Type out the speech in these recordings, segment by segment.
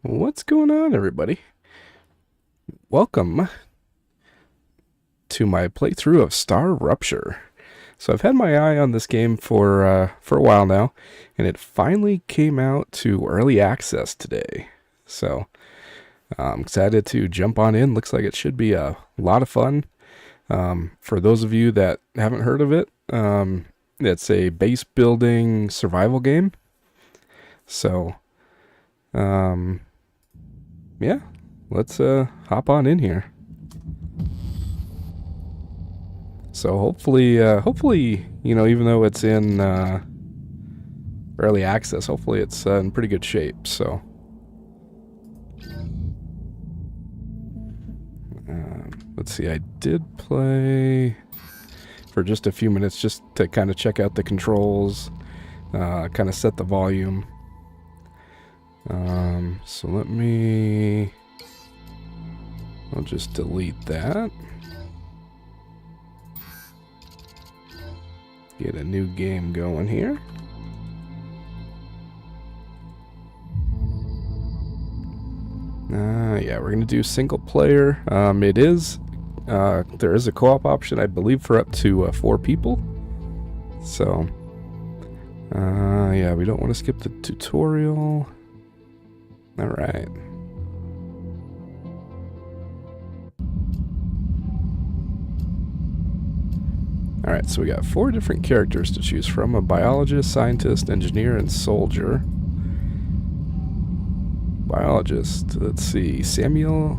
What's going on, everybody? Welcome to my playthrough of StarRupture. So I've had my eye on this game for a while now, and it finally came out to early access today. So I'm excited to jump on in. Looks like it should be a lot of fun. For those of you that haven't heard of it, it's a base building survival game. So, yeah, let's hop on in here. So hopefully, you know, even though it's in early access, hopefully it's in pretty good shape. So, let's see. I did play for just a few minutes just to kind of check out the controls, kind of set the volume. So I'll just delete that. Get a new game going here. Yeah, we're gonna do single player. There is a co-op option, I believe, for up to 4 people. So, yeah, we don't want to skip the tutorial. All right. All right, so we got 4 different characters to choose from: a biologist, scientist, engineer, and soldier. Biologist, let's see, Samuel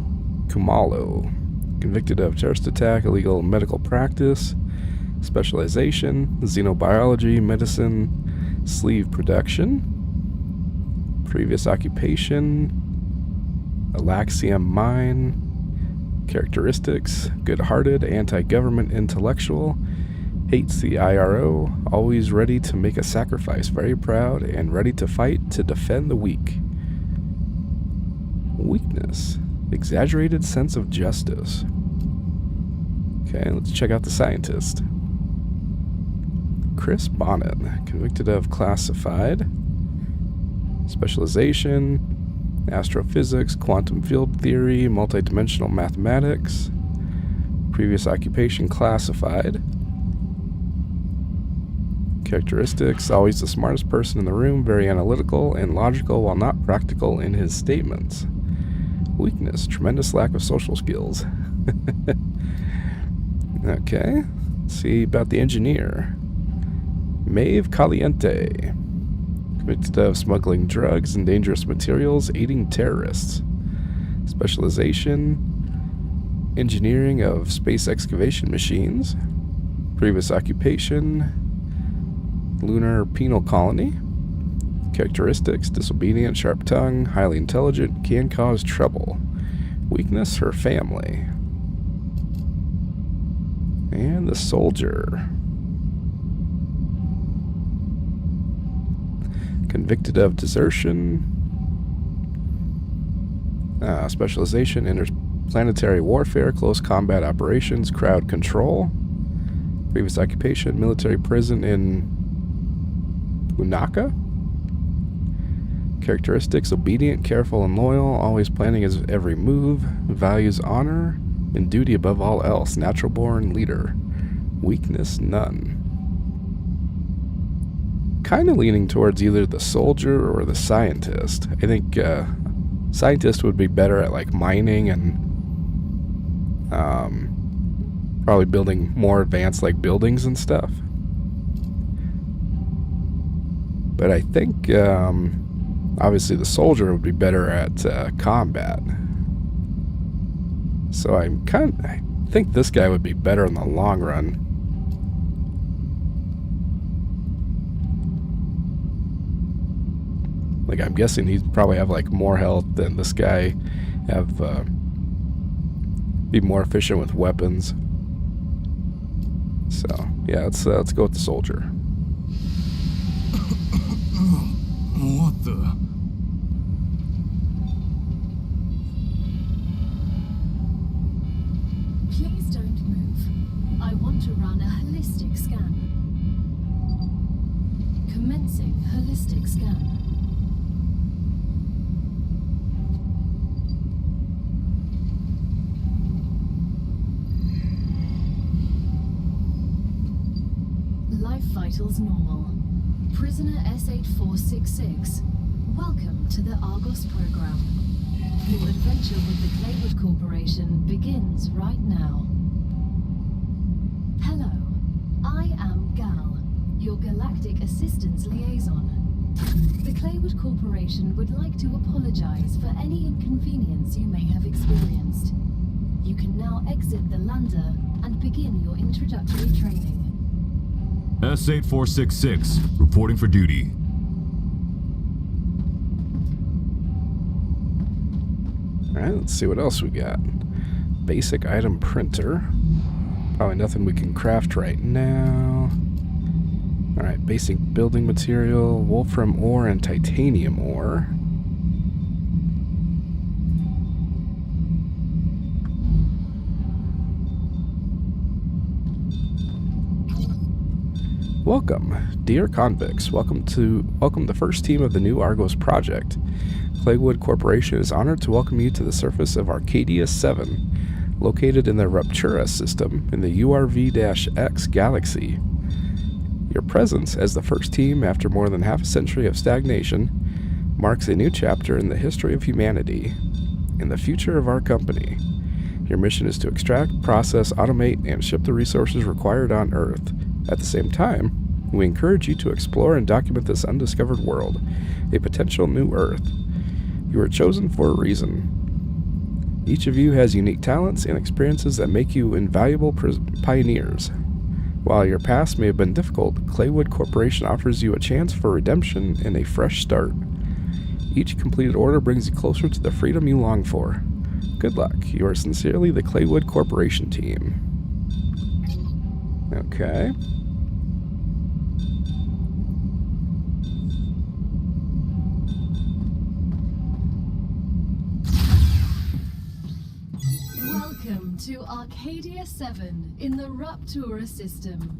Kumalo, convicted of terrorist attack, illegal medical practice, specialization, xenobiology, medicine, sleeve production. Previous occupation, Alaxium mine. Characteristics: good-hearted, anti-government intellectual, hates the IRO, always ready to make a sacrifice, very proud, and ready to fight to defend the weak. Weakness: exaggerated sense of justice. Okay, let's check out the scientist. Chris Bonnet, convicted of classified. Specialization: astrophysics, quantum field theory, multidimensional mathematics. Previous occupation: classified. Characteristics: always the smartest person in the room, very analytical and logical while not practical in his statements. Weakness: tremendous lack of social skills. Okay, let's see about the engineer. Maeve Caliente, convicted of smuggling drugs and dangerous materials, aiding terrorists. Specialization: engineering of space excavation machines. Previous occupation: lunar penal colony. Characteristics: disobedient, sharp tongue, highly intelligent, can cause trouble. Weakness: her family. And the soldier. Convicted of desertion. Specialization: interplanetary warfare, close combat operations, crowd control. Previous occupation: military prison in Punaka. Characteristics: obedient, careful, and loyal, always planning his every move, values honor and duty above all else, natural born leader. Weakness: none. Kind of leaning towards either the soldier or the scientist. I think scientist would be better at like mining and probably building more advanced like buildings and stuff. But I think obviously the soldier would be better at combat. So I think this guy would be better in the long run. Like, I'm guessing he'd probably have like more health than this guy, have be more efficient with weapons. So yeah, let's go with the soldier. What the? Please don't move. I want to run a holistic scan. Commencing holistic scan. vitals normal. Prisoner S8466, welcome to the Argos program. Your adventure with the Claywood Corporation begins right now. Hello, I am Gal, your Galactic Assistance Liaison. The Claywood Corporation would like to apologize for any inconvenience you may have experienced. You can now exit the lander and begin your introductory training. S8466, reporting for duty. Alright, let's see what else we got. Basic item printer. Probably nothing we can craft right now. Alright, basic building material, wolfram ore and titanium ore. Welcome, dear convicts. Welcome the first team of the new Argos project. Claywood Corporation is honored to welcome you to the surface of Arcadia 7, located in the Ruptura system in the URV-X galaxy. Your presence as the first team after more than half a century of stagnation marks a new chapter in the history of humanity and the future of our company. Your mission is to extract, process, automate, and ship the resources required on Earth. At the same time, we encourage you to explore and document this undiscovered world, a potential new Earth. You are chosen for a reason. Each of you has unique talents and experiences that make you invaluable pioneers. While your past may have been difficult, Claywood Corporation offers you a chance for redemption and a fresh start. Each completed order brings you closer to the freedom you long for. Good luck. You are sincerely the Claywood Corporation team. Okay. Welcome to Arcadia 7 in the Ruptura system.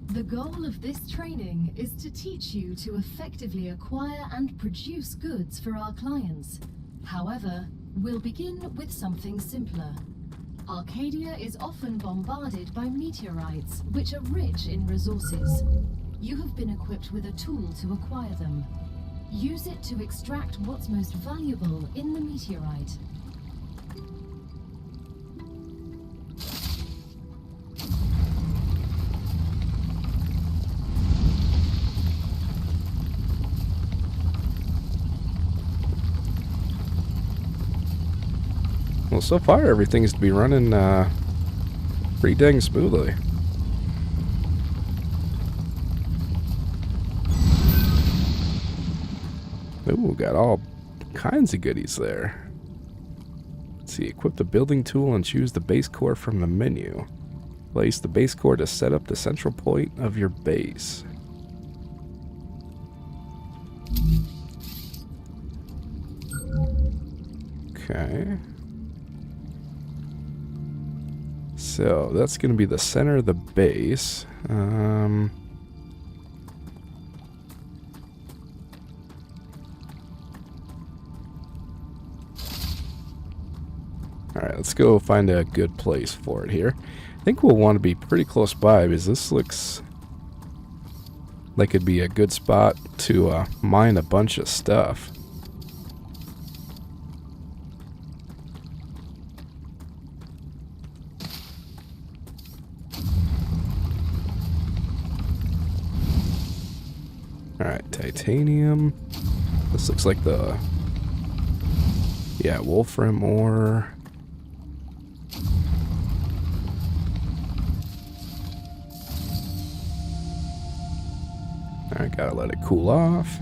The goal of this training is to teach you to effectively acquire and produce goods for our clients. However, we'll begin with something simpler. Arcadia is often bombarded by meteorites, which are rich in resources. You have been equipped with a tool to acquire them. Use it to extract what's most valuable in the meteorite. Well, so far everything seems to be running pretty dang smoothly. Ooh, got all kinds of goodies there. Let's see, equip the building tool and choose the base core from the menu. Place the base core to set up the central point of your base. Okay. So that's going to be the center of the base. Alright, let's go find a good place for it here. I think we'll want to be pretty close by because this looks like it'd be a good spot to mine a bunch of stuff. Alright, titanium. This looks like the... yeah, wolfram ore. Alright, gotta let it cool off.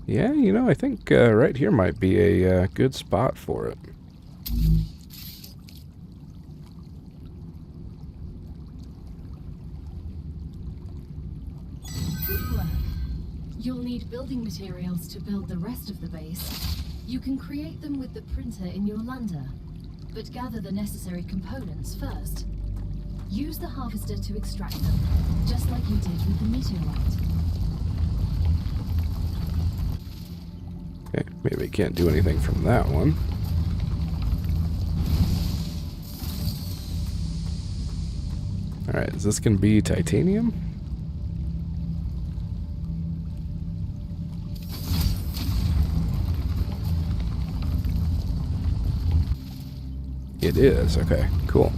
Yeah, you know, I think right here might be a good spot for it. need building materials to build the rest of the base, you can create them with the printer in your lander, but gather the necessary components first. Use the harvester to extract them, just like you did with the meteorite. Okay, maybe I can't do anything from that one. Alright, is this going to be titanium? It is, okay, cool.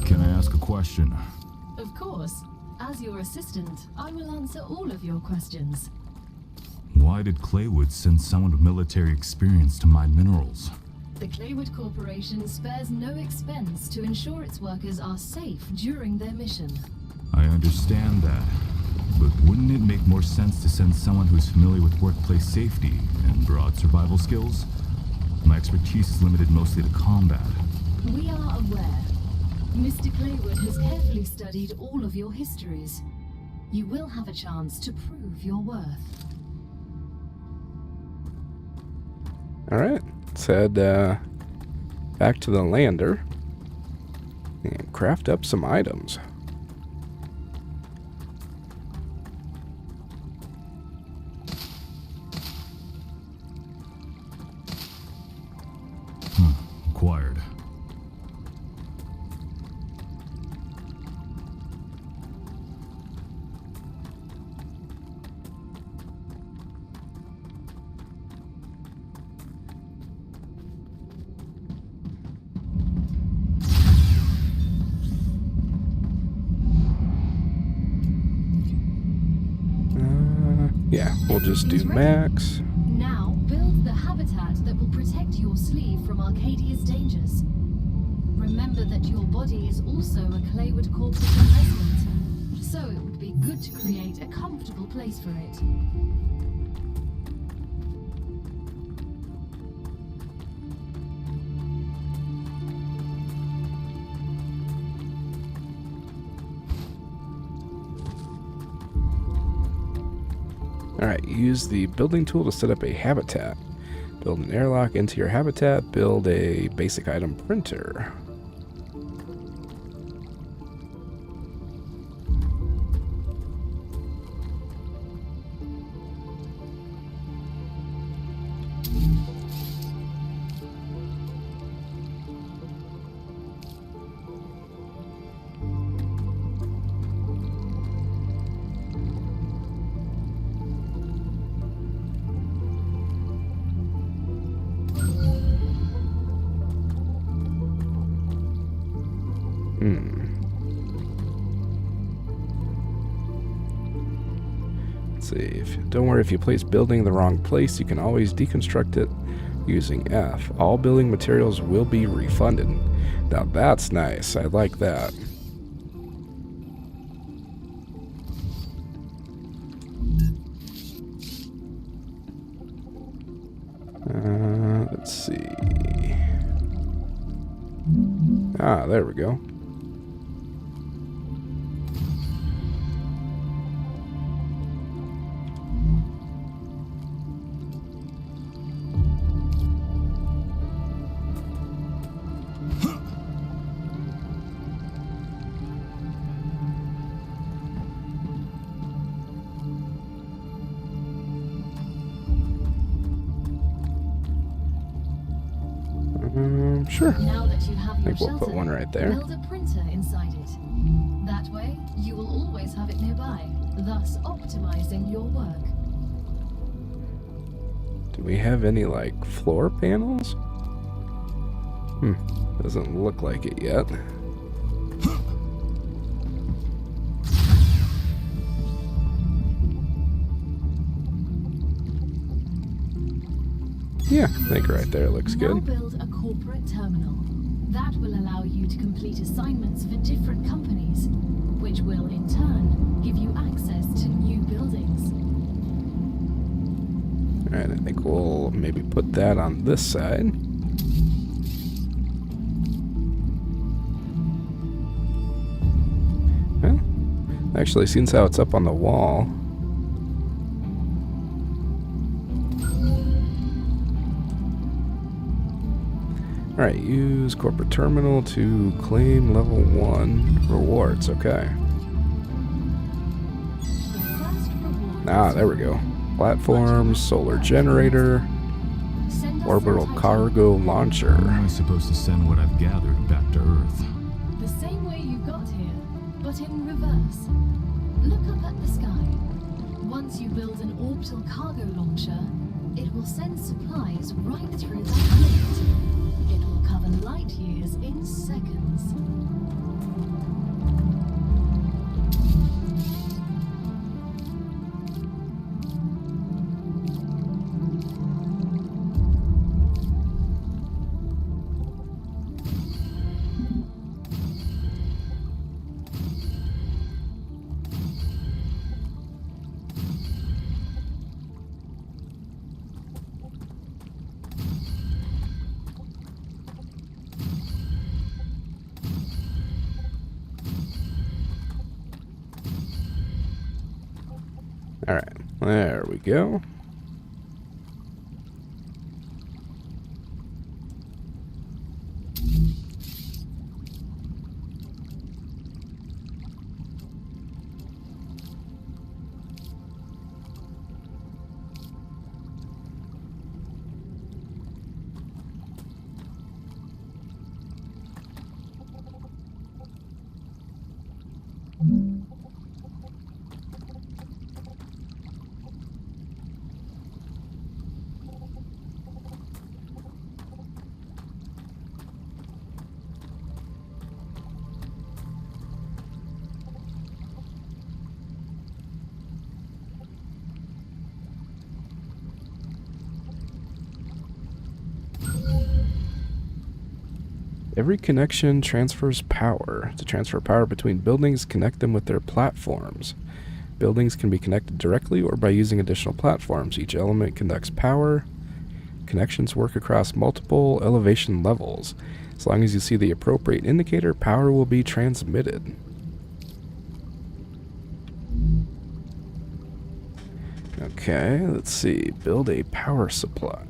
Can I ask a question? Of course. As your assistant, I will answer all of your questions. Why did Claywood send someone with military experience to mine minerals? The Claywood Corporation spares no expense to ensure its workers are safe during their mission. I understand that, but wouldn't it make more sense to send someone who's familiar with workplace safety and broad survival skills? My expertise is limited mostly to combat. We are aware. Mr. Claywood has carefully studied all of your histories. You will have a chance to prove your worth. Alright, let's head back to the lander and craft up some items. Acquired. Yeah, we'll just do max. Now, build the habitat that will protect your sleeve from Arcadia's dangers. Remember that your body is also a Claywood corporate investment, so it would be good to create a comfortable place for it. Alright, use the building tool to set up a habitat. Build an airlock into your habitat. Build a basic item printer. Let's see. Don't worry if you place building in the wrong place, you can always deconstruct it using F. All building materials will be refunded. Now that's nice. I like that. Let's see. Ah, there we go. Sure. Now that you have I your think we'll shelter, put one right there. build a printer inside it. That way, you will always have it nearby, thus optimizing your work. Do we have any, like, floor panels? Doesn't look like it yet. Yeah, I think right there looks Now good. build a corporate terminal. That will allow you to complete assignments for different companies, which will in turn give you access to new buildings. Alright, I think we'll maybe put that on this side. Well, actually, seems how it's up on the wall. Alright, use corporate terminal to claim level 1 rewards. Okay. The first reward Ah, is there we go. Platform, solar generator, send us orbital some cargo How launcher. am I supposed to send what I've gathered back to Earth? the same way you got here, but in reverse. Look up at the sky. Once you build an orbital cargo launcher, it will send supplies right through that lift. It will cover light years in seconds. Alright, there we go. Every connection transfers power. To transfer power between buildings, connect them with their platforms. Buildings can be connected directly or by using additional platforms. Each element conducts power. Connections work across multiple elevation levels. As long as you see the appropriate indicator, power will be transmitted. Okay, let's see. Build a power supply.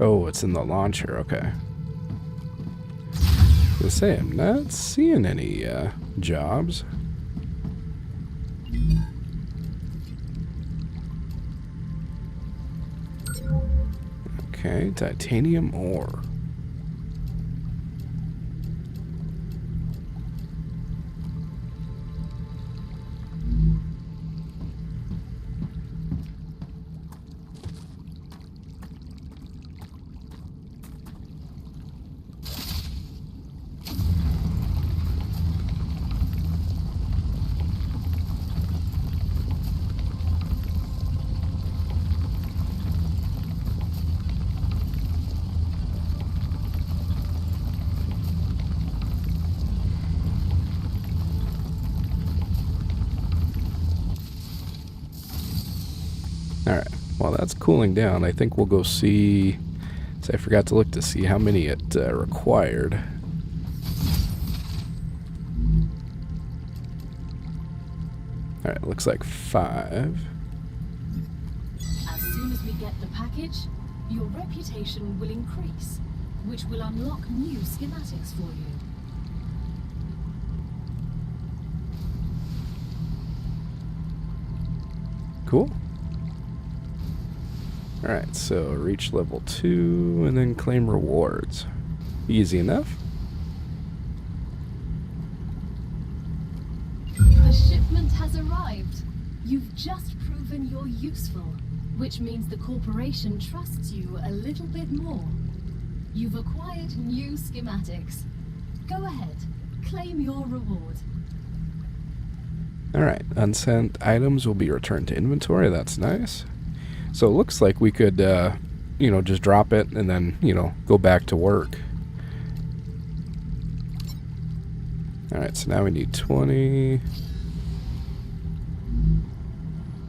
Oh, it's in the launcher, okay. I was gonna say, I'm not seeing any jobs. Okay, titanium ore. Alright, while that's cooling down, I think we'll go see... So I forgot to look to see how many it required. Alright, looks like 5. As soon as we get the package, your reputation will increase, which will unlock new schematics for you. Cool. Alright, so reach level 2 and then claim rewards. Easy enough. The shipment has arrived. You've just proven you're useful, which means the corporation trusts you a little bit more. You've acquired new schematics. Go ahead, claim your reward. Alright, unsent items will be returned to inventory. That's nice. So it looks like we could, you know, just drop it and then, you know, go back to work. Alright, so now we need 20.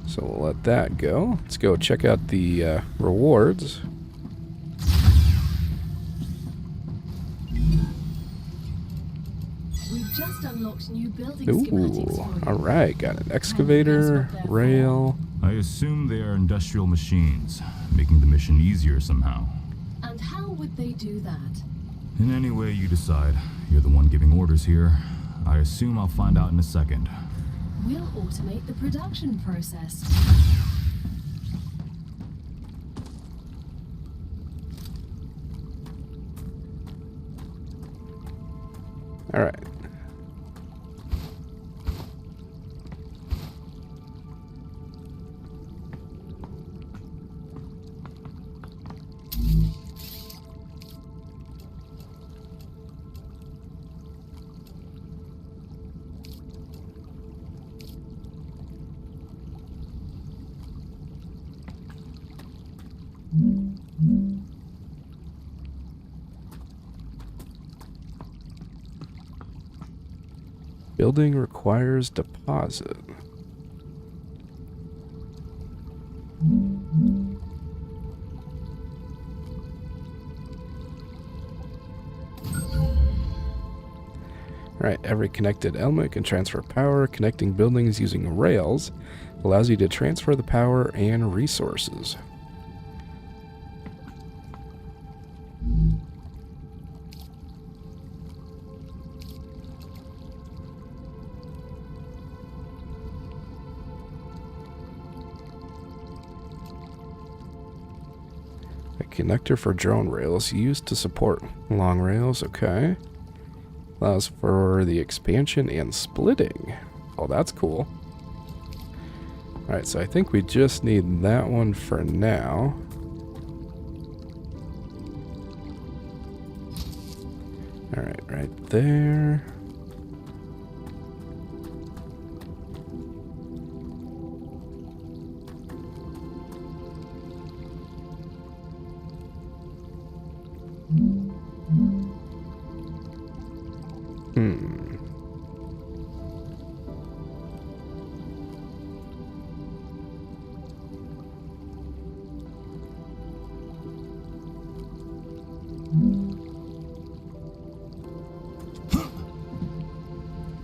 So we'll let that go. Let's go check out the rewards. We've just unlocked new building schematics for you. Alright, got an excavator, rail. I assume they are industrial machines, making the mission easier somehow. And how would they do that? In any way you decide, you're the one giving orders here. I assume I'll find out in a second. We'll automate the production process. Alright. Building requires deposit. Alright, every connected element can transfer power. Connecting buildings using rails allows you to transfer the power and resources. Connector for drone rails used to support long rails. Okay. Allows for the expansion and splitting. Oh, that's cool. Alright, so I think we just need that one for now. Alright, right there.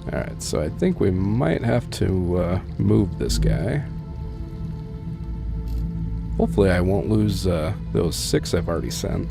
Alright, so I think we might have to move this guy. Hopefully I won't lose those 6 I've already sent.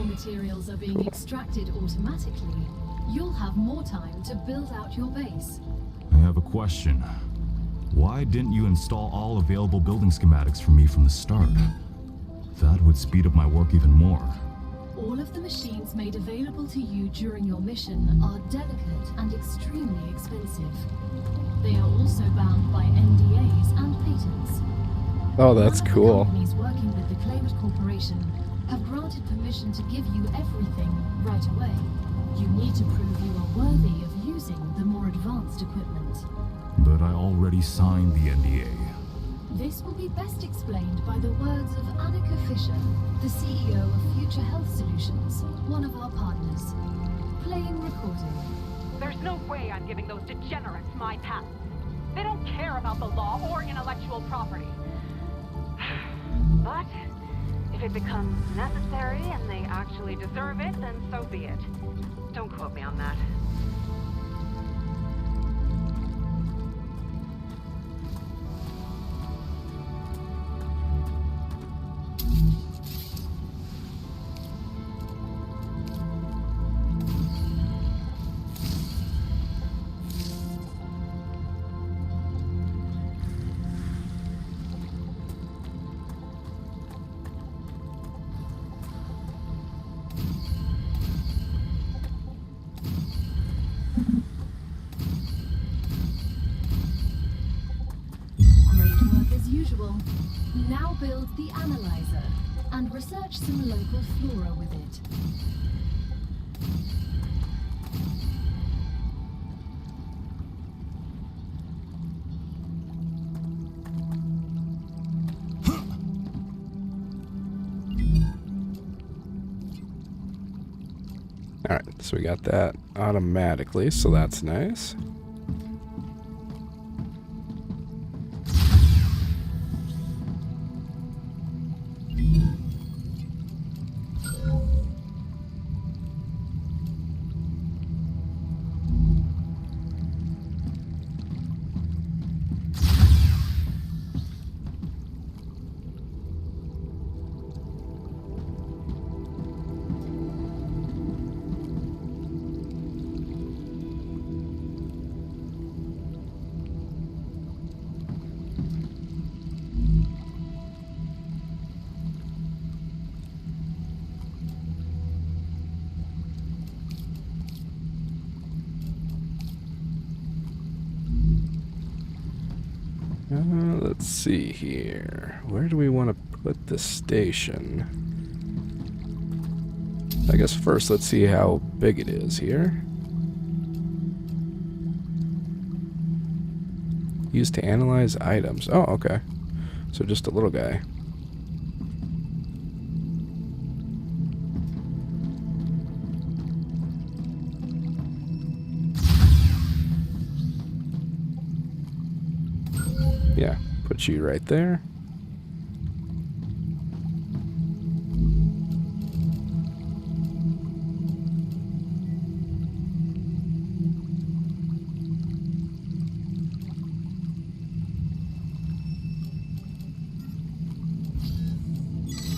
materials are being extracted automatically, you'll have more time to build out your base. I have a question. Why didn't you install all available building schematics for me from the start? That would speed up my work even more. All of the machines made available to you during your mission are delicate and extremely expensive. They are also bound by NDAs and patents. Oh, that's None of the cool. companies working with the Claimant Corporation have granted permission to give you everything right away. You need to prove you are worthy of using the more advanced equipment. But I already signed the NDA. This will be best explained by the words of Annika Fisher, the CEO of Future Health Solutions, one of our partners. Playing recording. There's no way I'm giving those degenerates my patents. They don't care about the law or intellectual property. But if it becomes necessary and they actually deserve it, then so be it. Don't quote me on that. Great work as usual. Now build the analyzer and research some local flora with it. Alright, so we got that automatically, so that's nice. Let's see here. Where do we want to put the station? I guess first let's see how big it is here. Used to analyze items. Oh, okay. So just a little guy. Yeah, put you right there.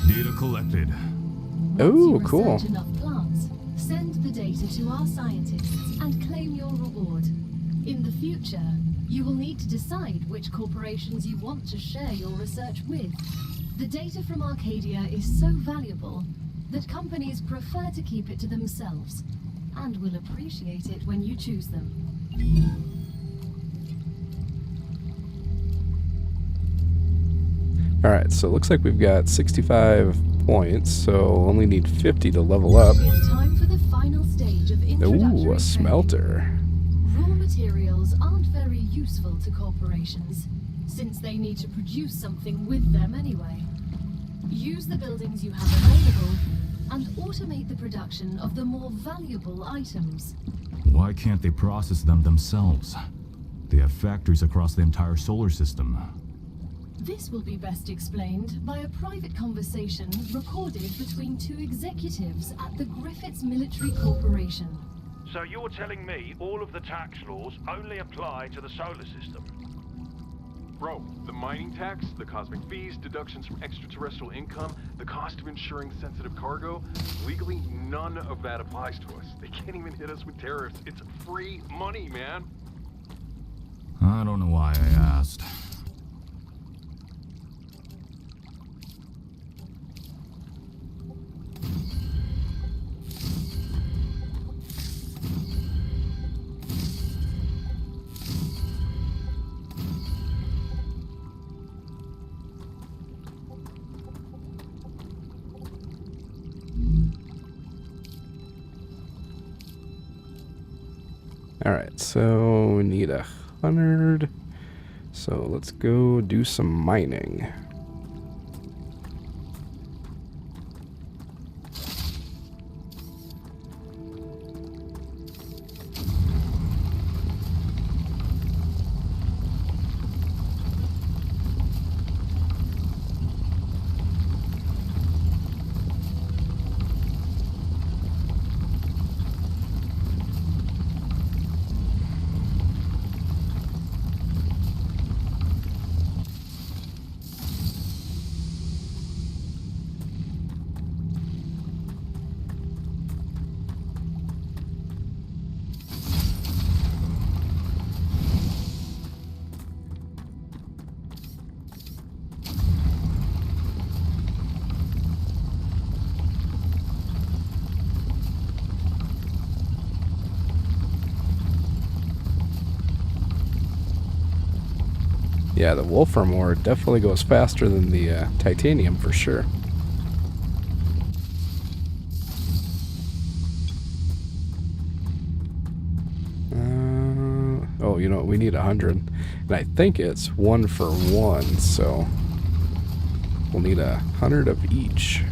Data collected. Oh, Once you cool. research enough plants, send the data to our scientists and claim your reward. In the future, you will need to decide which corporations you want to share your research with. The data from Arcadia is so valuable that companies prefer to keep it to themselves and will appreciate it when you choose them. Alright, so it looks like we've got 65 points, so only need 50 to level up. It's time for the final stage of introductory Ooh, a training. smelter. Raw materials aren't very useful to corporations, since they need to produce something with them anyway. Use the buildings you have available, and automate the production of the more valuable items. Why can't they process them themselves? They have factories across the entire solar system. This will be best explained by a private conversation recorded between two executives at the Griffiths Military Corporation. So you're telling me all of the tax laws only apply to the solar system? Bro, the mining tax, the cosmic fees, deductions from extraterrestrial income, the cost of insuring sensitive cargo, legally none of that applies to us. They can't even hit us with tariffs. It's free money, man. I don't know why I asked. Alright, so we need 100. So let's go do some mining. Yeah, the Wolfram ore definitely goes faster than the titanium for sure. Oh, you know what? We need 100. And I think it's 1 for 1, so we'll need 100 of each.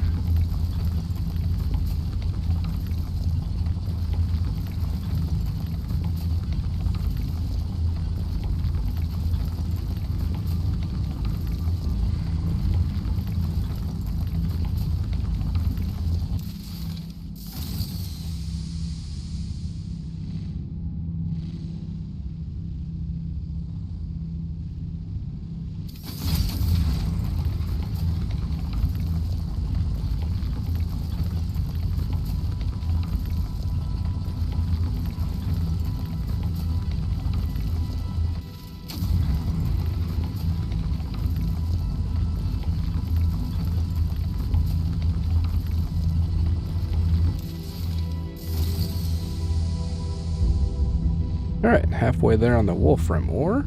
Alright, halfway there on the Wolfram ore.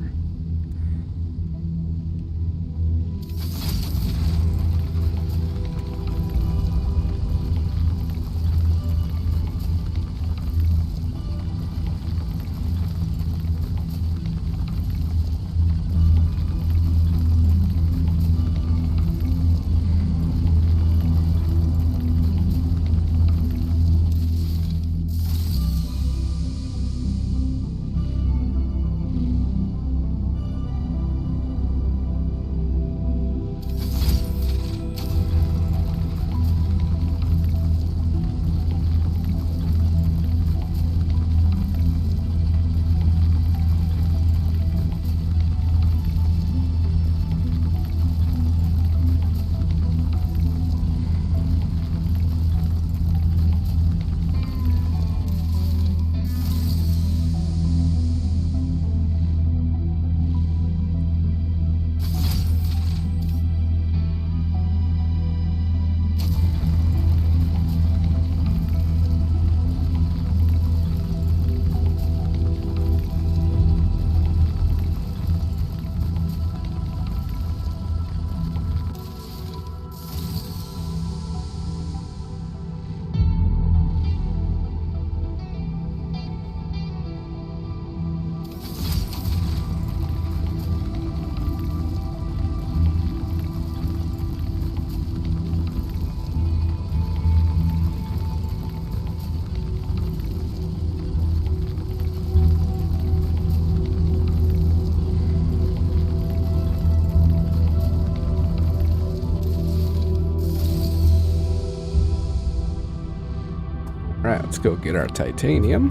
Alright, let's go get our titanium.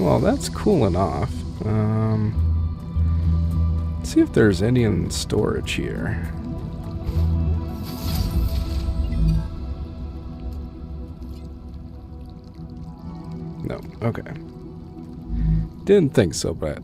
well, that's cooling off. Let's see if there's any in storage here. No, okay. Didn't think so, but...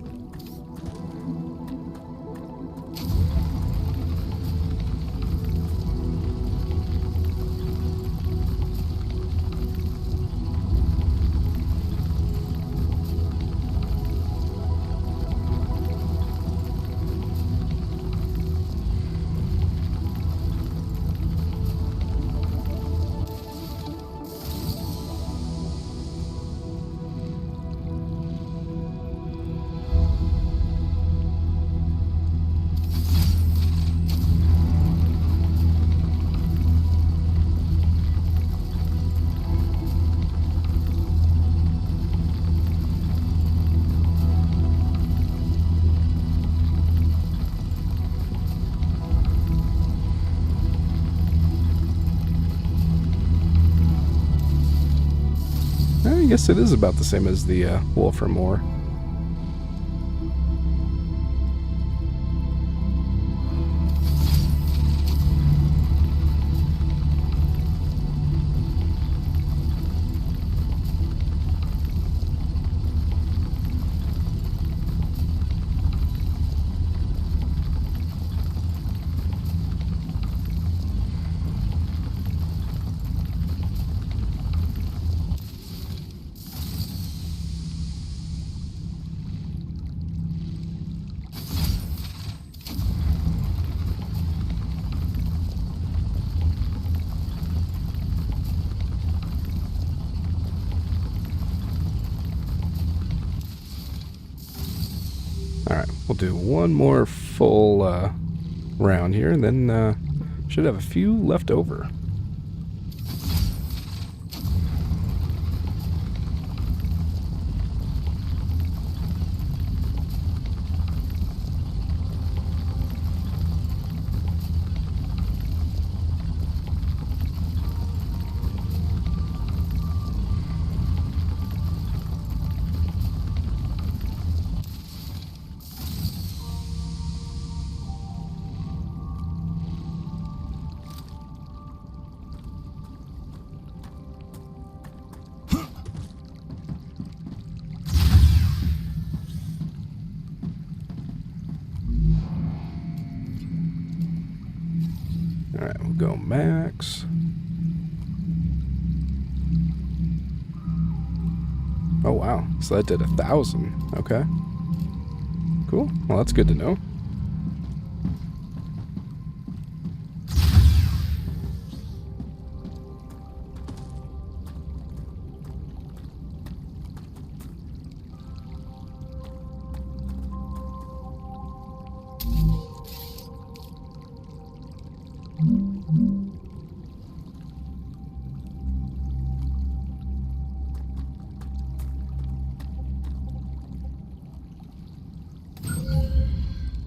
I guess it is about the same as the Wolfram ore. Alright, we'll do one more full round here, and then should have a few left over. Alright, we'll go max. Oh wow, so that did 1,000. Okay. Cool. Well, that's good to know.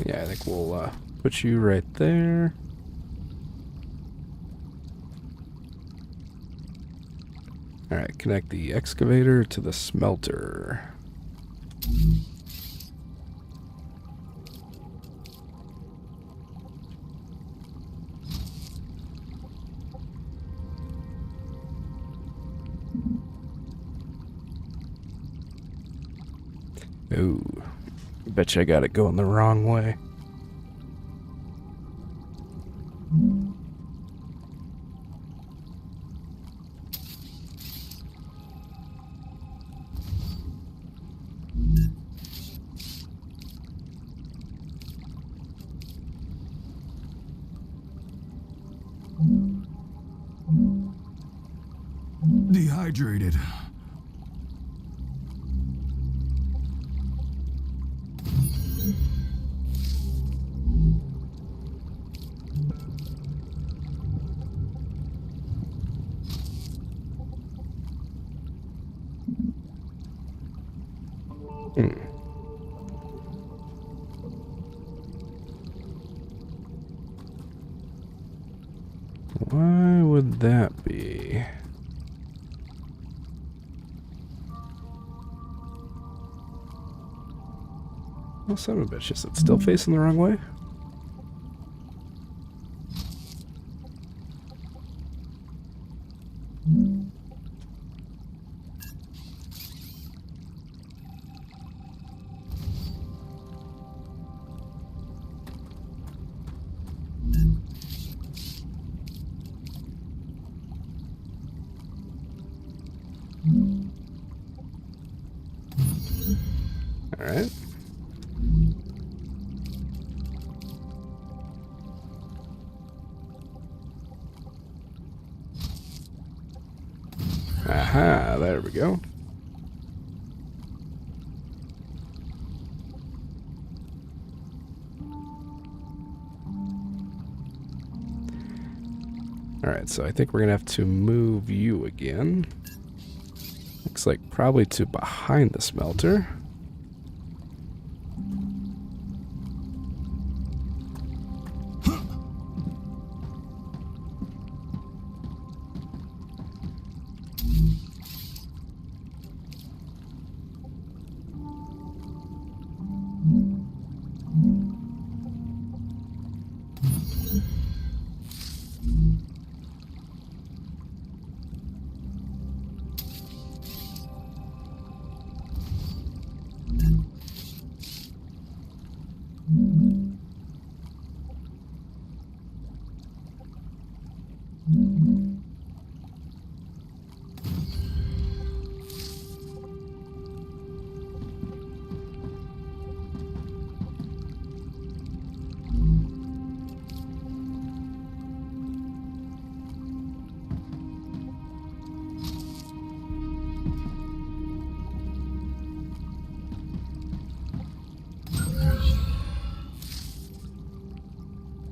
Yeah, I think we'll put you right there. Alright, connect the excavator to the smelter. Ooh. Bet you I got it going the wrong way. Dehydrated. Why would that be? Oh, son of a bitch, is it still facing the wrong way? All right. Aha, there we go. Alright, so I think we're gonna have to move you again. Looks like probably to behind the smelter.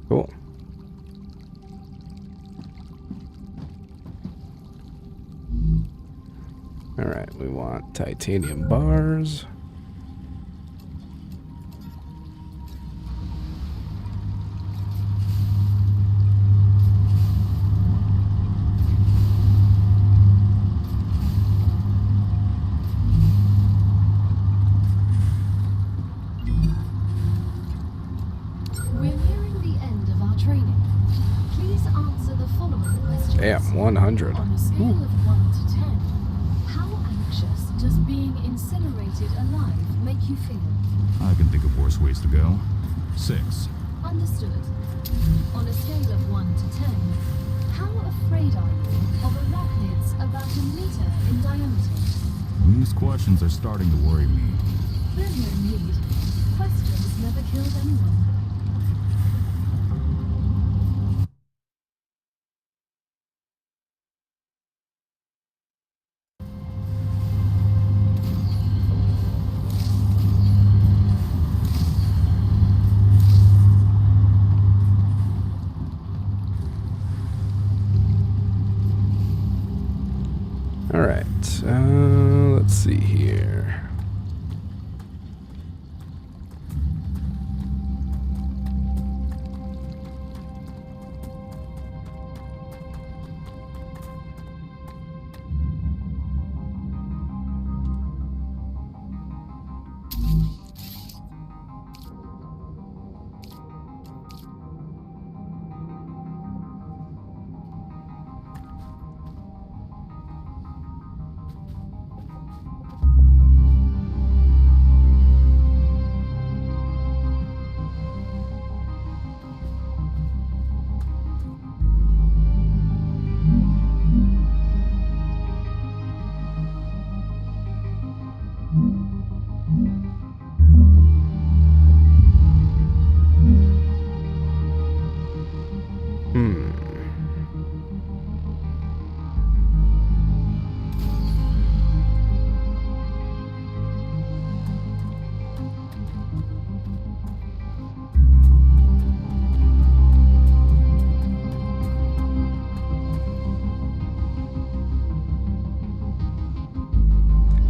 Cool. Alright, we want titanium bars. We're nearing the end of our training. Please answer the following questions. Damn, 100. On a scale of 1 to 10, how anxious does being incinerated alive make you feel? I can think of worse ways to go. 6. Understood. On a scale of 1 to 10, how afraid are you of arachnids about a meter in diameter? These questions are starting to worry me. There's no need. Questions never killed anyone. All right, let's see here.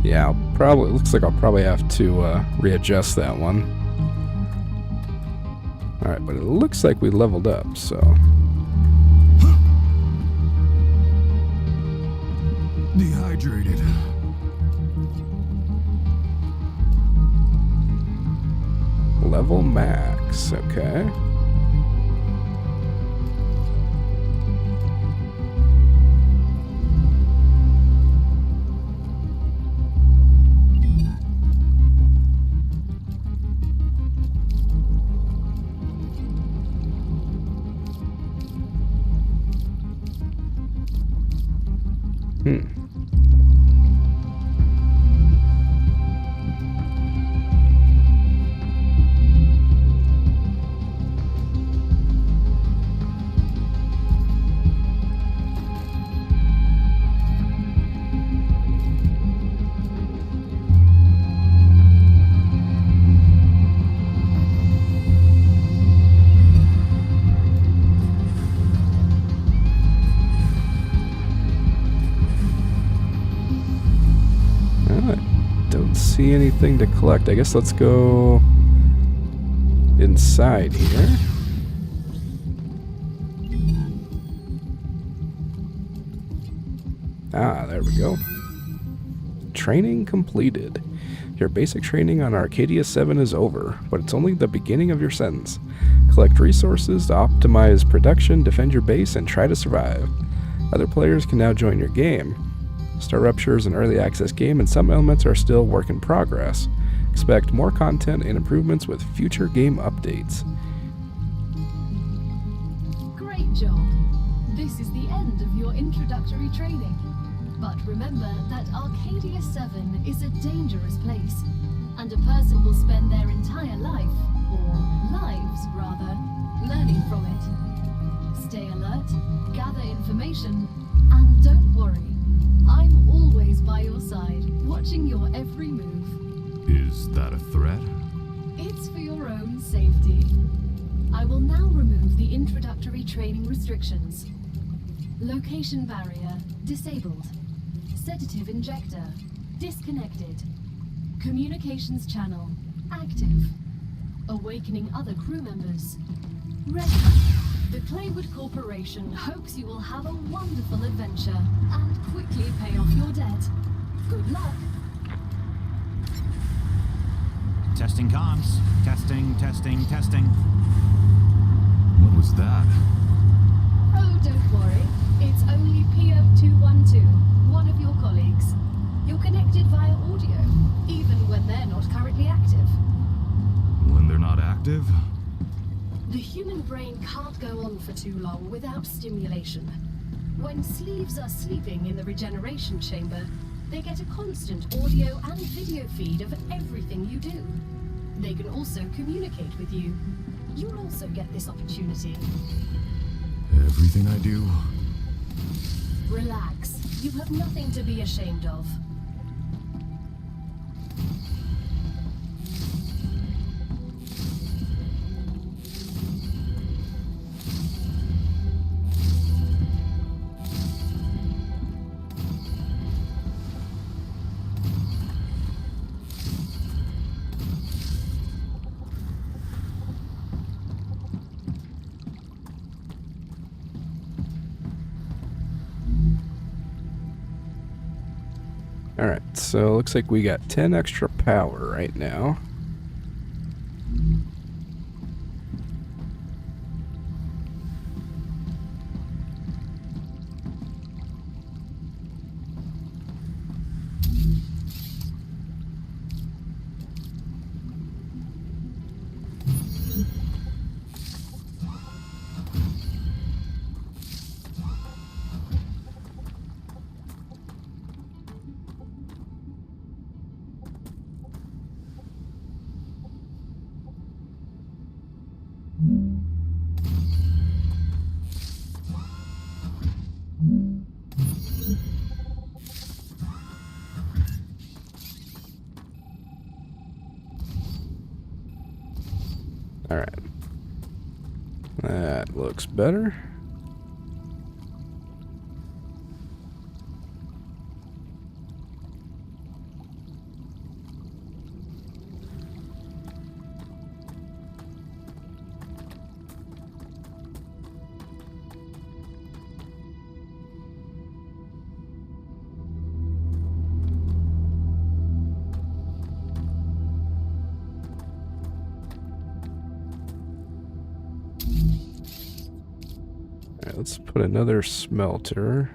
Yeah, probably looks like I'll probably have to readjust that one. All right, but it looks like we leveled up, so. Dehydrated. level max. Okay. See anything to collect. I guess let's go inside here. Ah, there we go. Training completed. Your basic training on Arcadia 7 is over, but it's only the beginning of your sentence. Collect resources to optimize production, defend your base, and try to survive. Other players can now join your game. StarRupture is an early access game and some elements are still work in progress. Expect more content and improvements with future game updates. Great job! This is the end of your introductory training. But remember that Arcadia 7 is a dangerous place, and a person will spend their entire life, or lives rather, learning from it. Stay alert, gather information, and don't worry. I'm always by your side, watching your every move. Is that a threat? It's for your own safety. I will now remove the introductory training restrictions. Location barrier disabled. Sedative injector disconnected. Communications channel active. Awakening other crew members ready. The Claywood Corporation hopes you will have a wonderful adventure and quickly pay off your debt. Good luck. Testing comms. Testing, testing, testing. What was that? Oh, don't worry. It's only PO212, one of your colleagues. You're connected via audio, even when they're not currently active. When they're not active? The human brain can't go on for too long without stimulation. When sleeves are sleeping in the regeneration chamber, they get a constant audio and video feed of everything you do. They can also communicate with you. You'll also get this opportunity. Everything I do? Relax. You have nothing to be ashamed of. Alright, so looks like we got 10 extra power right now. Alright. That looks better. let's put another smelter.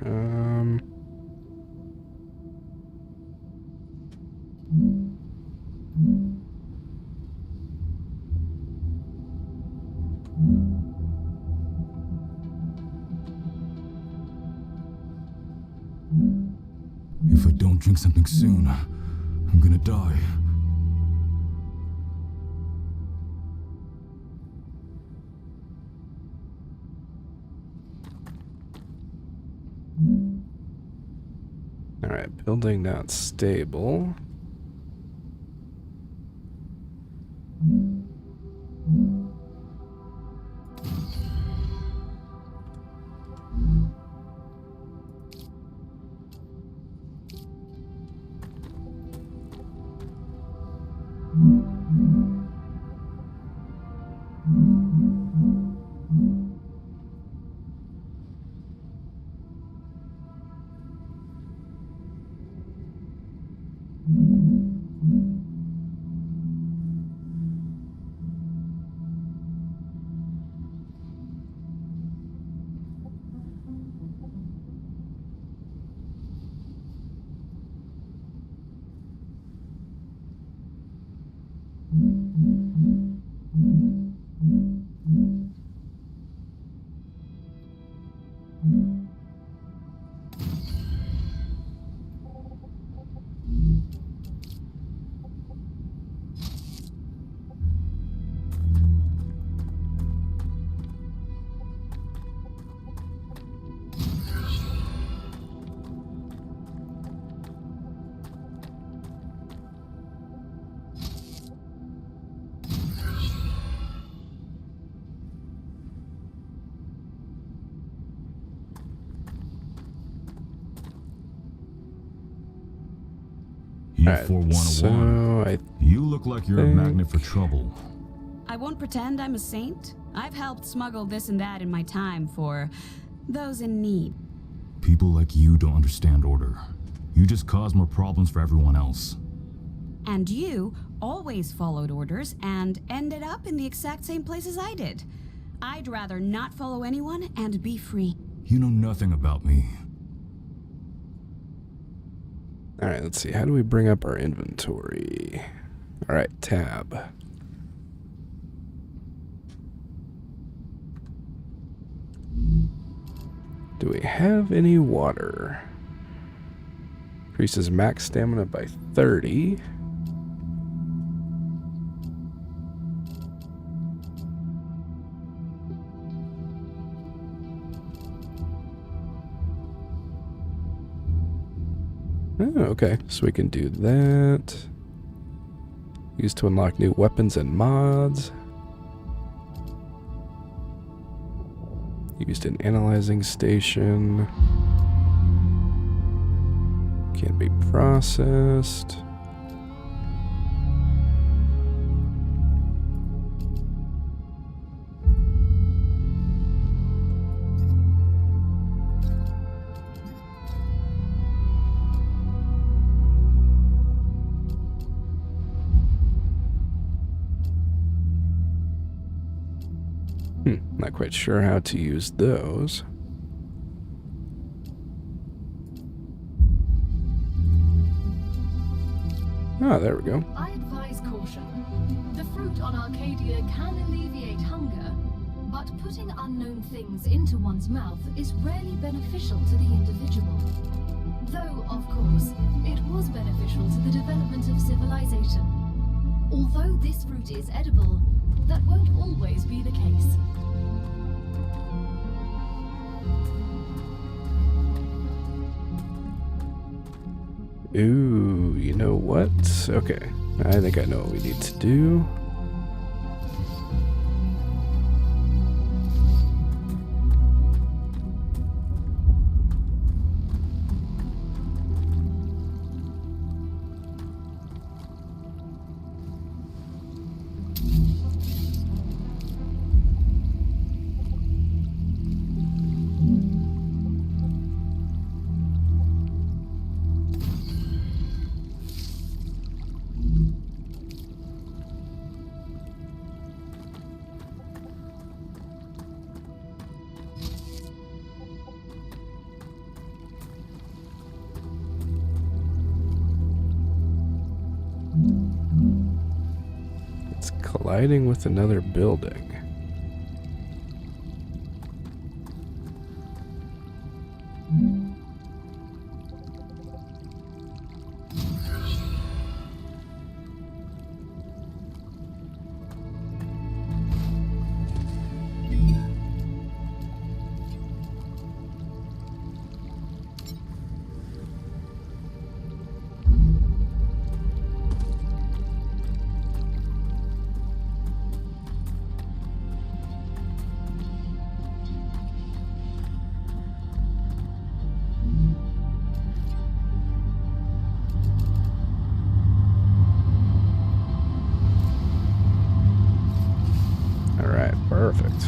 If I don't drink something soon, I'm gonna die. Alright, building not stable. Alright, E411. so I You look like you're a think- magnet for trouble. I won't pretend I'm a saint. I've helped smuggle this and that in my time for those in need. People like you don't understand order. You just cause more problems for everyone else. And you always followed orders and ended up in the exact same places I did. I'd rather not follow anyone and be free. You know nothing about me. Alright, let's see. How do we bring up our inventory? Alright, tab. Do we have any water? Increases max stamina by 30. Oh, okay. So we can do that. Used to unlock new weapons and mods. Used an analyzing station. Can't be processed. Not quite sure how to use those. Ah, there we go. I advise caution. The fruit on Arcadia can alleviate hunger, but putting unknown things into one's mouth is rarely beneficial to the individual. Though, of course, it was beneficial to the development of civilization. Although this fruit is edible, that won't always be the case. Ooh, you know what? Okay, I think I know what we need to do. It's colliding with another building. Perfect.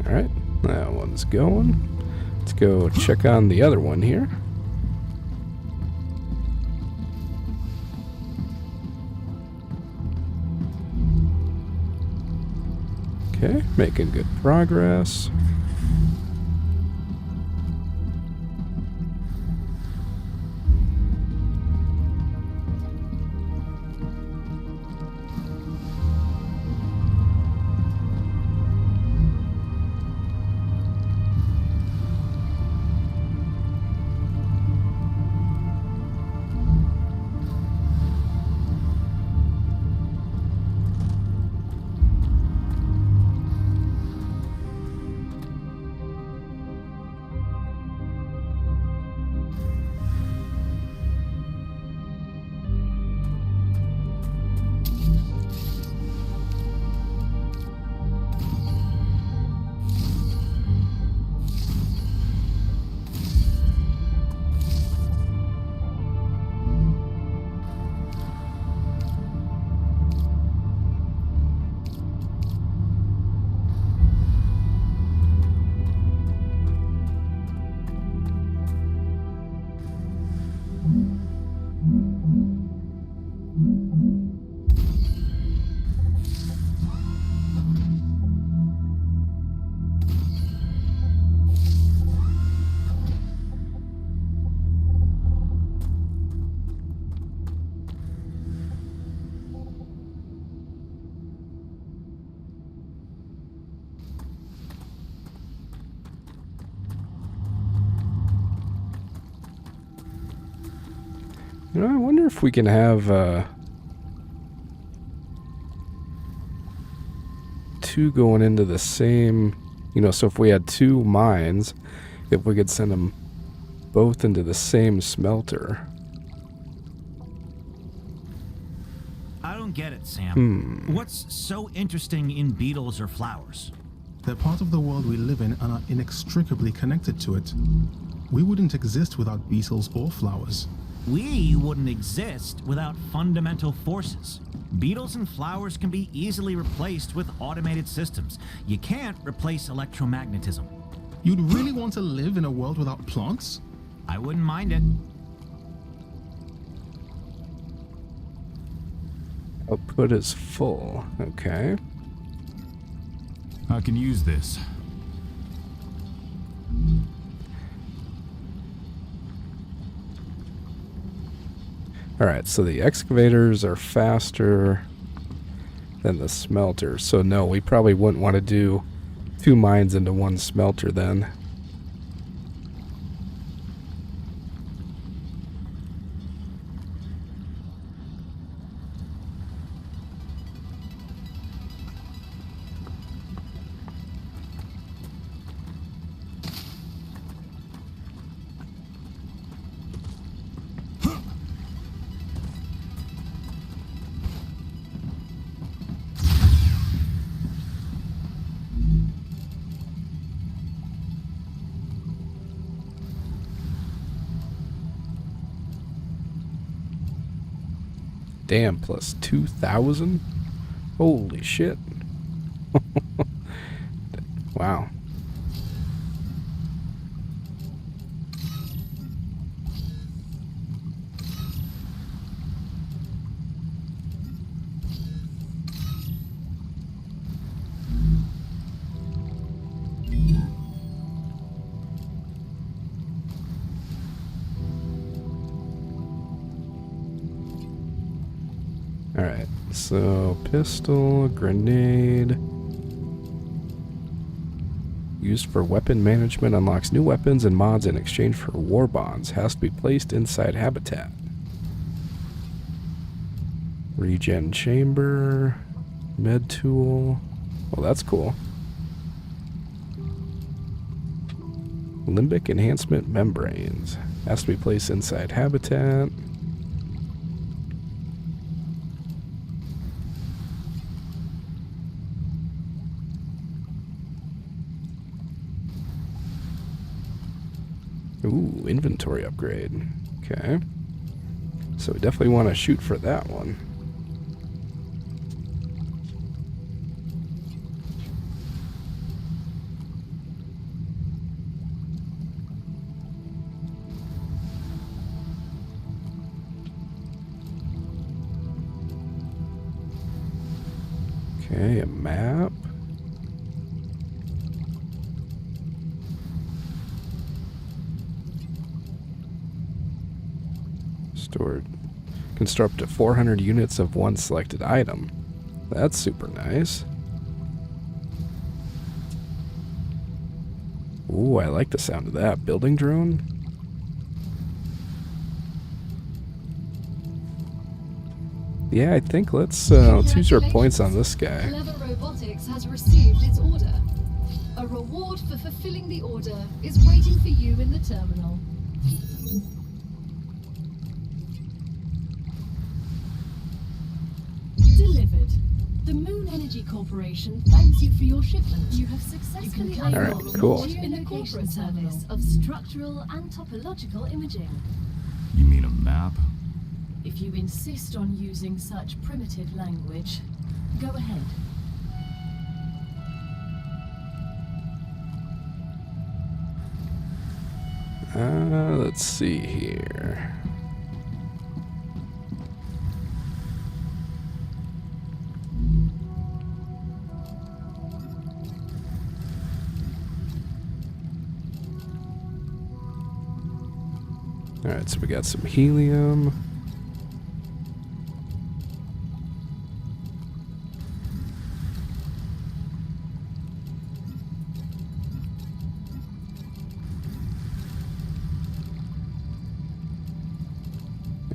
Alright, that one's going. Let's go check on the other one here. Okay, making good progress. You know, I wonder if we can have two going into the same, you know, so if we had two mines, if we could send them both into the same smelter. I don't get it, Sam. What's so interesting in beetles or flowers? They're part of the world we live in and are inextricably connected to it. We wouldn't exist without beetles or flowers. We wouldn't exist without fundamental forces. Beetles and flowers can be easily replaced with automated systems. You can't replace electromagnetism. You'd really want to live in a world without plants? I wouldn't mind it. Output is full. Okay. I can use this. Alright, so the excavators are faster than the smelters. So no, we probably wouldn't want to do two mines into one smelter then. Damn, plus 2,000? Holy shit. Wow. Alright, so pistol, grenade. Used for weapon management, unlocks new weapons and mods in exchange for war bonds. Has to be placed inside habitat. Regen chamber. Med tool. Well, that's cool. Limbic enhancement membranes. Has to be placed inside habitat. Ooh, inventory upgrade. Okay. So we definitely want to shoot for that one. Okay, a map. Stored. Construct up to 400 units of one selected item. That's super nice. Ooh, I like the sound of that. Building drone? Yeah, I think let's use our points on this guy. Clever Robotics has received its order. A reward for fulfilling the order is waiting for you in the terminal. Delivered. The Moon Energy Corporation thanks you for your shipment. You have successfully Alright, cool. in the corporate service of structural and topological imaging. You mean a map? If you insist on using such primitive language, go ahead. Let's see here. Alright, so we got some helium.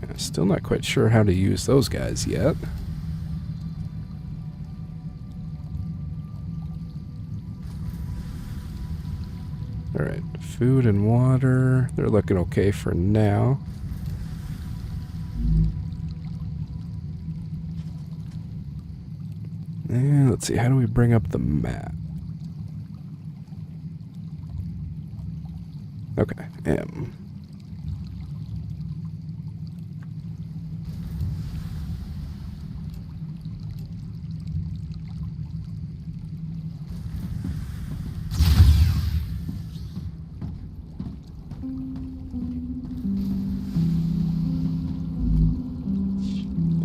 Yeah, still not quite sure how to use those guys yet. Alright, food and water. They're looking okay for now. And let's see, how do we bring up the map? Okay, M.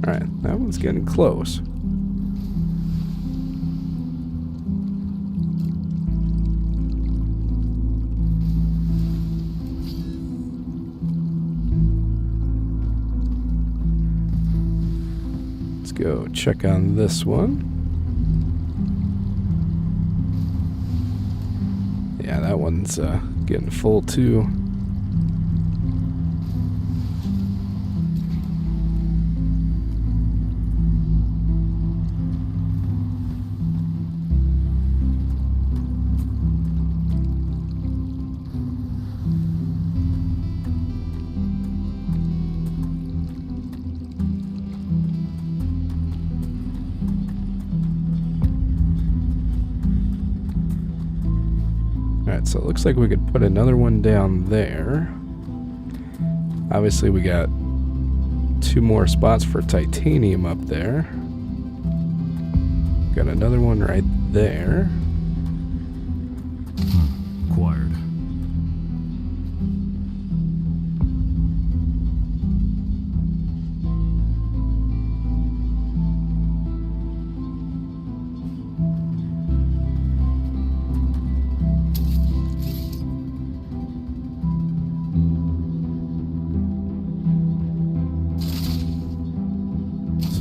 Alright, that one's getting close. Let's go check on this one. Yeah, that one's getting full too. Alright, so it looks like we could put another one down there. Obviously we got 2 more spots for titanium up there. Got another one right there. Acquired.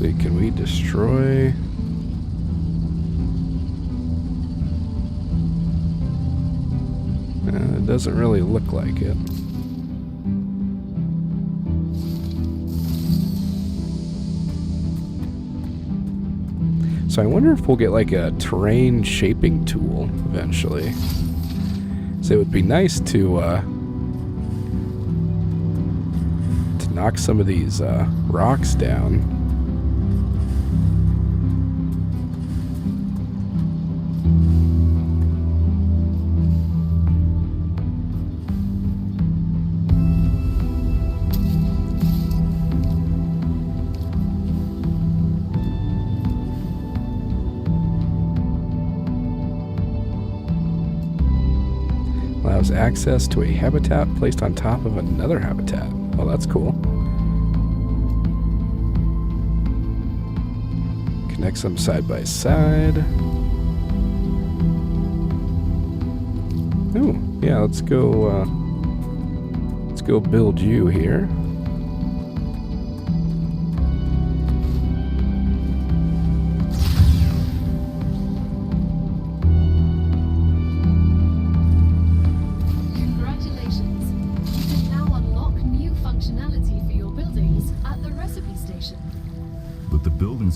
see, can we destroy? It doesn't really look like it. So I wonder if we'll get like a terrain shaping tool eventually. So it would be nice to knock some of these rocks down. Allows access to a habitat placed on top of another habitat. Oh, that's cool. Connects them side by side. Ooh, yeah, let's go build you here.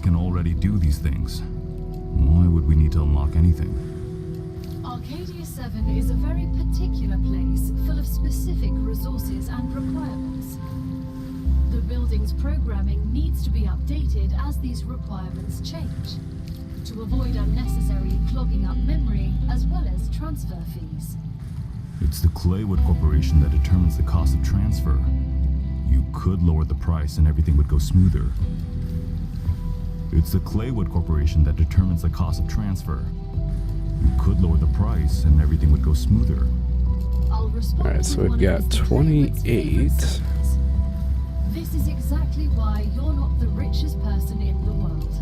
Can already do these things. Why would we need to unlock anything? Arcadia 7 is a very particular place, full of specific resources and requirements. The building's programming needs to be updated as these requirements change, to avoid unnecessary clogging up memory as well as transfer fees. It's the Claywood Corporation that determines the cost of transfer. You could lower the price and everything would go smoother. It's the Claywood Corporation that determines the cost of transfer. You could lower the price and everything would go smoother. Alright, so we've got 28. This is exactly why you're not the richest person in the world.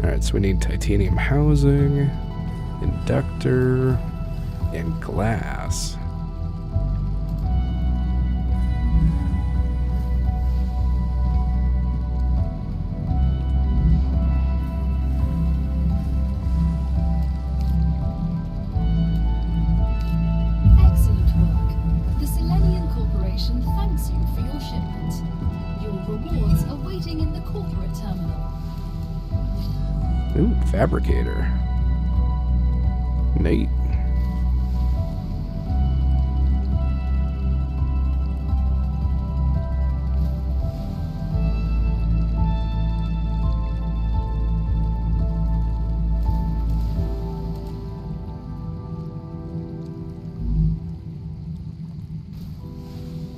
Alright, so we need titanium housing, inductor, and glass. Ooh, fabricator. Nate.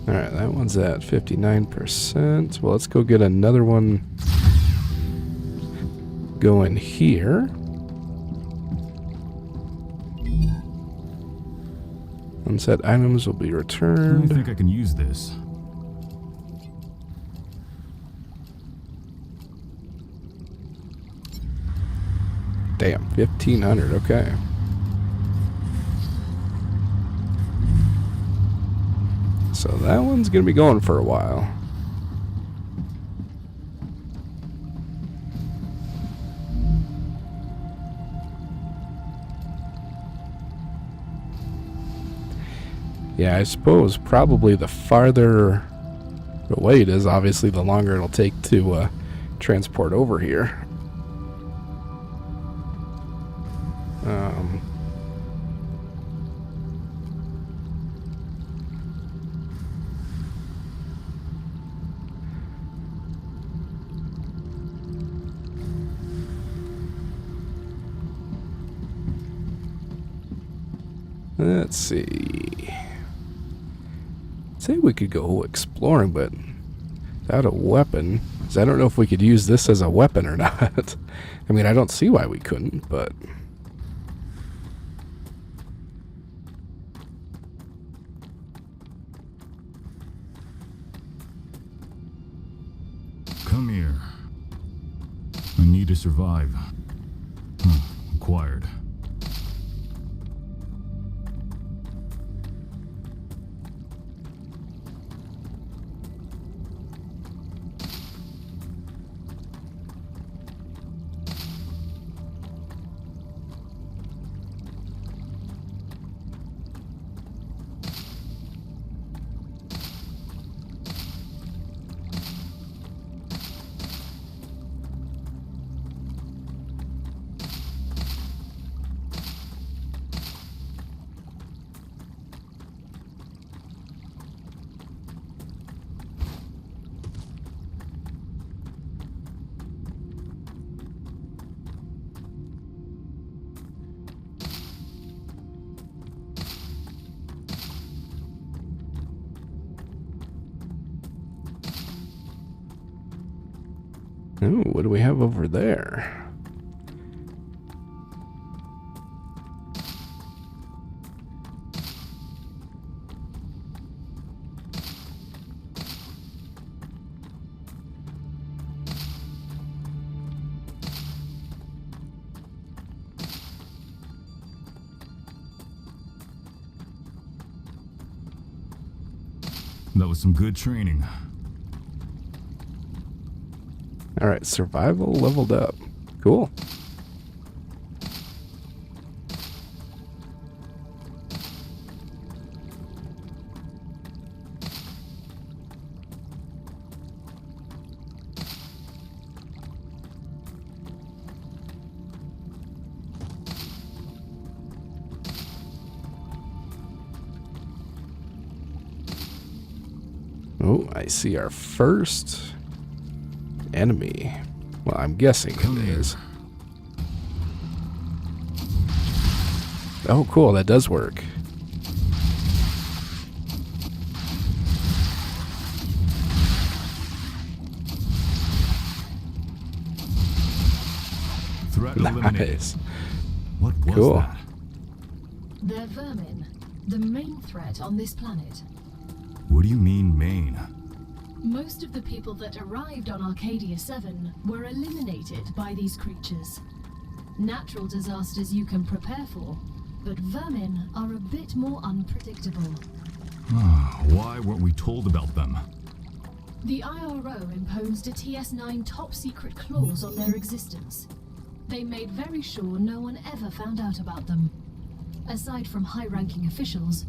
Alright, that one's at 59%. Well, let's go get another one going here. Unset items will be returned. I think I can use this. Damn, 1,500, okay. So that one's gonna be going for a while. Yeah, I suppose probably the farther away it is, obviously the longer it'll take to transport over here. Let's see. Say we could go exploring, but without a weapon. 'Cause I don't know if we could use this as a weapon or not. I mean, I don't see why we couldn't, but... Come here. I need to survive. Acquired. Ooh, what do we have over there? That was some good training. Alright, survival leveled up. Cool. Oh, I see our first enemy. Well, I'm guessing it is. Oh, cool. That does work. Threat eliminated. Nice. What was Cool. that? They're vermin, the main threat on this planet. What do you mean, main? Most of the people that arrived on Arcadia 7 were eliminated by these creatures. Natural disasters you can prepare for, but vermin are a bit more unpredictable. Why weren't we told about them? The IRO imposed a TS9 top-secret clause on their existence. They made very sure no one ever found out about them. Aside from high-ranking officials,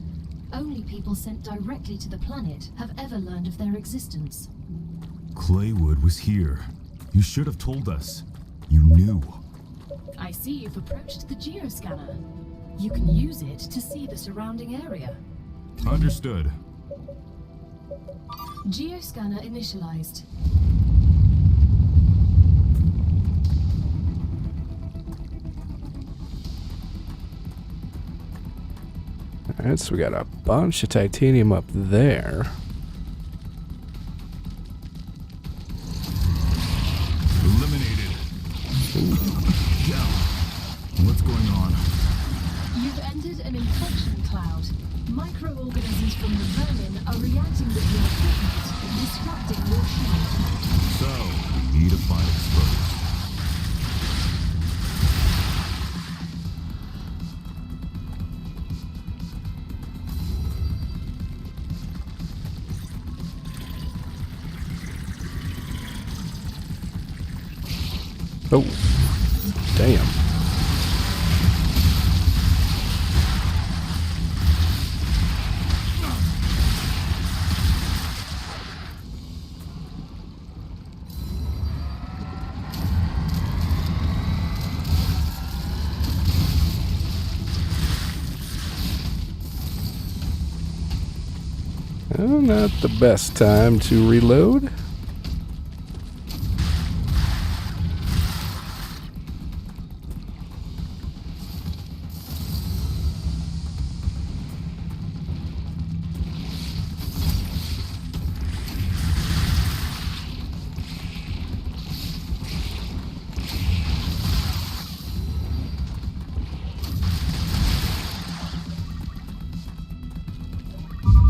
only people sent directly to the planet have ever learned of their existence. Claywood was here. You should have told us. You knew. I see you've approached the geoscanner. You can use it to see the surrounding area. Understood. Geoscanner initialized. Alright, so we got a bunch of titanium up there. Eliminated. Yeah. What's going on? You've entered an infection cloud. Microorganisms from the vermin are reacting with your equipment, disrupting your shield. So, we need to find exposed. Oh, damn. Well, not the best time to reload.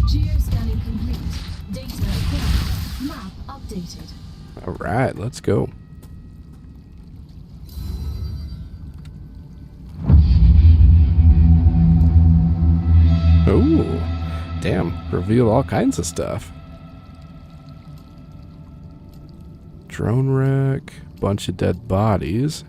Geoscanning complete. Data acquired. Map updated. Alright, let's go. Oh, damn. Reveal all kinds of stuff. Drone wreck, bunch of dead bodies.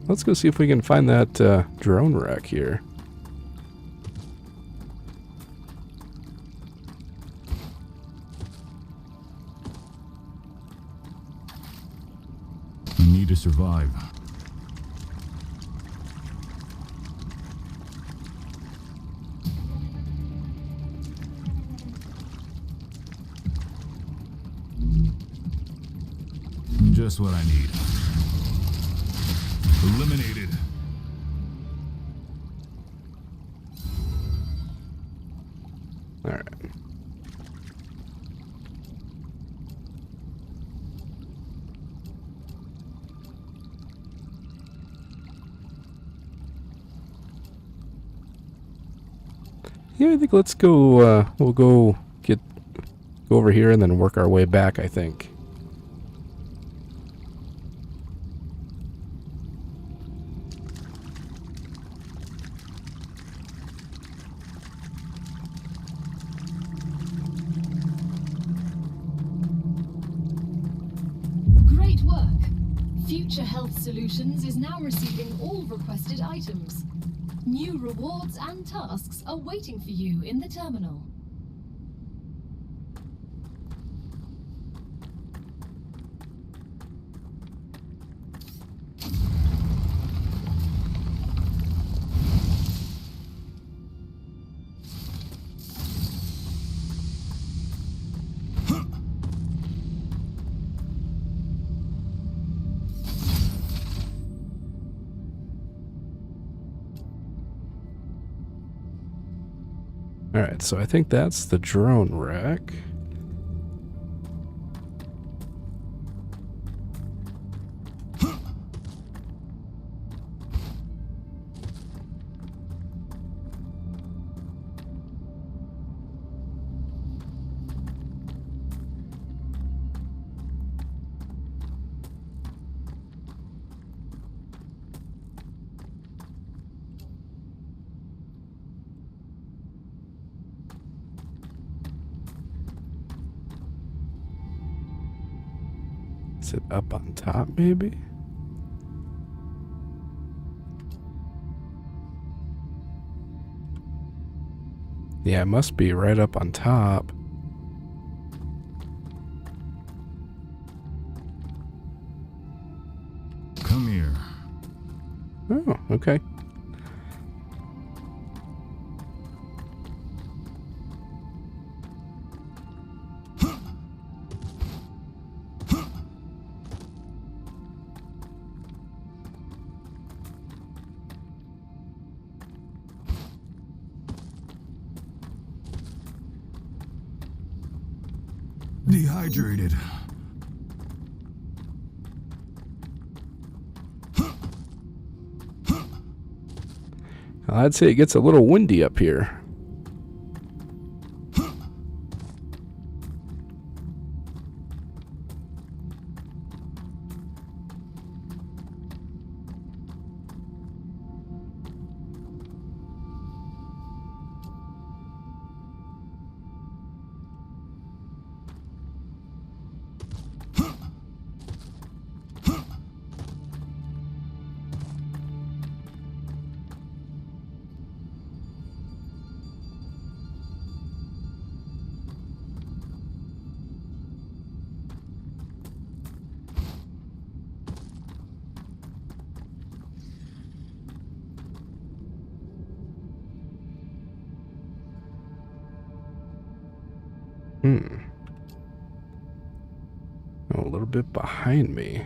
Let's go see if we can find that drone wreck here. We need to survive. Just what I need. Yeah, I think let's go, we'll go over here and then work our way back, I think. Great work. Future Health Solutions is now receiving all requested items. New rewards and tasks are waiting for you in the terminal. Alright, so I think that's the drone wreck. Is it up on top, maybe? Yeah, it must be right up on top. Come here. Oh, okay. Dehydrated. I'd say it gets a little windy up here. Oh, a little bit behind me.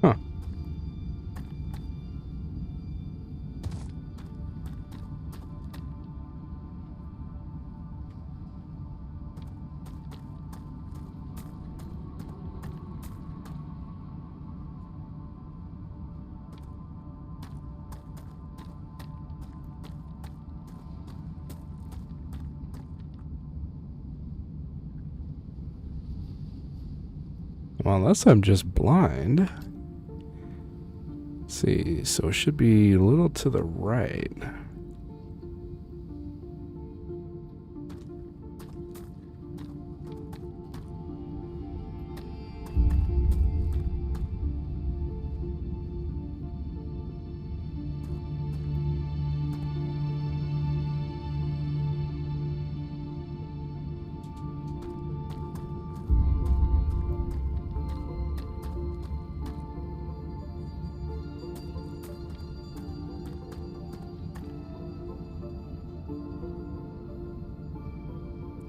Huh. Well, unless I'm just blind. Let's see, so it should be a little to the right.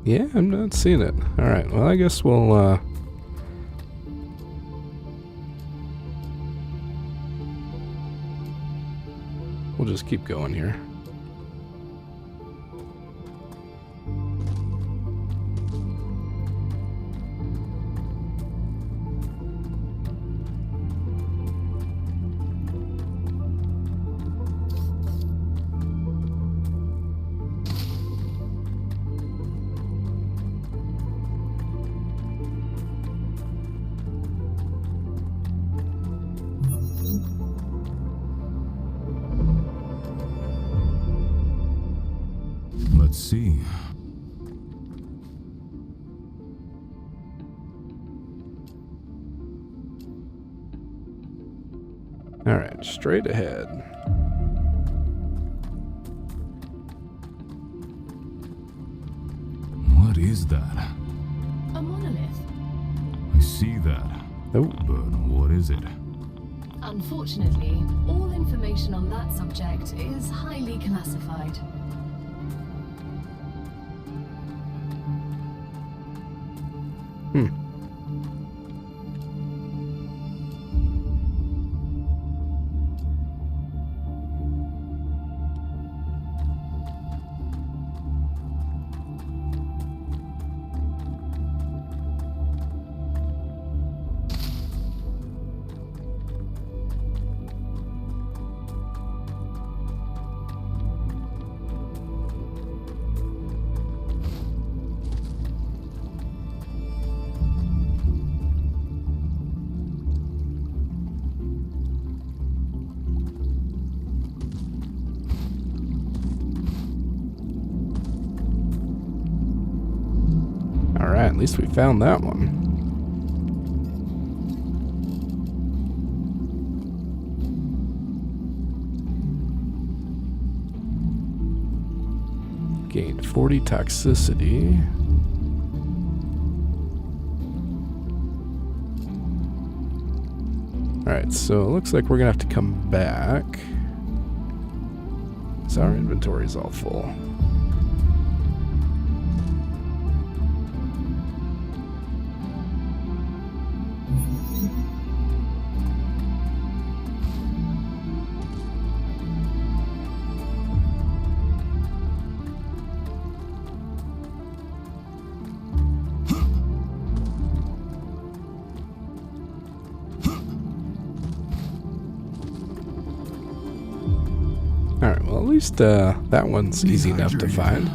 Yeah, I'm not seeing it. Alright, well, I guess we'll, we'll just keep going here. Let's see. All right, straight ahead. What is that? A monolith. I see that. Oh, But what is it? Unfortunately, all information on that subject is highly classified. all right, at least we found that one. Gained 40 toxicity. Alright, so it looks like we're gonna have to come back. So our inventory's all full. Alright, well at least that one's easy enough to find.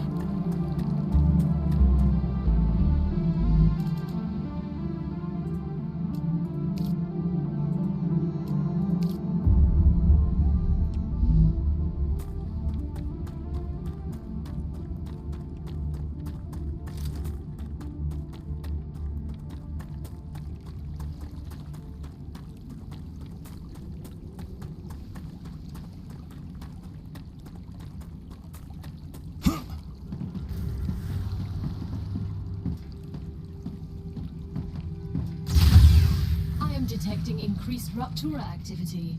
Detecting increased Ruptura activity.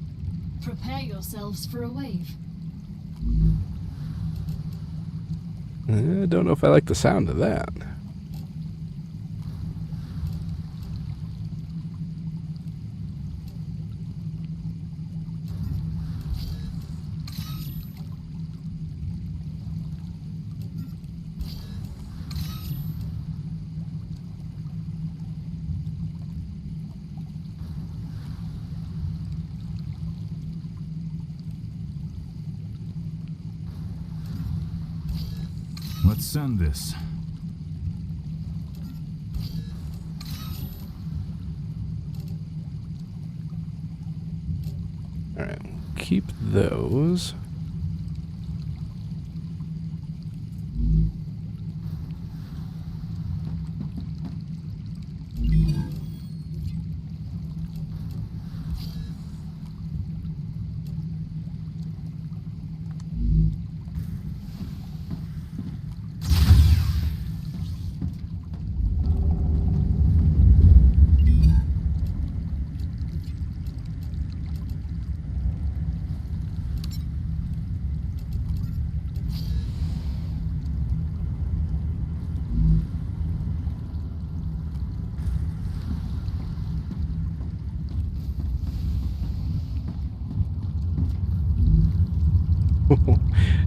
Prepare yourselves for a wave. I don't know if I like the sound of that. Let's send this. Alright, keep those.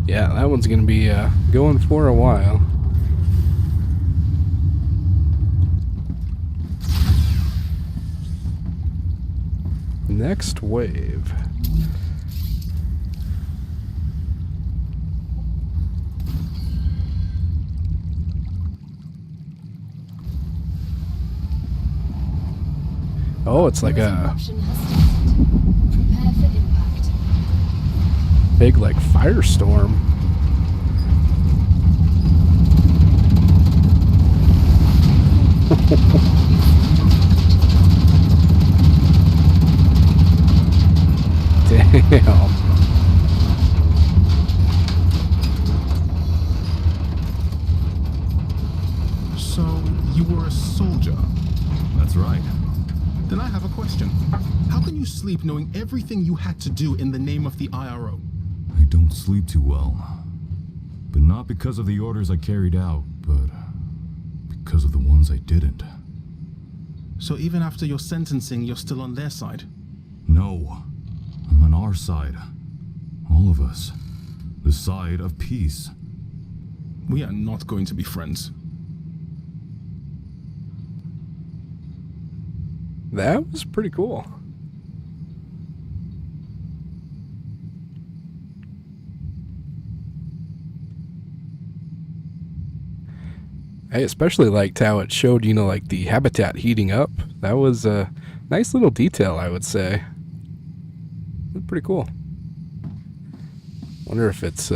Yeah, that one's gonna be going for a while. Next wave. Oh, it's like a Eruption has started. Prepare for impact. big, like, firestorm. Damn. So, you were a soldier? That's right. Then I have a question. How can you sleep knowing everything you had to do in the name of the IRO? I don't sleep too well. But not because of the orders I carried out, but because of the ones I didn't. So even after your sentencing, you're still on their side? No. I'm on our side. All of us. The side of peace. We are not going to be friends. That was pretty cool. I especially liked how it showed, you know, like the habitat heating up. That was a nice little detail, I would say. Pretty cool. Wonder if it's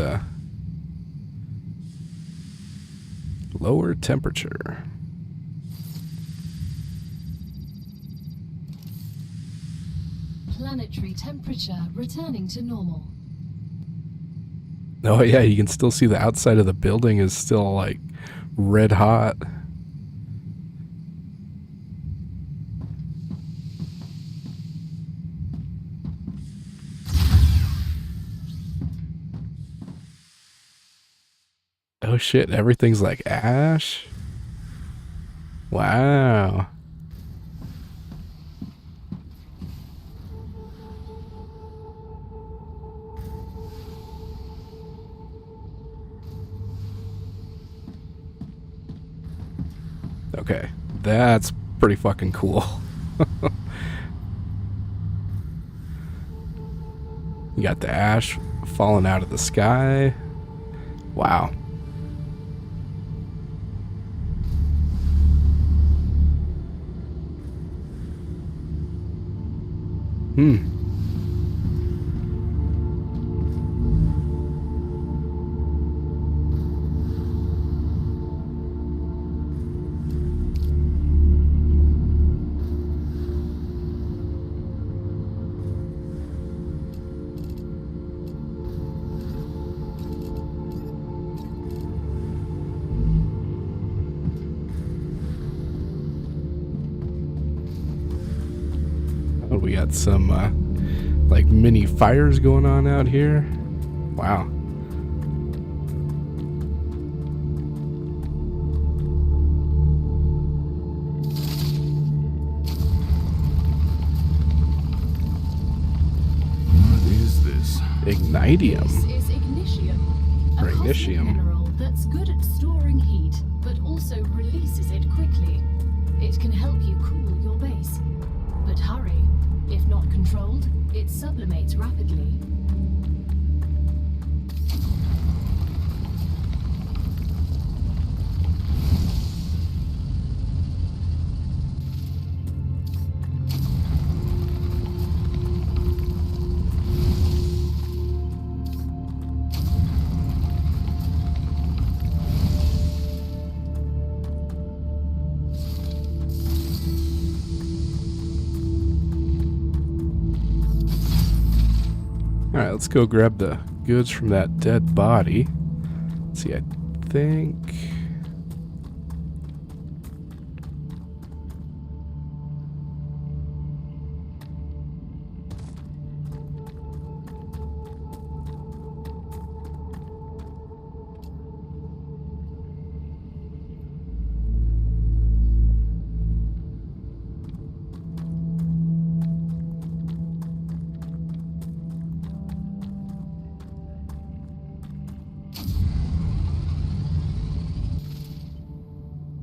lower temperature. Planetary temperature returning to normal. Oh yeah, you can still see the outside of the building is still like red hot. Oh shit, everything's like ash. Wow. Okay, that's pretty fucking cool. You got the ash falling out of the sky. Wow. We got some like mini fires going on out here. Wow. What is this? Ignitium. This is ignitium, a Or cosmic ignitium. mineral that's good at storing heat, but also releases it quickly. It can help you cool your base. But hurry, if not controlled, it sublimates rapidly. Alright, let's go grab the goods from that dead body. Let's see, I think...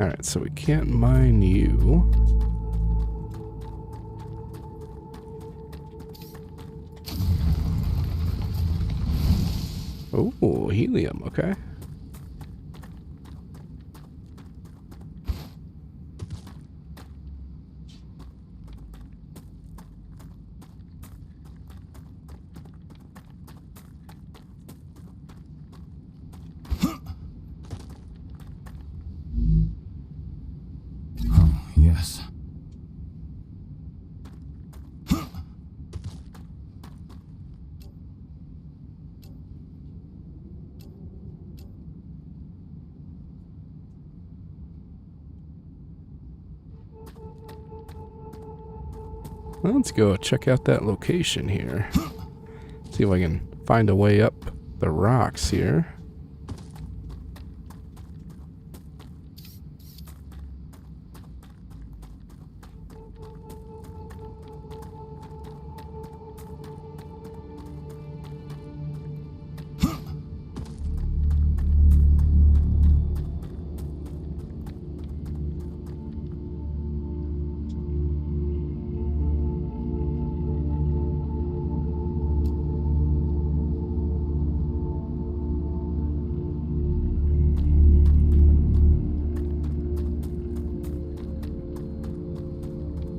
Alright, so we can't mine you. Oh, helium, okay. Oh, yes. Let's go check out that location here. See if I can find a way up the rocks here.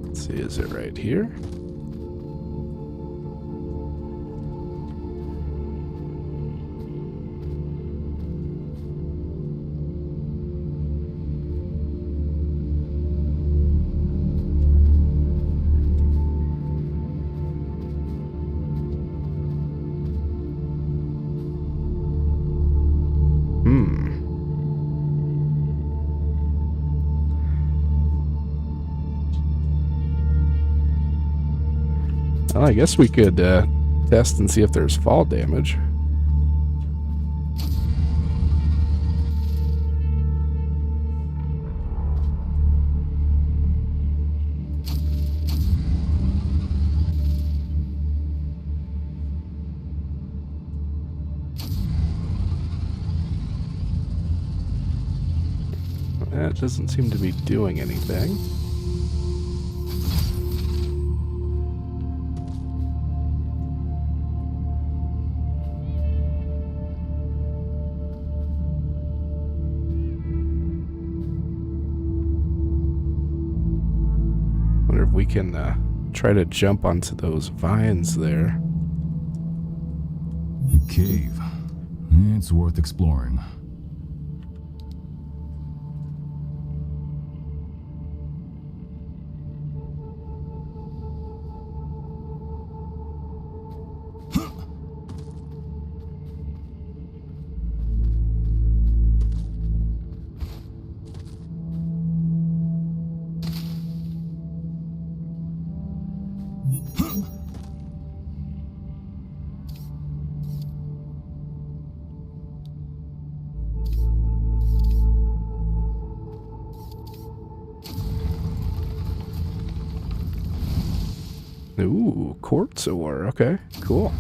Let's see, is it right here? Well, I guess we could test and see if there's fall damage. That doesn't seem to be doing anything. Wonder if we can try to jump onto those vines there. A cave. It's worth exploring. Ooh, quartz ore. Okay, cool.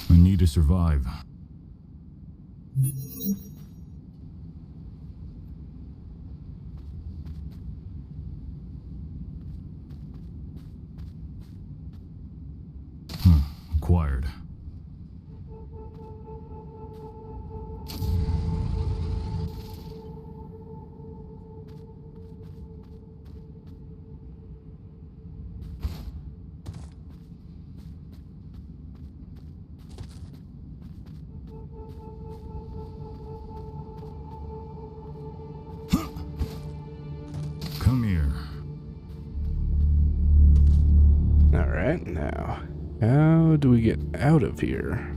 I need to survive. Acquired. Come here. All right, now, how do we get out of here?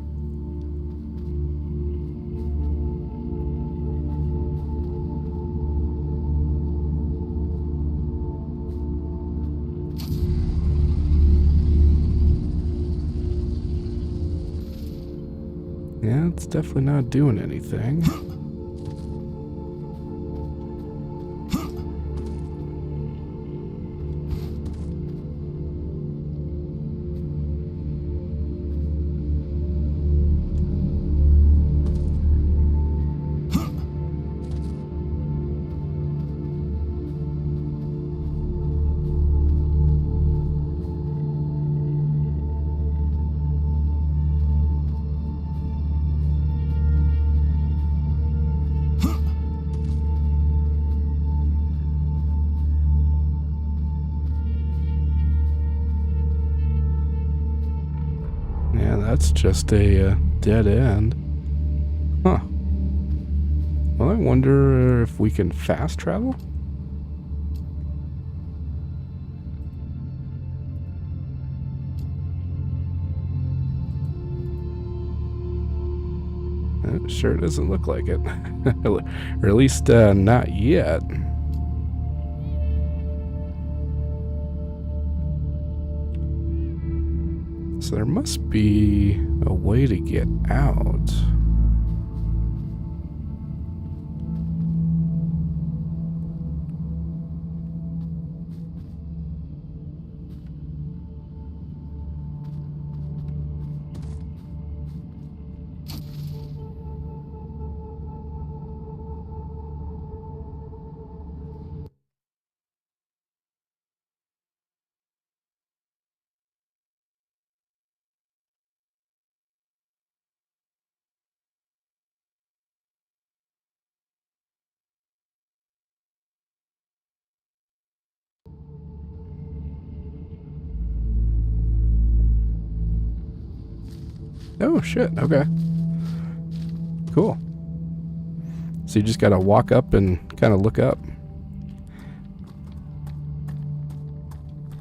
Yeah, it's definitely not doing anything. Yeah, that's just a dead end. Huh. Well, I wonder if we can fast travel? It sure doesn't look like it. Or at least not yet. So there must be a way to get out. Oh shit, okay. Cool. So you just gotta walk up and kind of look up.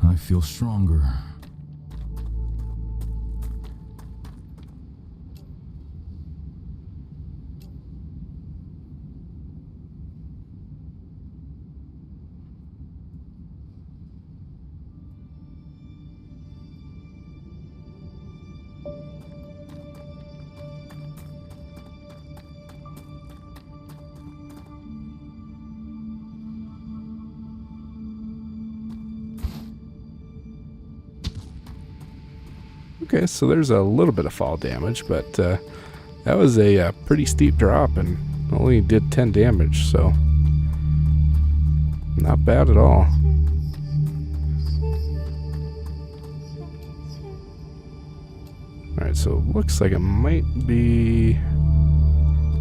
I feel stronger. Okay, so there's a little bit of fall damage, but that was a pretty steep drop and only did 10 damage, so not bad at all. Alright, so it looks like it might be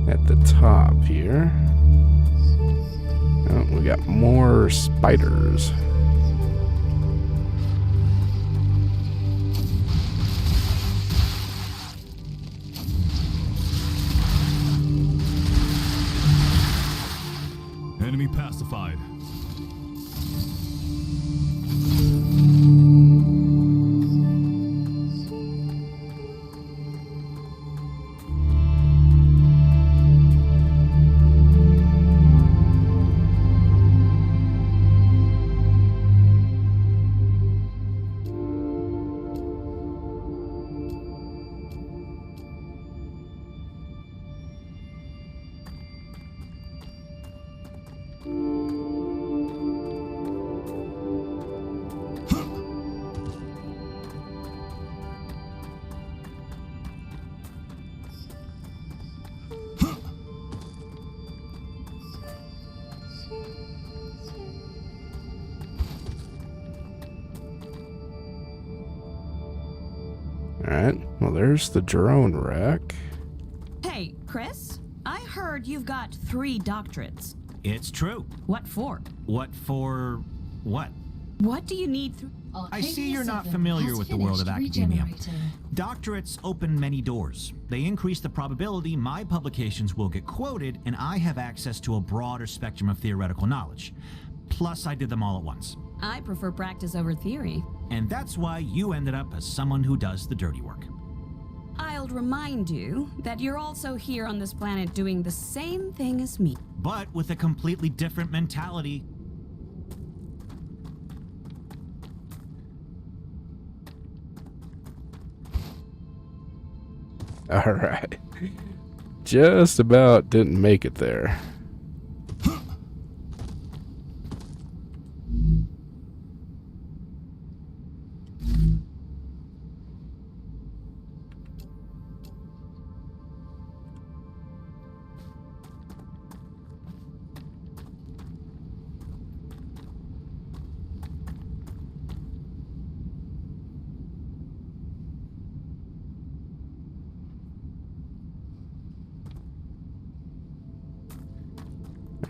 at the top here. Oh, we got more spiders. Enemy pacified. Alright, well there's the drone wreck. Hey, Chris, I heard you've got 3 doctorates. It's true. What for? What for what? What do you need? I see you're not familiar with the world of academia. Doctorates open many doors. They increase the probability my publications will get quoted, and I have access to a broader spectrum of theoretical knowledge. Plus, I did them all at once. I prefer practice over theory. And that's why you ended up as someone who does the dirty work. I'll remind you that you're also here on this planet doing the same thing as me. But with a completely different mentality. Alright. just about didn't make it there.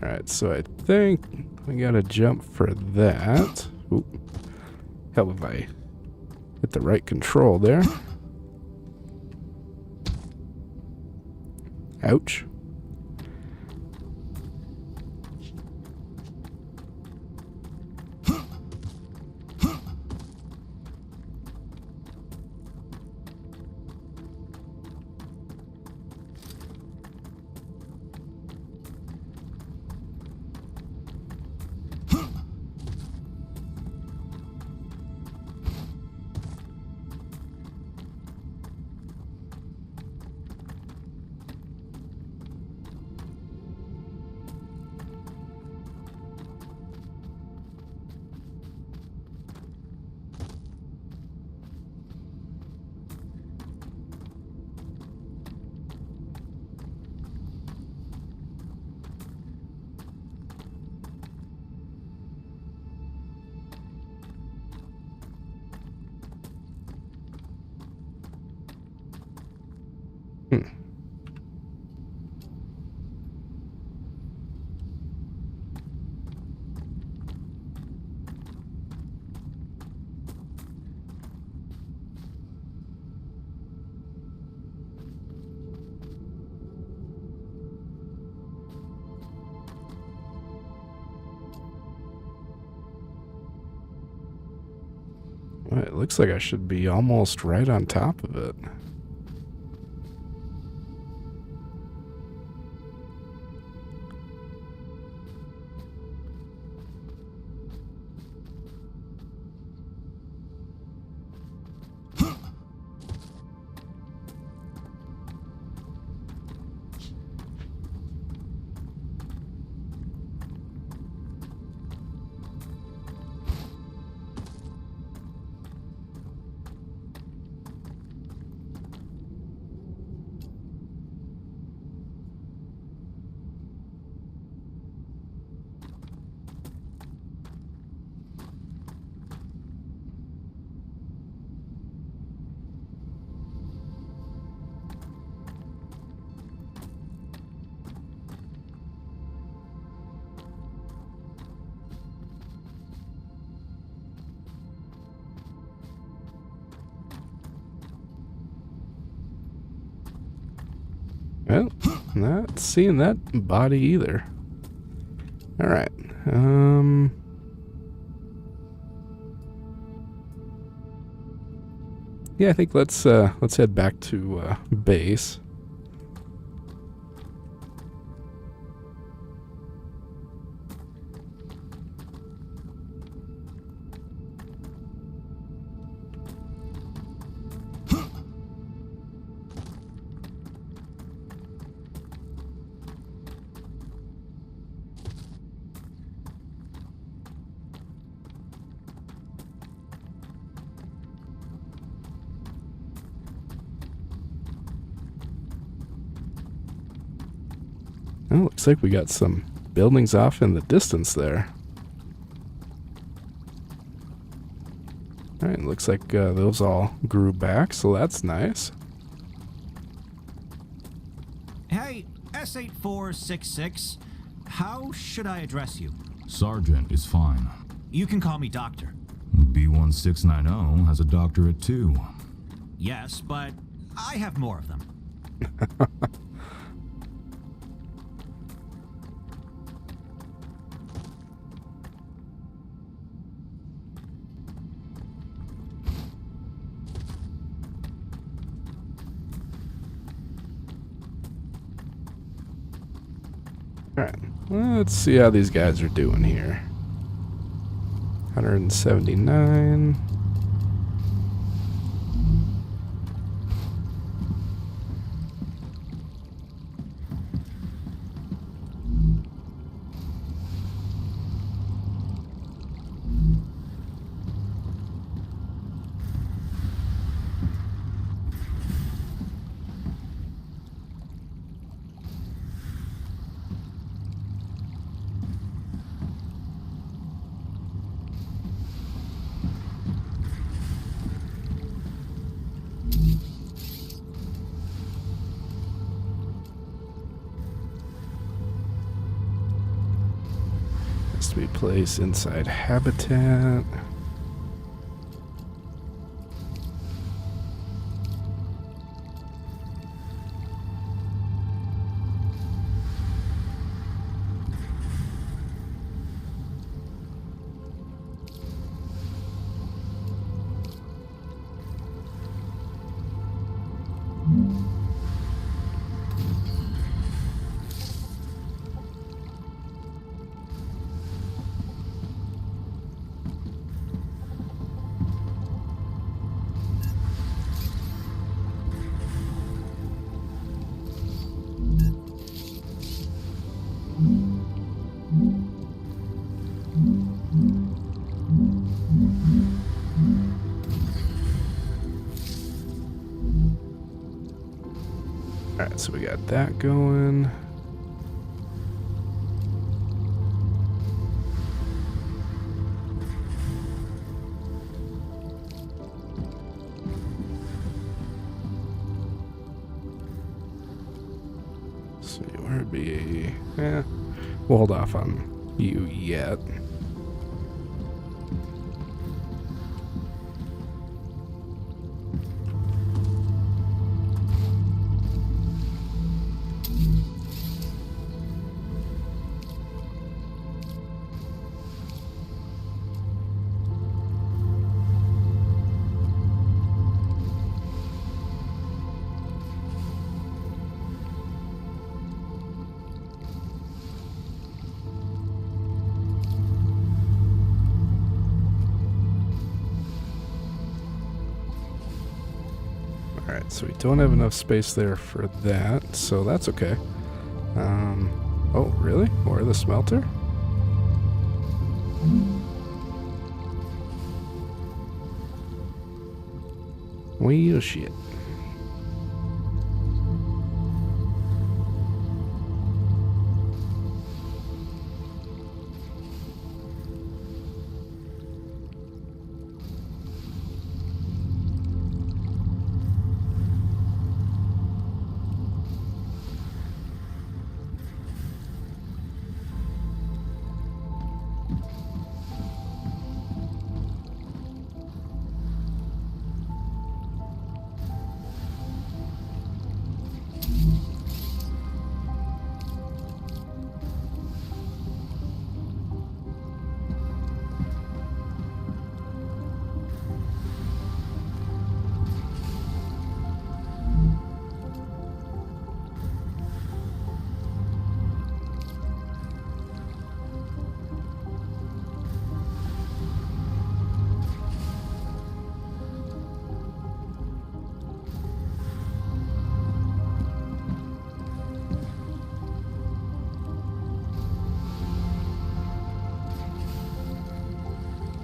Alright, so I think we gotta jump for that. Oop. Hell, if I hit the right control there. Ouch. Well, it looks like I should be almost right on top of it. Well, not seeing that body either. Alright. Yeah, I think let's head back to base. Well, looks like we got some buildings off in the distance there. Alright, looks like those all grew back, so that's nice. Hey, S8466, how should I address you? Sergeant is fine. You can call me Doctor. B1690 has a doctorate too. Yes, but I have more of them. Alright, let's see how these guys are doing here. 179. Has to be placed inside habitat. Alright, so we got that going. So you want to be... we'll hold off on you yet. Alright, so we don't have enough space there for that, so that's okay. Oh, really? Or the smelter? Well, shit.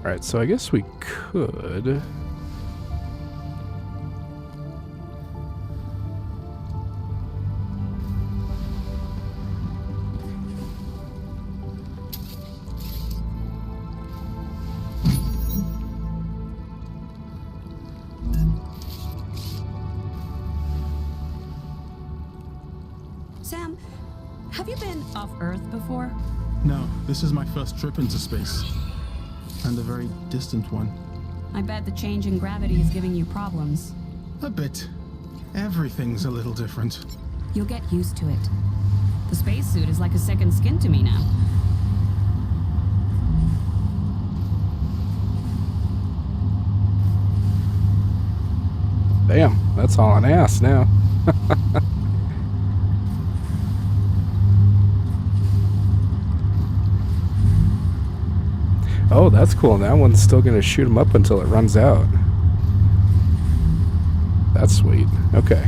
Alright, so I guess we could... Sam, have you been off Earth before? No, this is my first trip into space. And a very distant one. I bet the change in gravity is giving you problems. A bit. Everything's a little different. You'll get used to it. The spacesuit is like a second skin to me now. Damn, that's all an ass now. Oh, that's cool. That one's still going to shoot him up until it runs out. That's sweet. Okay.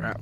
crap.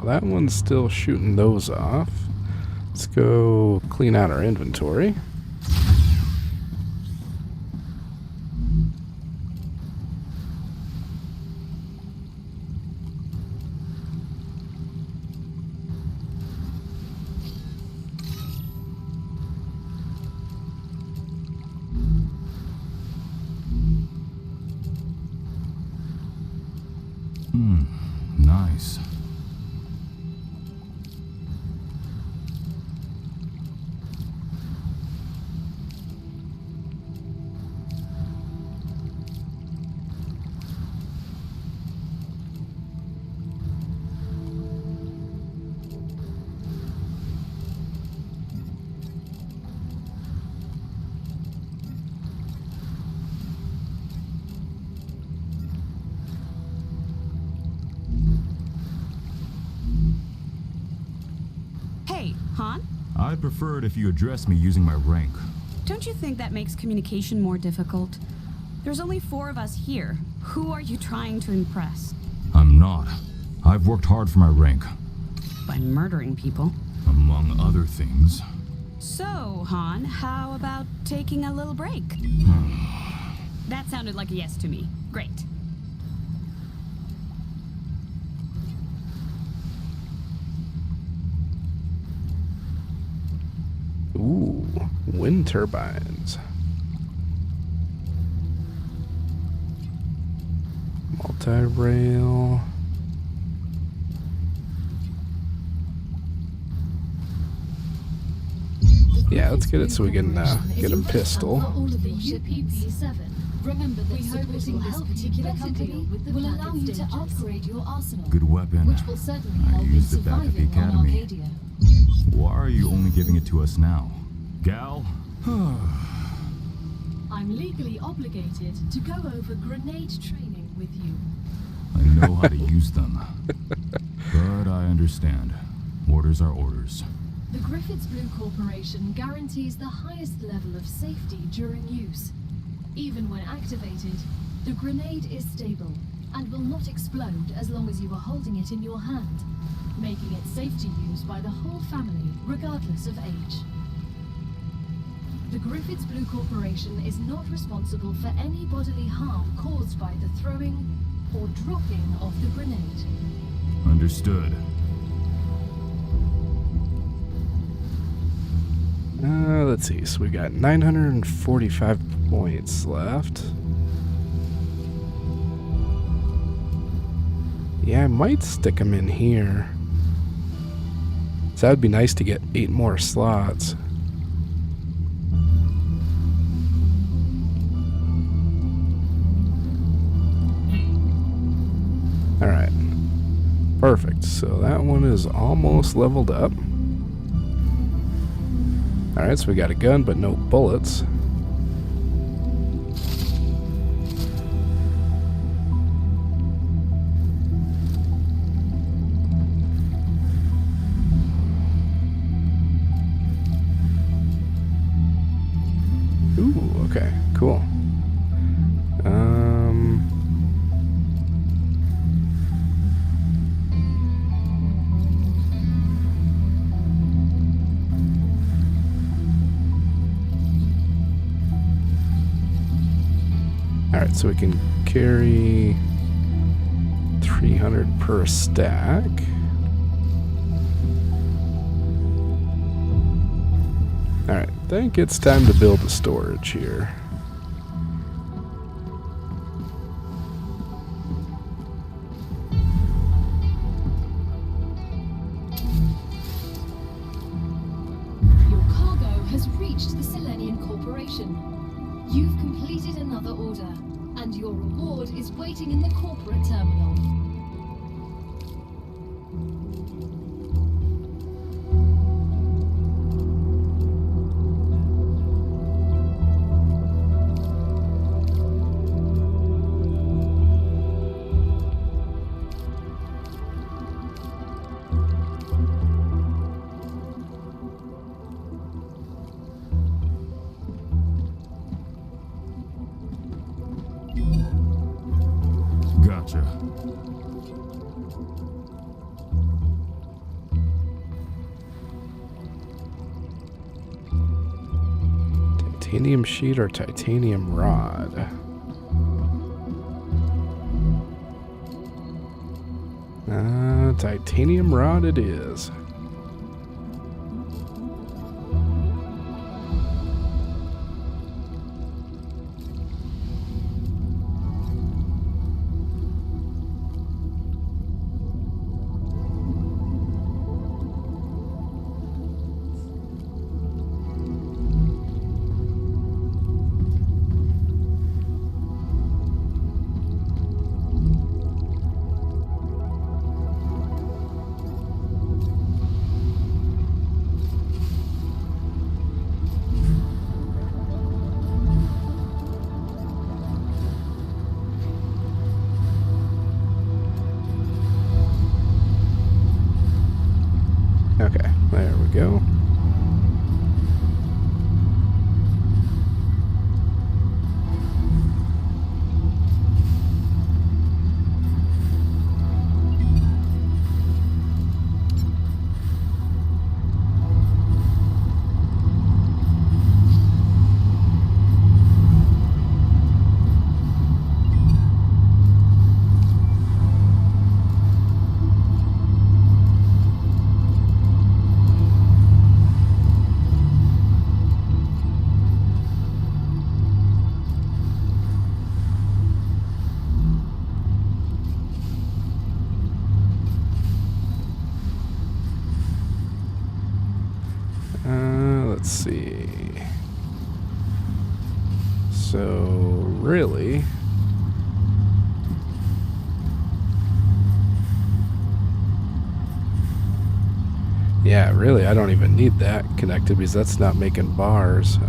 That one's still shooting those off. Let's go clean out our inventory. Nice. Han? I'd prefer it if you address me using my rank. Don't you think that makes communication more difficult? There's only 4 of us here. Who are you trying to impress? I'm not. I've worked hard for my rank. By murdering people. Among other things. So, Han, how about taking a little break? That sounded like a yes to me. Great. Ooh, wind turbines. Multi-rail. Yeah, let's get it so we can get a pistol. All of the UPP-7. Remember that supporting this particular company will allow you to upgrade your arsenal, Good weapon. which will certainly I help in used it back at the surviving on academy. Arcadia. Why are you only giving it to us now? Gal? I'm legally obligated to go over grenade training with you. I know how to use them. But I understand. Orders are orders. The Griffiths Blue Corporation guarantees the highest level of safety during use. Even when activated, the grenade is stable and will not explode as long as you are holding it in your hand, making it safe to use by the whole family, regardless of age. The Griffiths Blue Corporation is not responsible for any bodily harm caused by the throwing or dropping of the grenade. Understood. Let's see. So we got 945 points left. Yeah, I might stick them in here. So that would be nice to get 8 more slots. Alright. Perfect. So that one is almost leveled up. Alright, so we got a gun, but no bullets. Okay, cool. Alright, so we can carry 300 per stack. Alright, I think it's time to build a storage here. Your cargo has reached the Selenian Corporation. You've completed another order, and your reward is waiting in the corporate terminal. Gotcha. Titanium sheet or titanium rod? Titanium rod it is. Okay, there we go. Let's see. So, really... Yeah, really, I don't even need that connected because that's not making bars.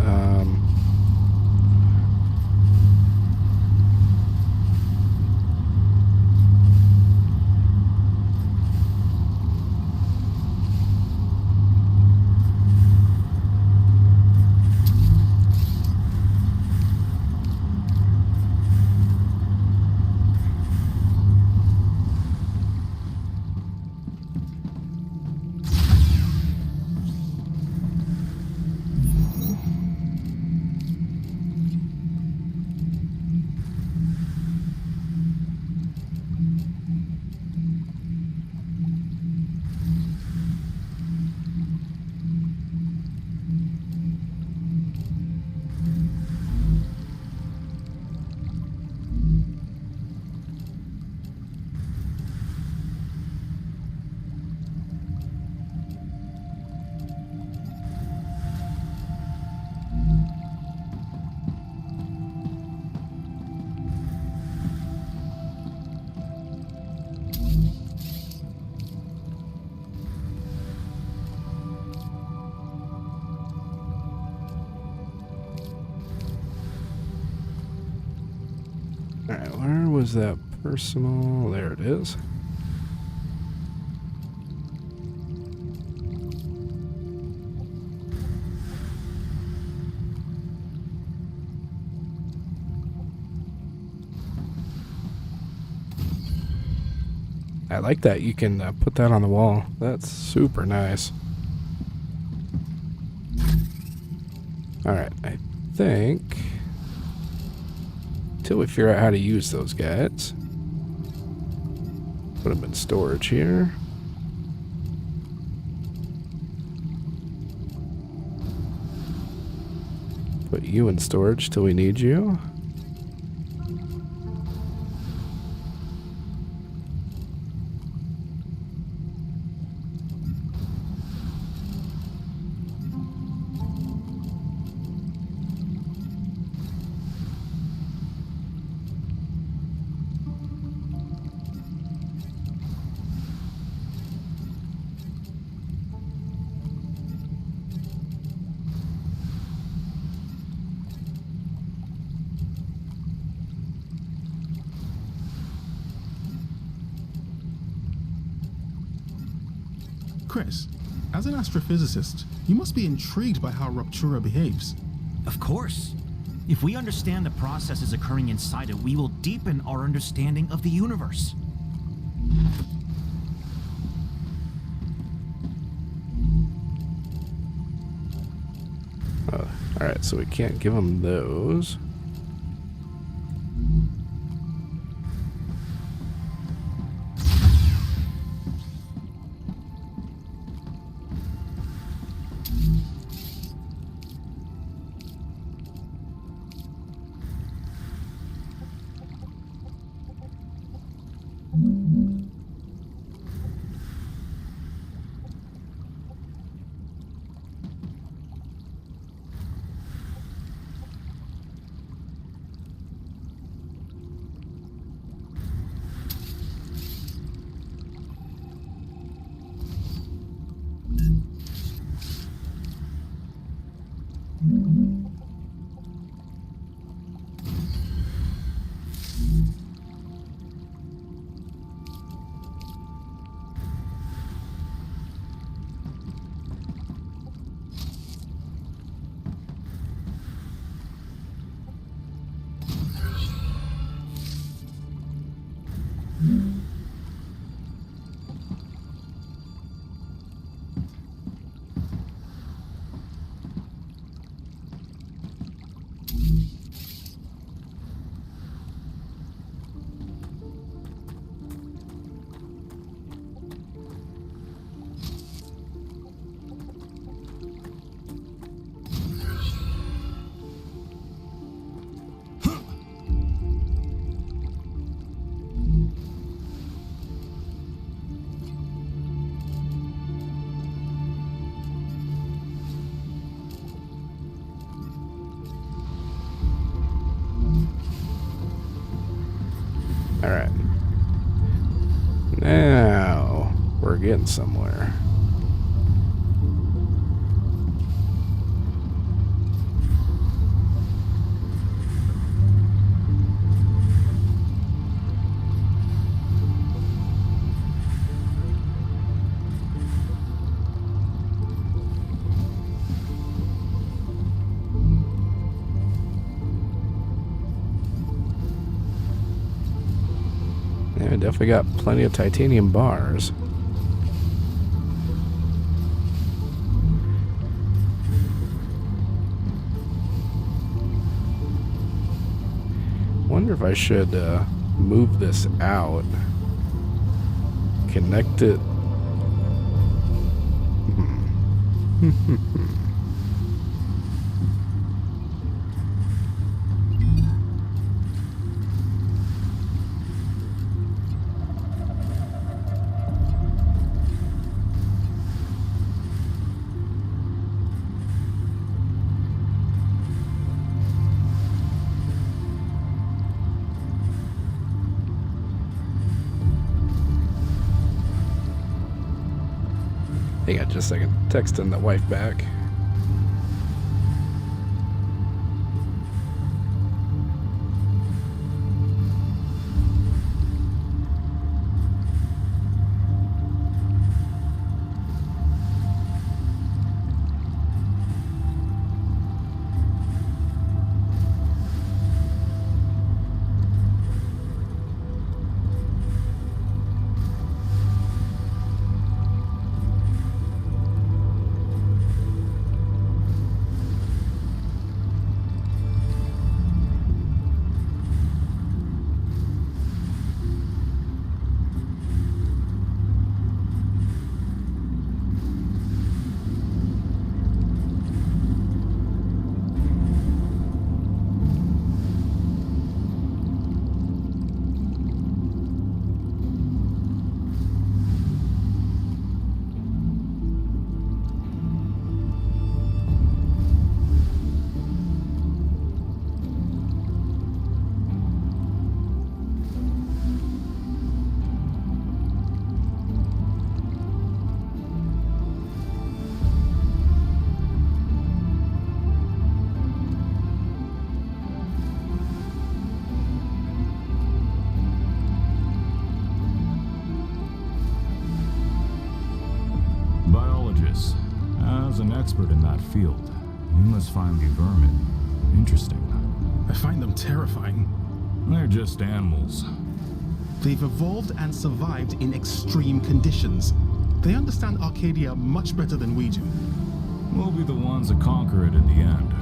Alright, where was that personal? There it is. I like that. You can put that on the wall. That's super nice. Alright, I think... Till we figure out how to use those guys. Put them in storage here. Put you in storage till we need you. Chris, as an astrophysicist, you must be intrigued by how Ruptura behaves. Of course. If we understand the processes occurring inside it, we will deepen our understanding of the universe. Oh, alright, so we can't give them those. Alright. Now we're getting somewhere. Yeah, definitely got plenty of titanium bars. Wonder if I should move this out, connect it. Hang on just a second. Texting the wife back. expert in that field. You must find the vermin interesting. I find them terrifying. They're just animals. They've evolved and survived in extreme conditions. They understand Arcadia much better than we do. We'll be the ones that conquer it in the end.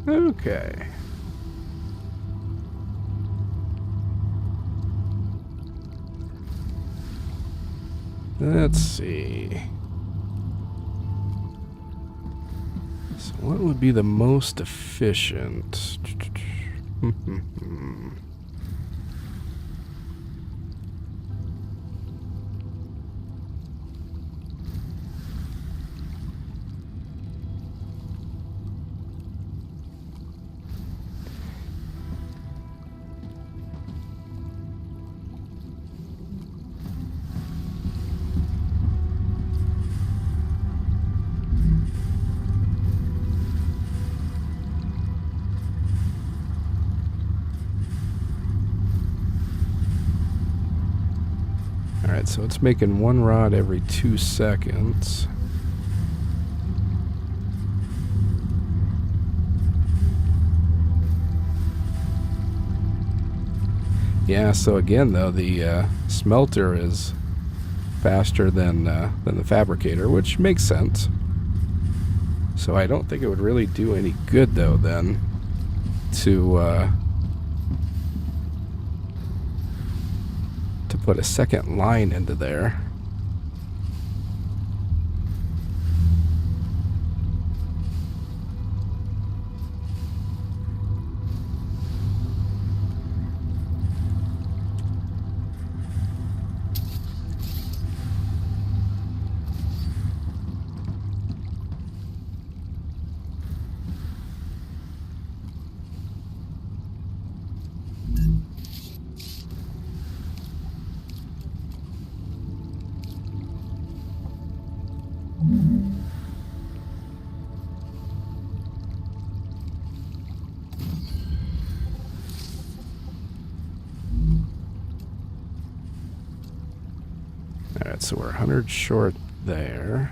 Okay. Let's see. So what would be the most efficient? Alright, so it's making one rod every 2 seconds. Yeah, so again though, the smelter is faster than the fabricator, which makes sense. So I don't think it would really do any good though then to put a second line into there. Alright, so we're 100 short there.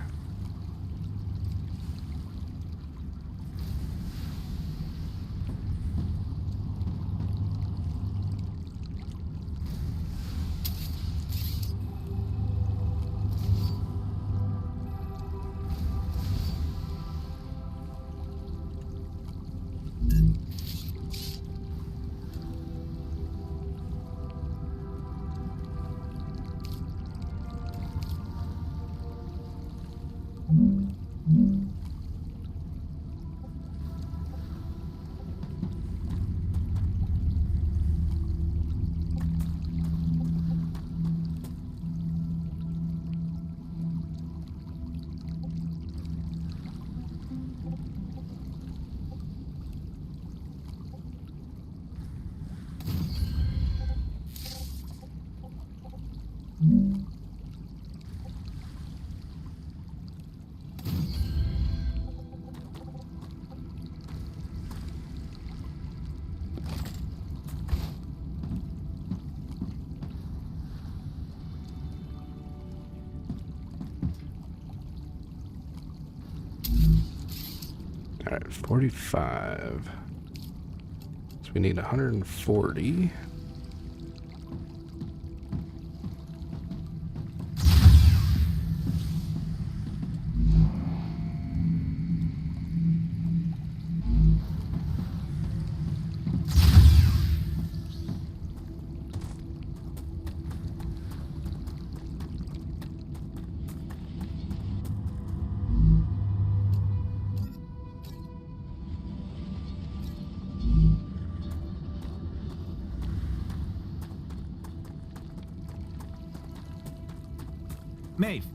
Alright, 45. So we need 140. Maeve,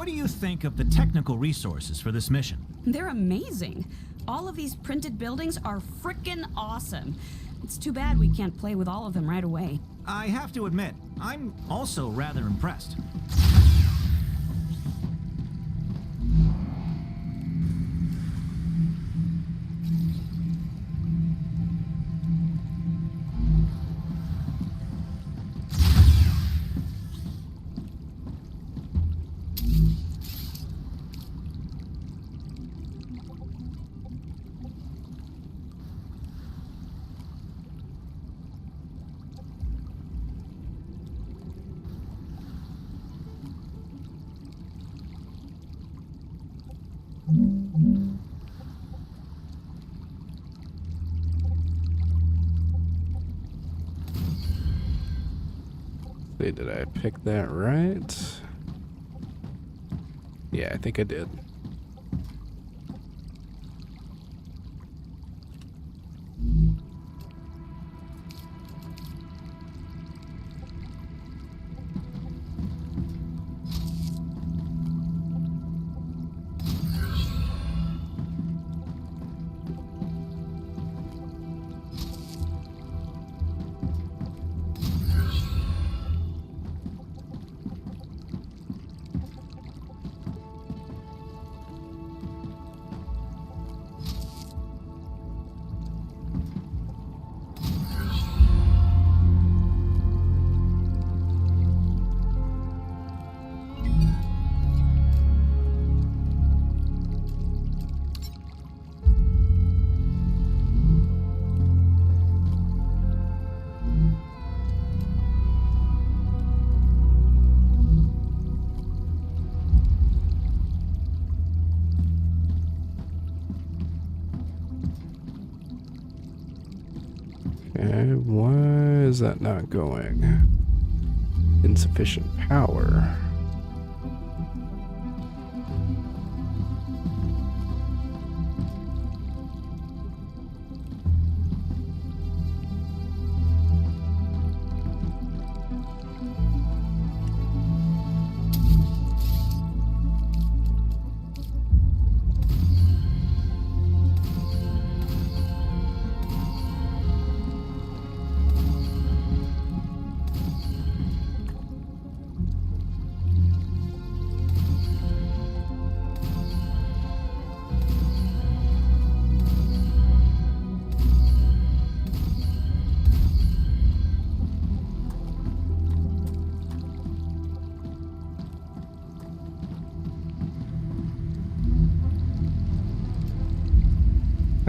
What do you think of the technical resources for this mission? They're amazing. All of these printed buildings are frickin' awesome. It's too bad we can't play with all of them right away. I have to admit, I'm also rather impressed. See, did I pick that right? Yeah, I think I did. Okay, why is that not going? Insufficient power.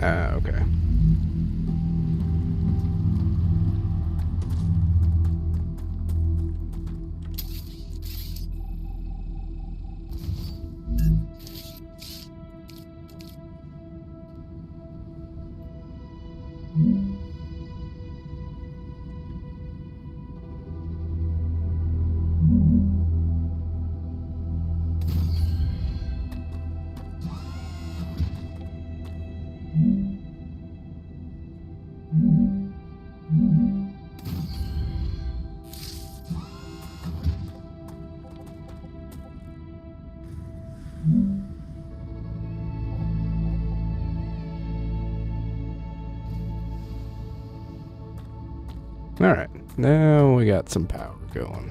Okay. Alright, now we got some power going.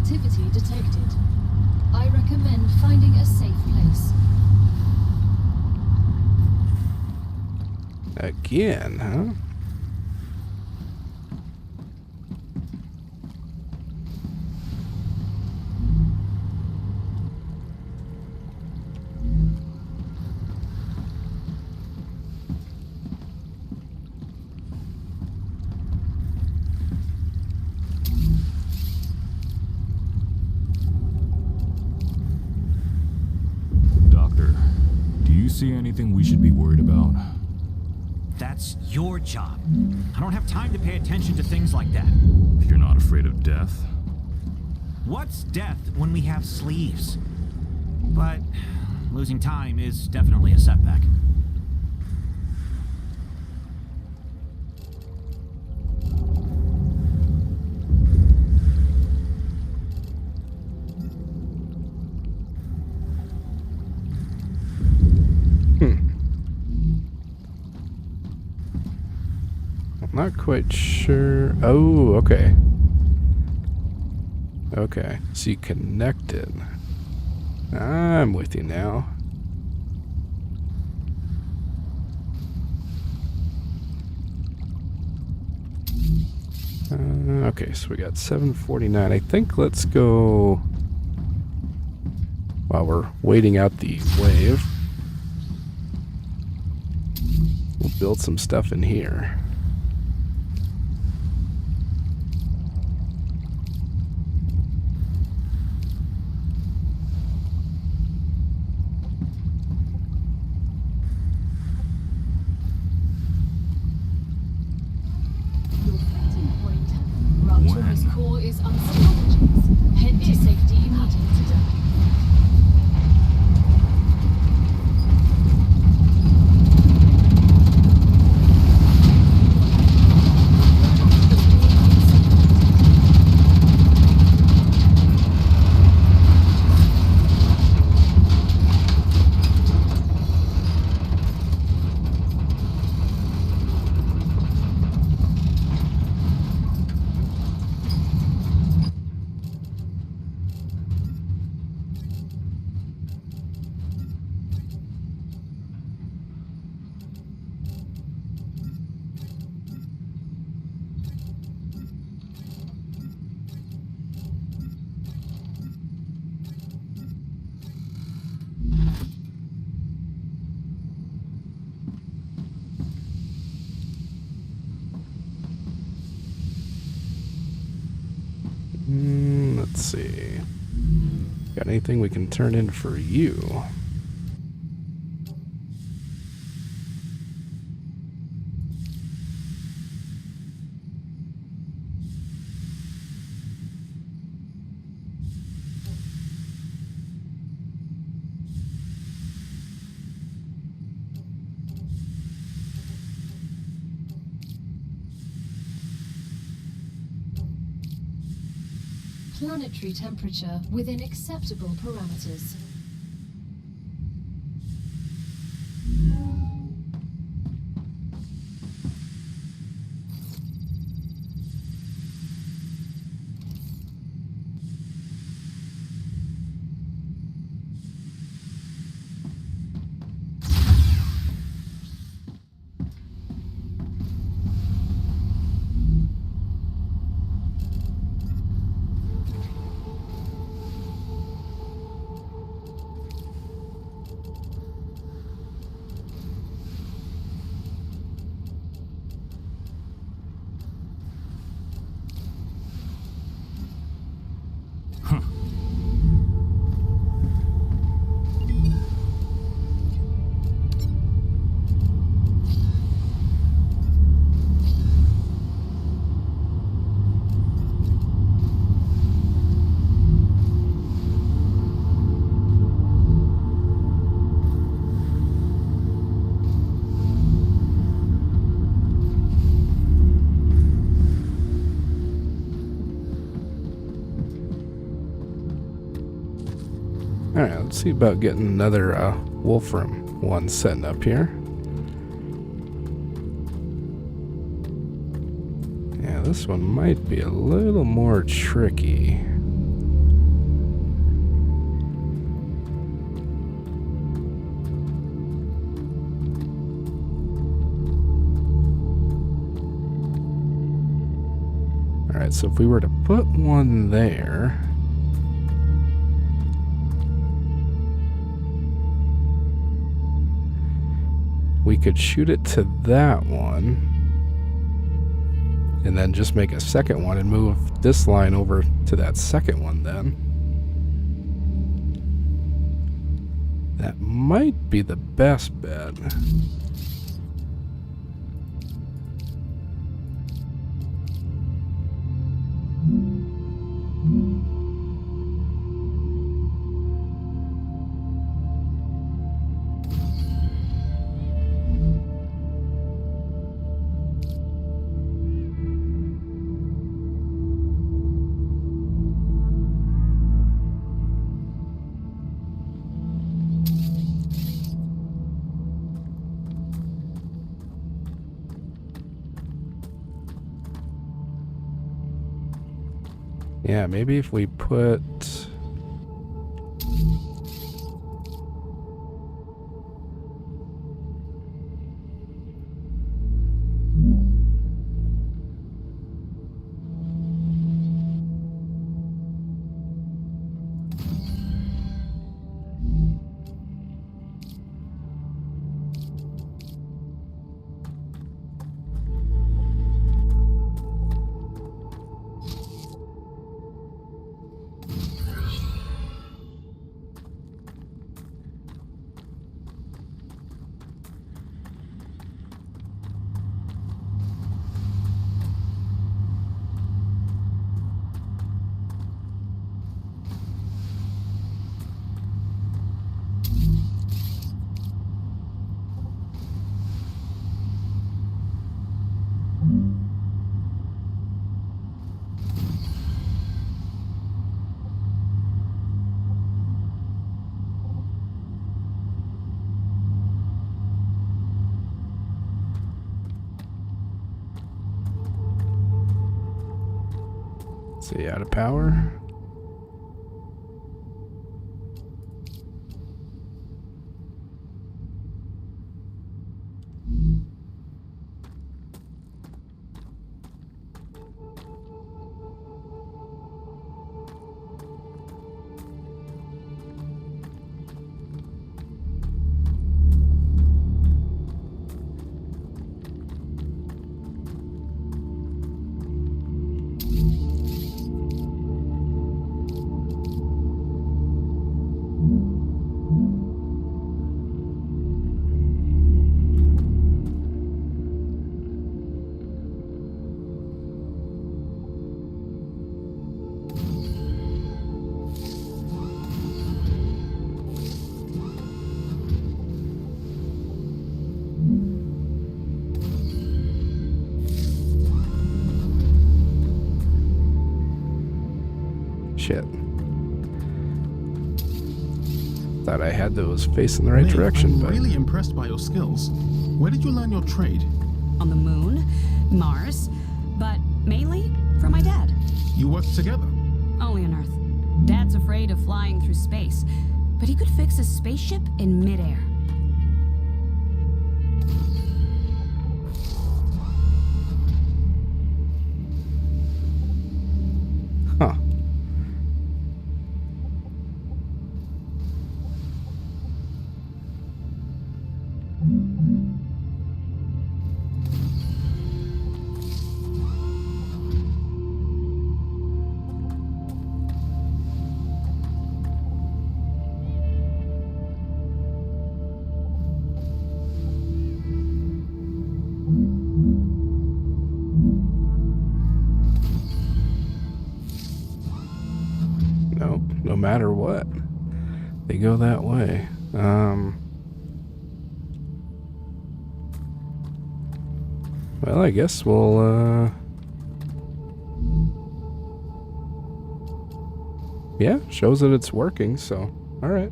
Activity detected. I recommend finding a safe place. Again, huh? Doctor, see anything we should be worried about? That's your job. I don't have time to pay attention to things like that. You're not afraid of death? What's death when we have sleeves? But losing time is definitely a setback. Not quite sure. Oh, okay. Okay, so you connected. I'm with you now. Okay, so we got 749. I think let's go while we're waiting out the wave. We'll build some stuff in here. Rapture's core is unsalvageable. Head to safety immediately. Let's see. Got anything we can turn in for you? Planetary temperature within acceptable parameters. Alright, let's see about getting another Wolfram one setting up here. Yeah, this one might be a little more tricky. Alright, so if we were to put one there, we could shoot it to that one and then just make a second one and move this line over to that second one then. That might be the best bet. Yeah, maybe if we put... See, out of power. Shit. Thought I had those facing the right Nate, direction, I'm but... really impressed by your skills. Where did you learn your trade? On the moon, Mars, but mainly from my dad. You worked together? Only on Earth. Dad's afraid of flying through space, but he could fix a spaceship in midair. Huh. No matter what, they go that way. Well, I guess we'll, yeah, shows that it's working, so, alright.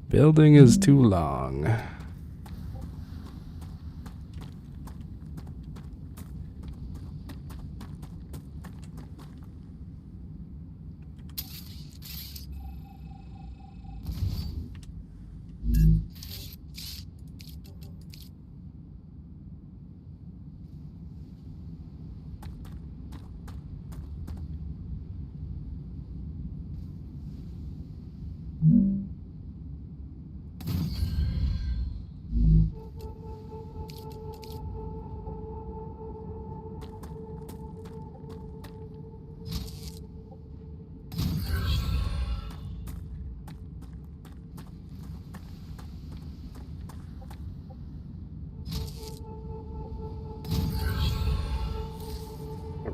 Building is too long.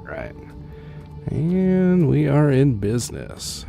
Right. And we are in business.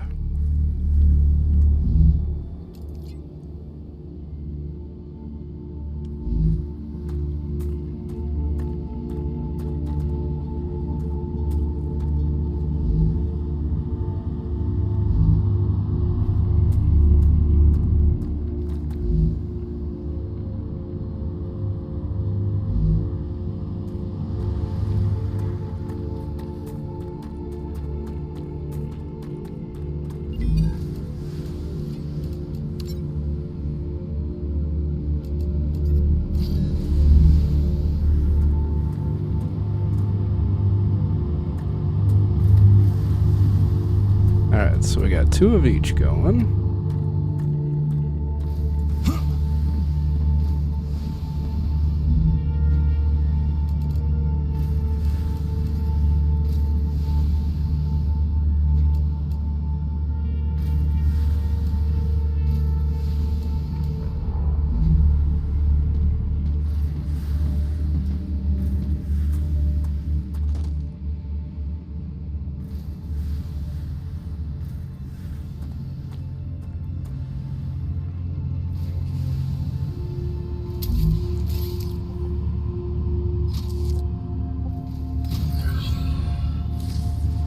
Alright, so we got 2 of each going.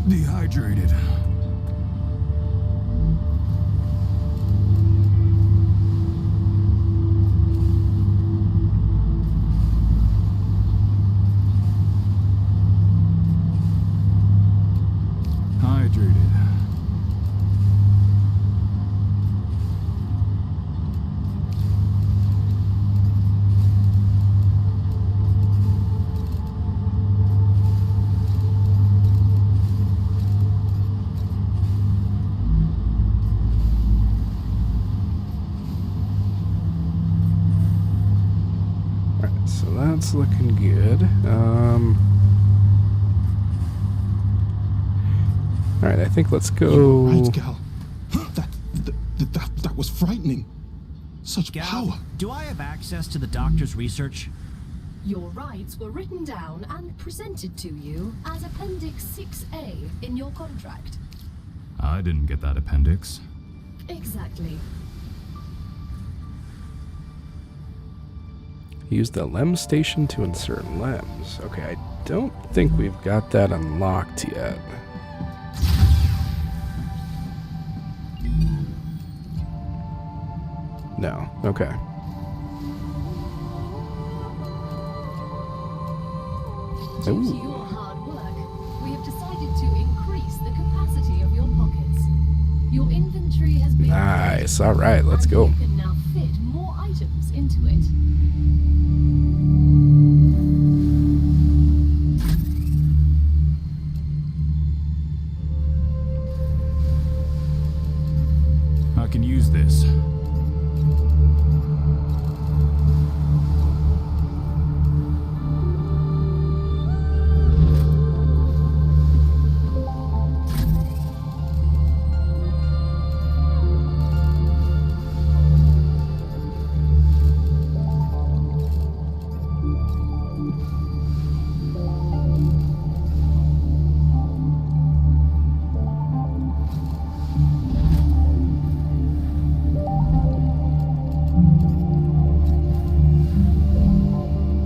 Dehydrated. Hydrated. Alright, so that's looking good. Alright, I think let's go. Right, Gal. That was frightening. Such Gal, power. do I have access to the doctor's research? Your rights were written down and presented to you as Appendix 6A in your contract. I didn't get that appendix. Exactly. Use the LEM station to insert LEMs. Okay, I don't think we've got that unlocked yet. No. Okay. Due to Ooh. your hard work, we have decided to increase the capacity of your pockets. Your inventory has been Nice. All right, let's and go. You can now fit more items into it. I can use this.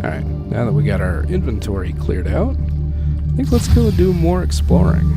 Alright, now that we got our inventory cleared out, I think let's go do more exploring.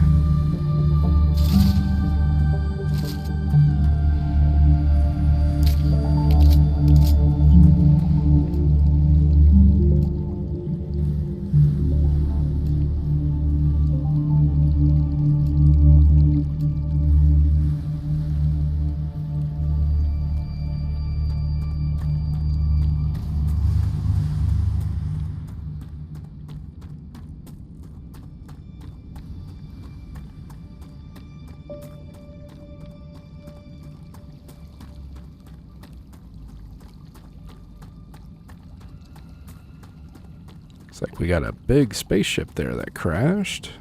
Looks like we got a big spaceship there that crashed.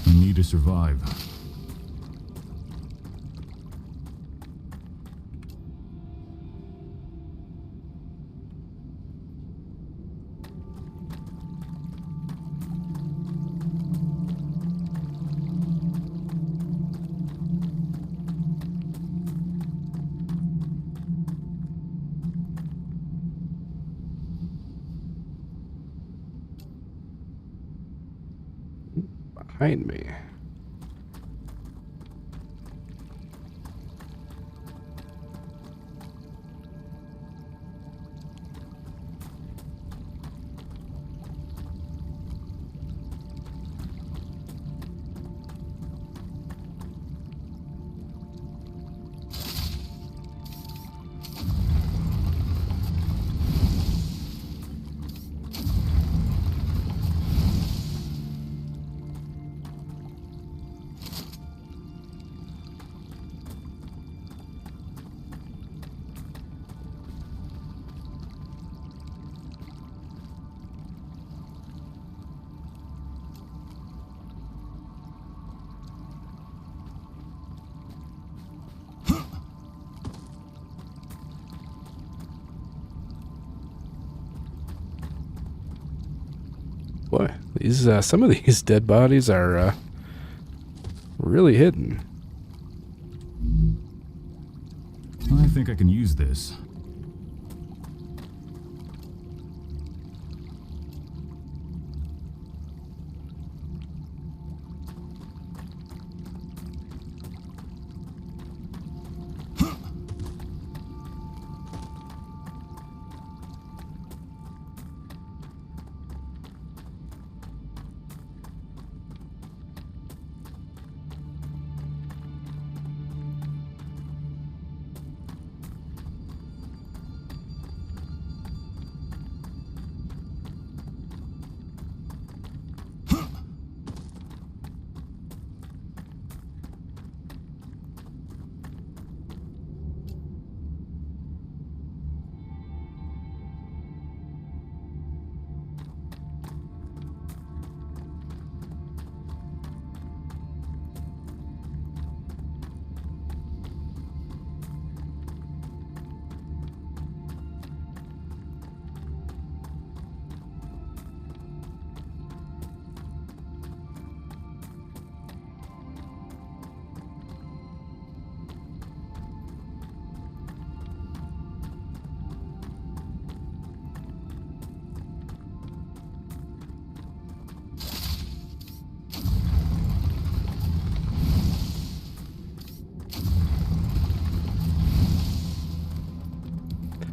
I need to survive. behind me. Boy, these some of these dead bodies are really hidden. I think I can use this.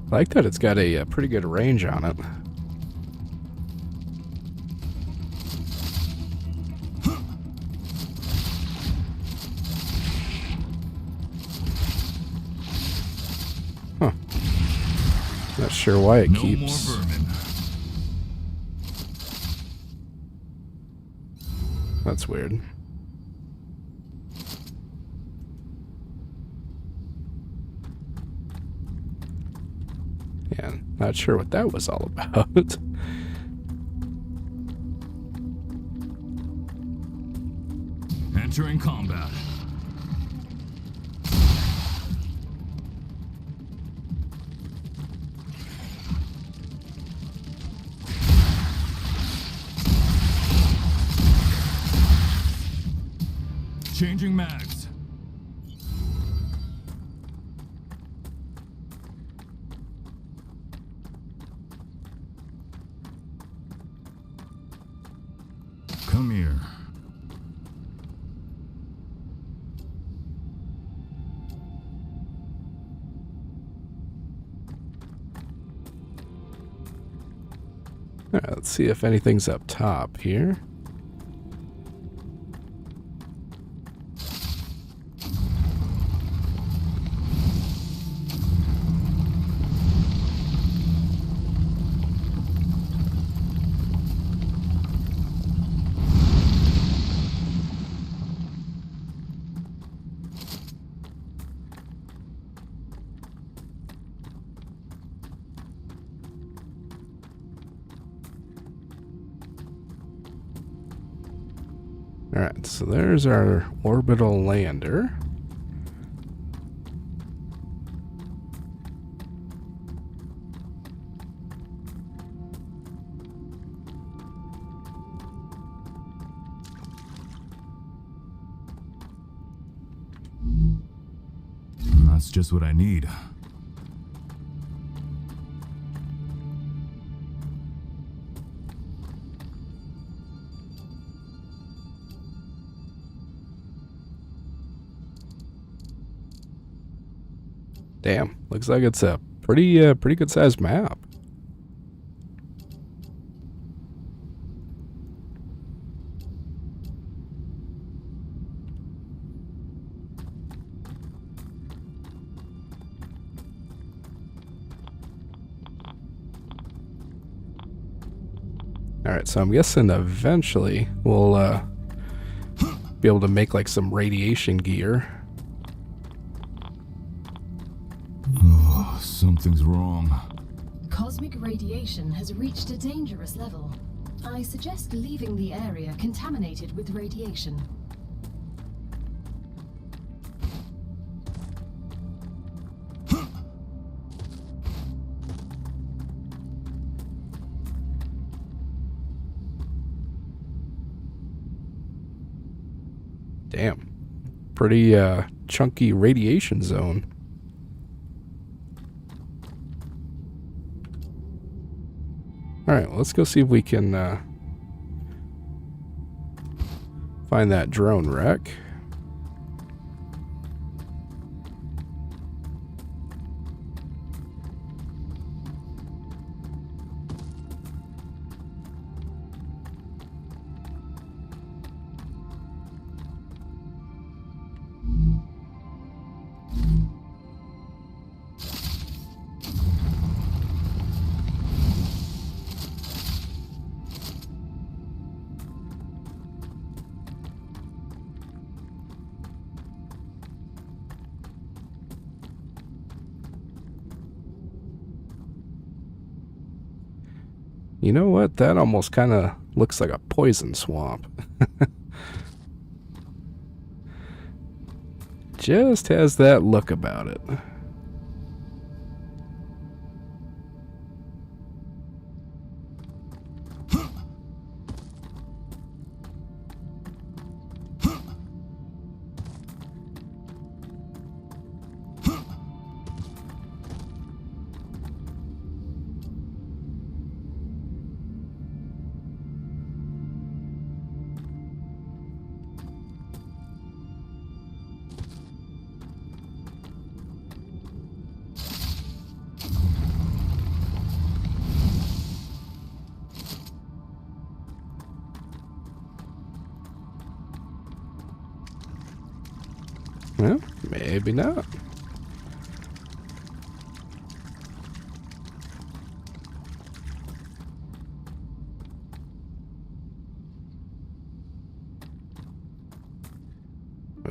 I like that it's got a pretty good range on it. Huh. Not sure why it keeps... No more vermin. That's weird. Yeah, not sure what that was all about. Entering combat. Changing mags. Come here. All right, let's see if anything's up top here. Alright, so there's our orbital lander. That's just what I need. Damn, looks like it's a pretty good sized map. Alright, so I'm guessing eventually we'll be able to make like some radiation gear. Oh, something's wrong. Cosmic radiation has reached a dangerous level. I suggest leaving the area contaminated with radiation. Damn. Pretty chunky radiation zone. Alright, well, let's go see if we can find that drone wreck. You know what? That almost kind of looks like a poison swamp. Just has that look about it. Well, maybe not.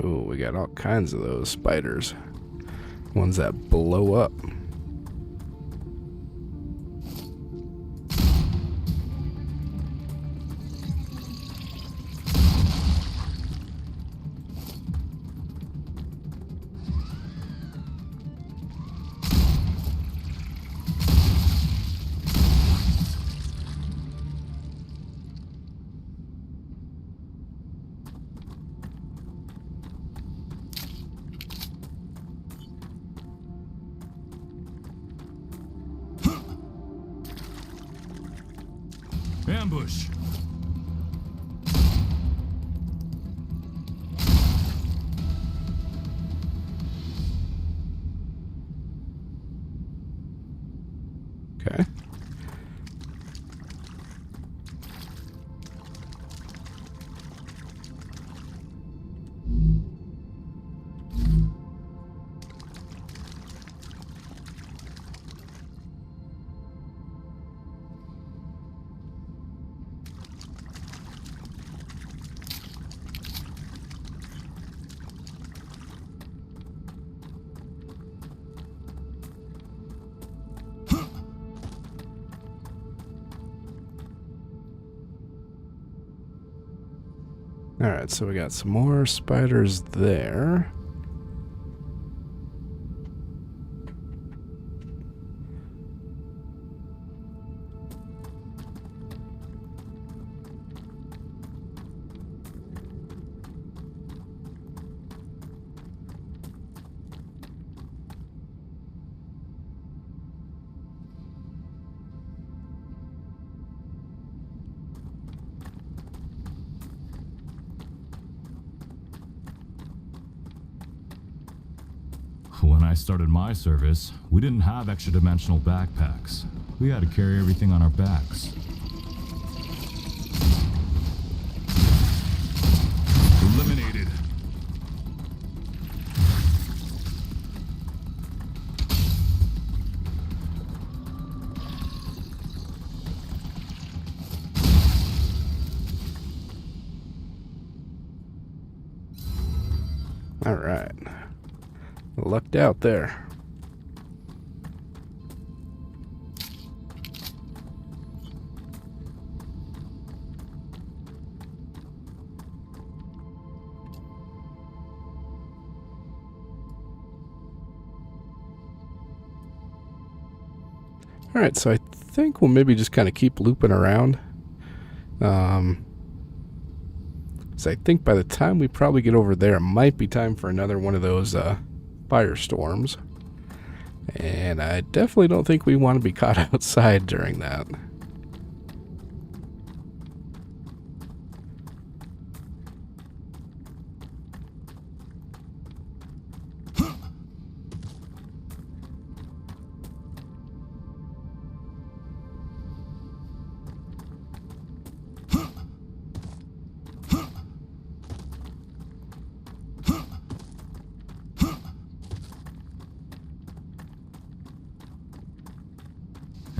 Oh, we got all kinds of those spiders. Ones that blow up. Ambush! Okay. Alright, so we got some more spiders there. When I started my service, we didn't have extra-dimensional backpacks. We had to carry everything on our backs. Eliminated. All right. Lucked out there. All right, so I think we'll maybe just kind of keep looping around. So I think by the time we probably get over there, it might be time for another one of those firestorms. And I definitely don't think we want to be caught outside during that.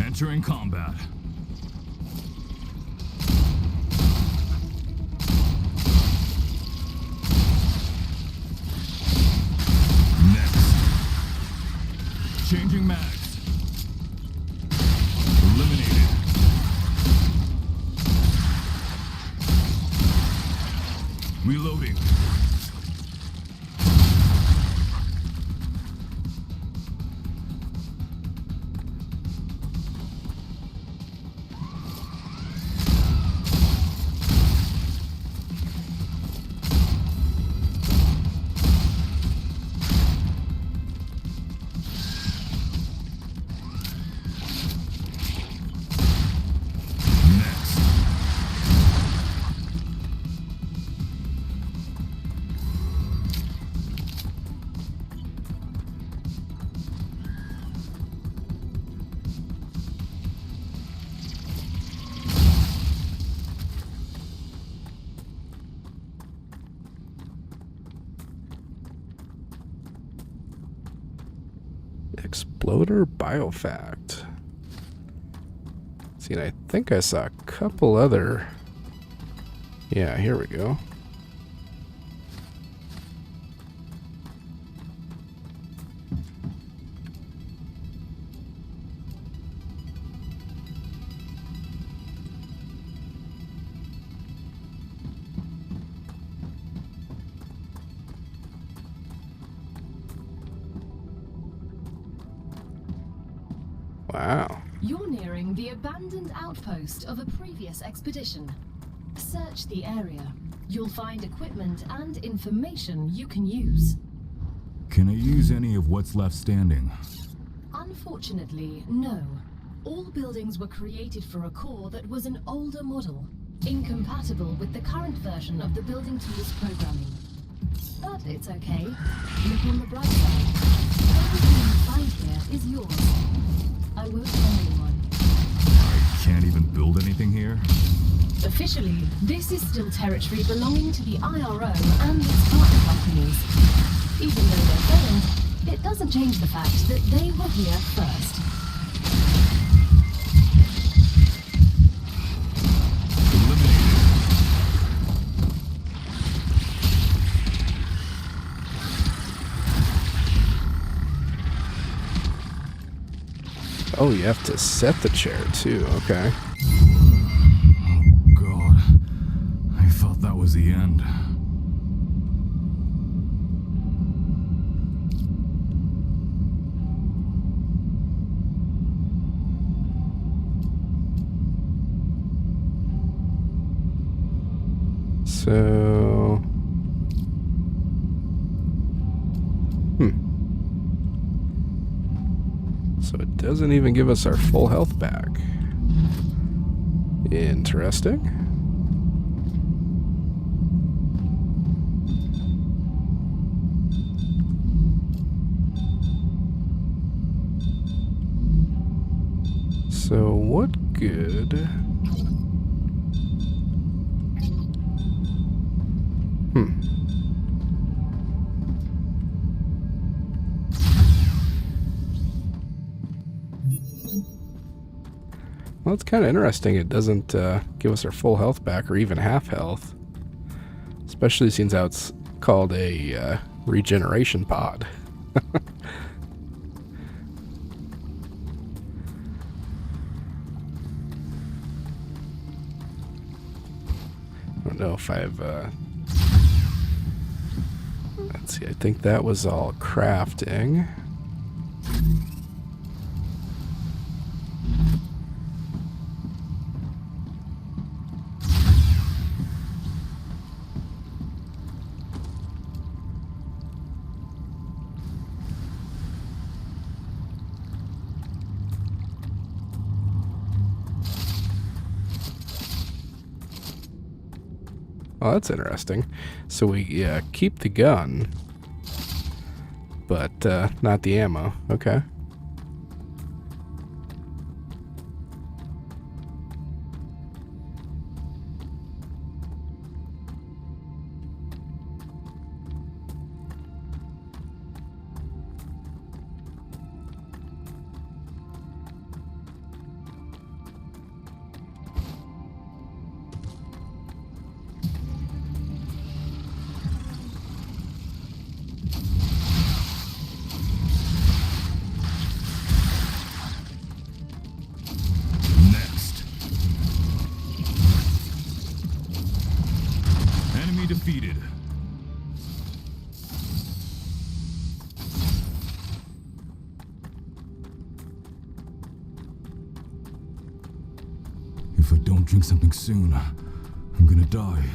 Entering combat. Next. Changing mags. Eliminated. Reloading. Exploder Biofact. See, and I think I saw a couple other... Yeah, here we go. Wow. You're nearing the abandoned outpost of a previous expedition. Search the area. You'll find equipment and information you can use. Can I use any of what's left standing? Unfortunately, no. All buildings were created for a core that was an older model, incompatible with the current version of the building tools programming. But it's okay. Look on the bright side. Everything you find here is yours. I won't tell anyone. I can't even build anything here? Officially, this is still territory belonging to the IRO and its partner companies. Even though they're banned, it doesn't change the fact that they were here first. Oh, you have to set the chair too, okay. Oh God, I thought that was the end. So... So it doesn't even give us our full health back. Interesting. So what good? Well, it's kind of interesting. It doesn't give us our full health back or even half health. Especially since how it's called a regeneration pod. I don't know if I've... let's see, I think that was all crafting. Oh, that's interesting. So we keep the gun, but not the ammo. Okay. Defeated. If I don't drink something soon, I'm gonna die.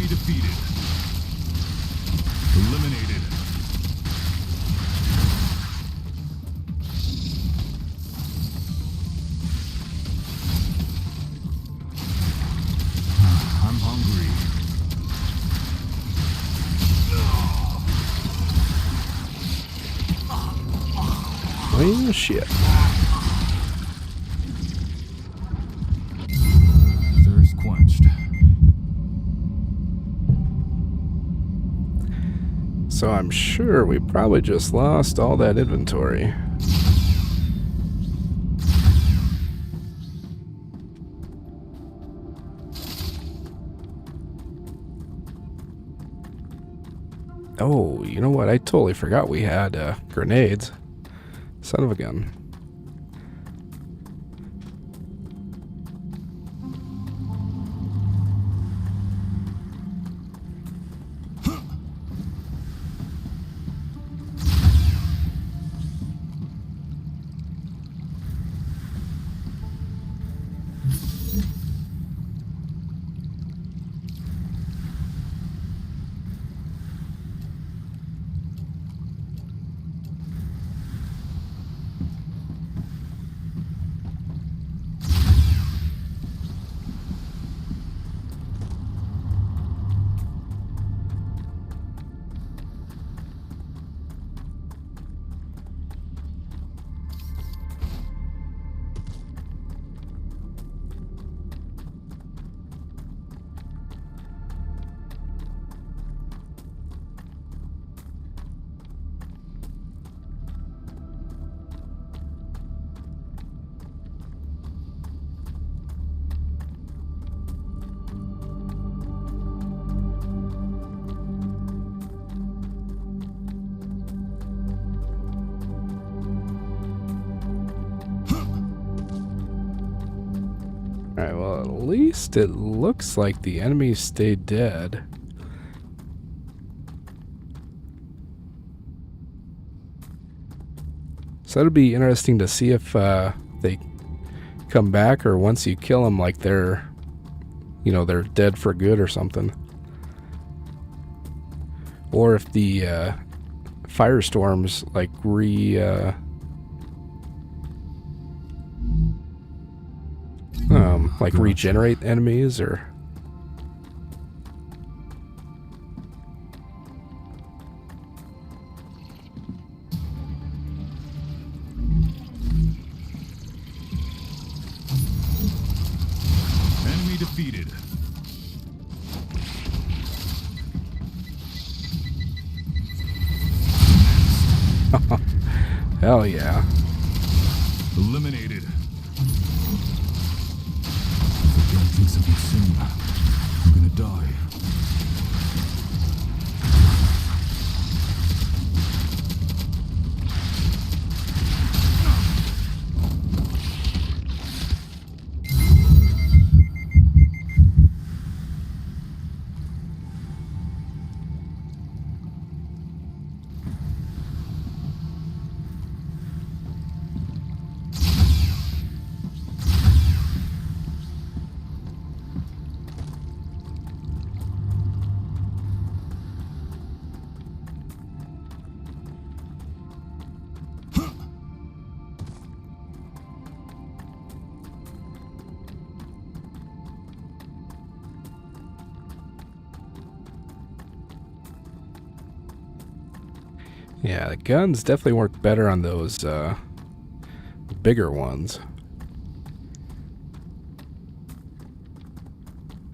Defeated. Eliminated. I'm hungry. Oh shit. Thirst quenched. So I'm sure we probably just lost all that inventory. Oh, you know what? I totally forgot we had grenades. Son of a gun. Alright, well, at least it looks like the enemies stayed dead. So it'll be interesting to see if they come back, or once you kill them, like they're, you know, they're dead for good or something. Or if the firestorms like regenerate enemies, or Enemy defeated. hell yeah. Eliminated. If I don't think something soon, I'm gonna die. Yeah, the guns definitely work better on those bigger ones.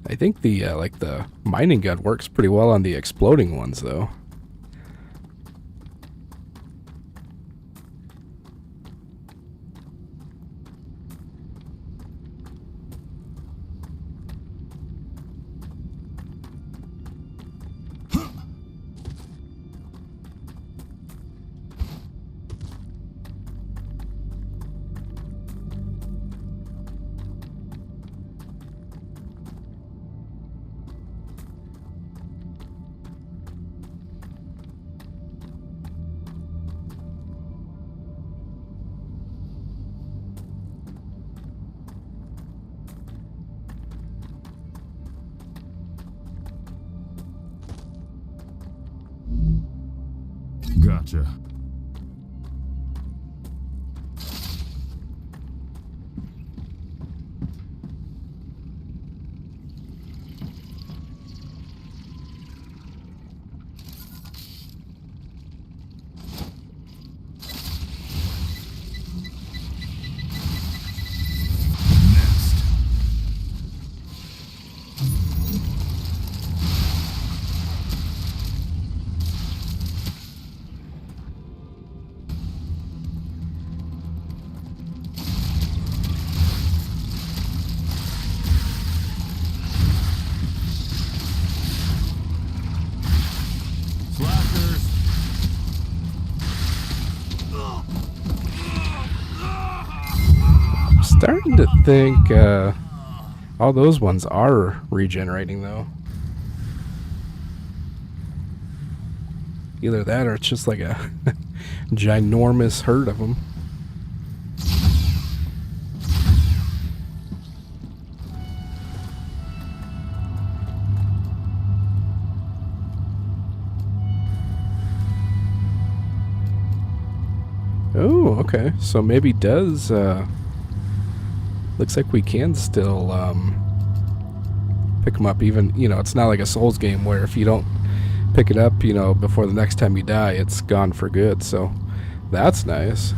I think the like the mining gun works pretty well on the exploding ones, though. Gotcha. Starting to think all those ones are regenerating, though. Either that or it's just like a ginormous herd of them. Oh, okay. So maybe does looks like we can still pick them up, even, you know, it's not like a Souls game where if you don't pick it up, you know, before the next time you die, it's gone for good. So that's nice.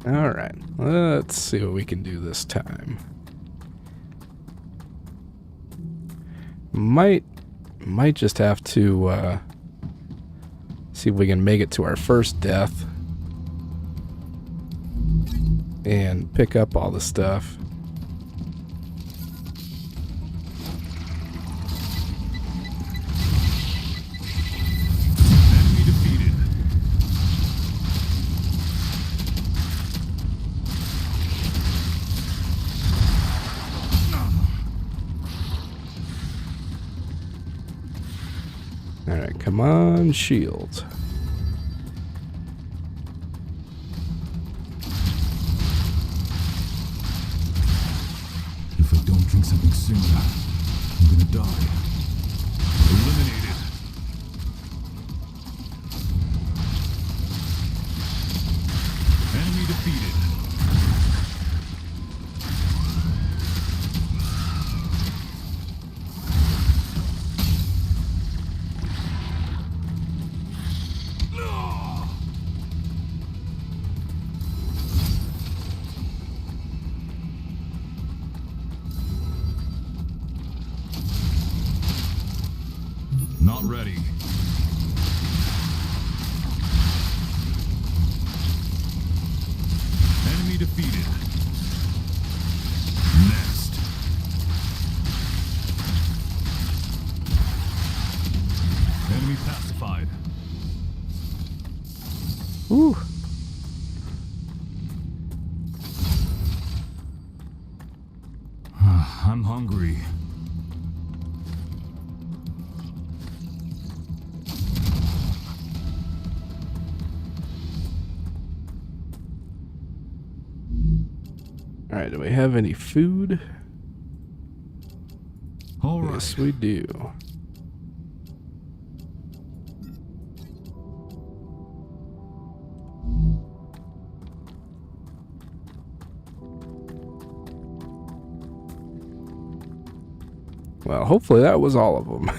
Alright, let's see what we can do this time. Might just have to see if we can make it to our first death and pick up all the stuff. Enemy defeated. Alright, come on, shields. If I don't drink something soon, I'm gonna die. Eliminated. Enemy defeated. Not ready. Enemy defeated. Next. Enemy pacified. Whew. I'm hungry. Alright, do we have any food? All right. Yes, we do. Well, hopefully that was all of them.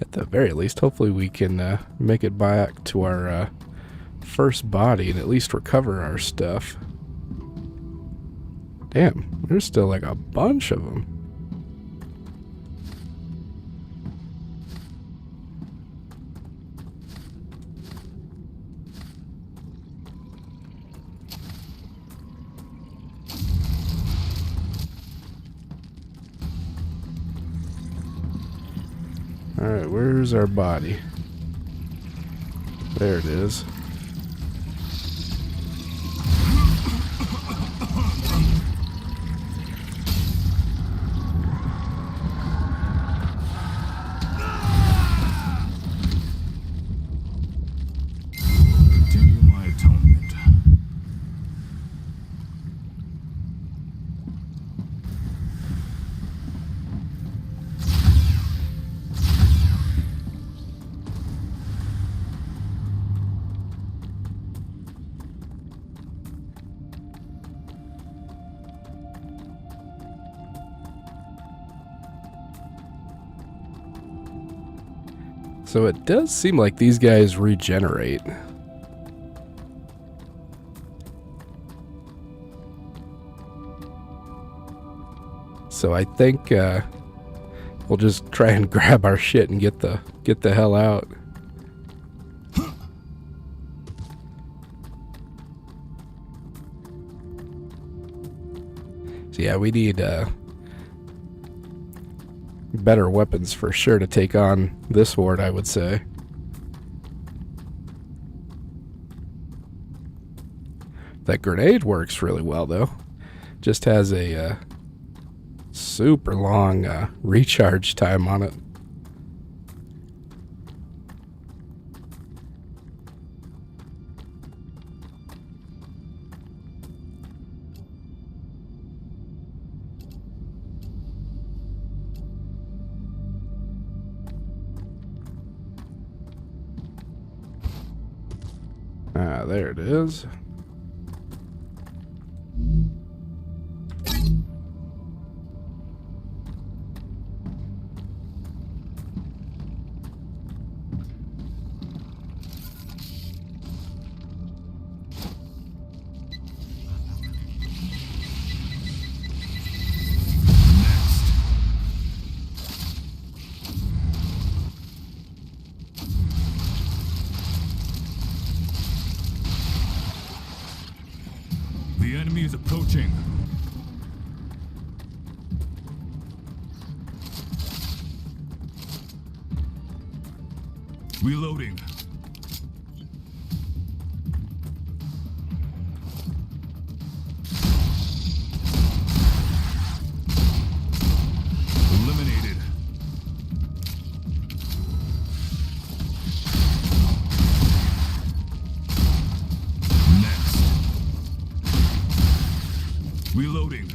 At the very least, hopefully we can make it back to our first body and at least recover our stuff. Damn, there's still like a bunch of them. Alright, where's our body? There it is. Continue my atonement. So it does seem like these guys regenerate. So I think we'll just try and grab our shit and get the hell out. So yeah, we need better weapons for sure to take on this horde, I would say. That grenade works really well though. Just has a super long recharge time on it. Ah, there it is. enemy is approaching. Reloading. Eliminated. Next. Reloading.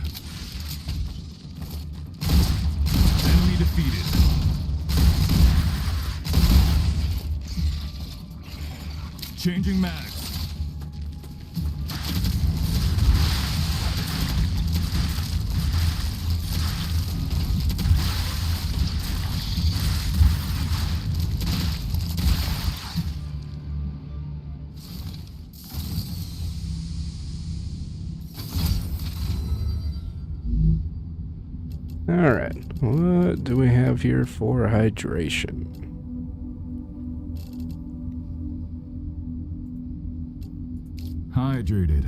Enemy defeated. Changing mags. Alright, what do we have here for hydration? Hydrated.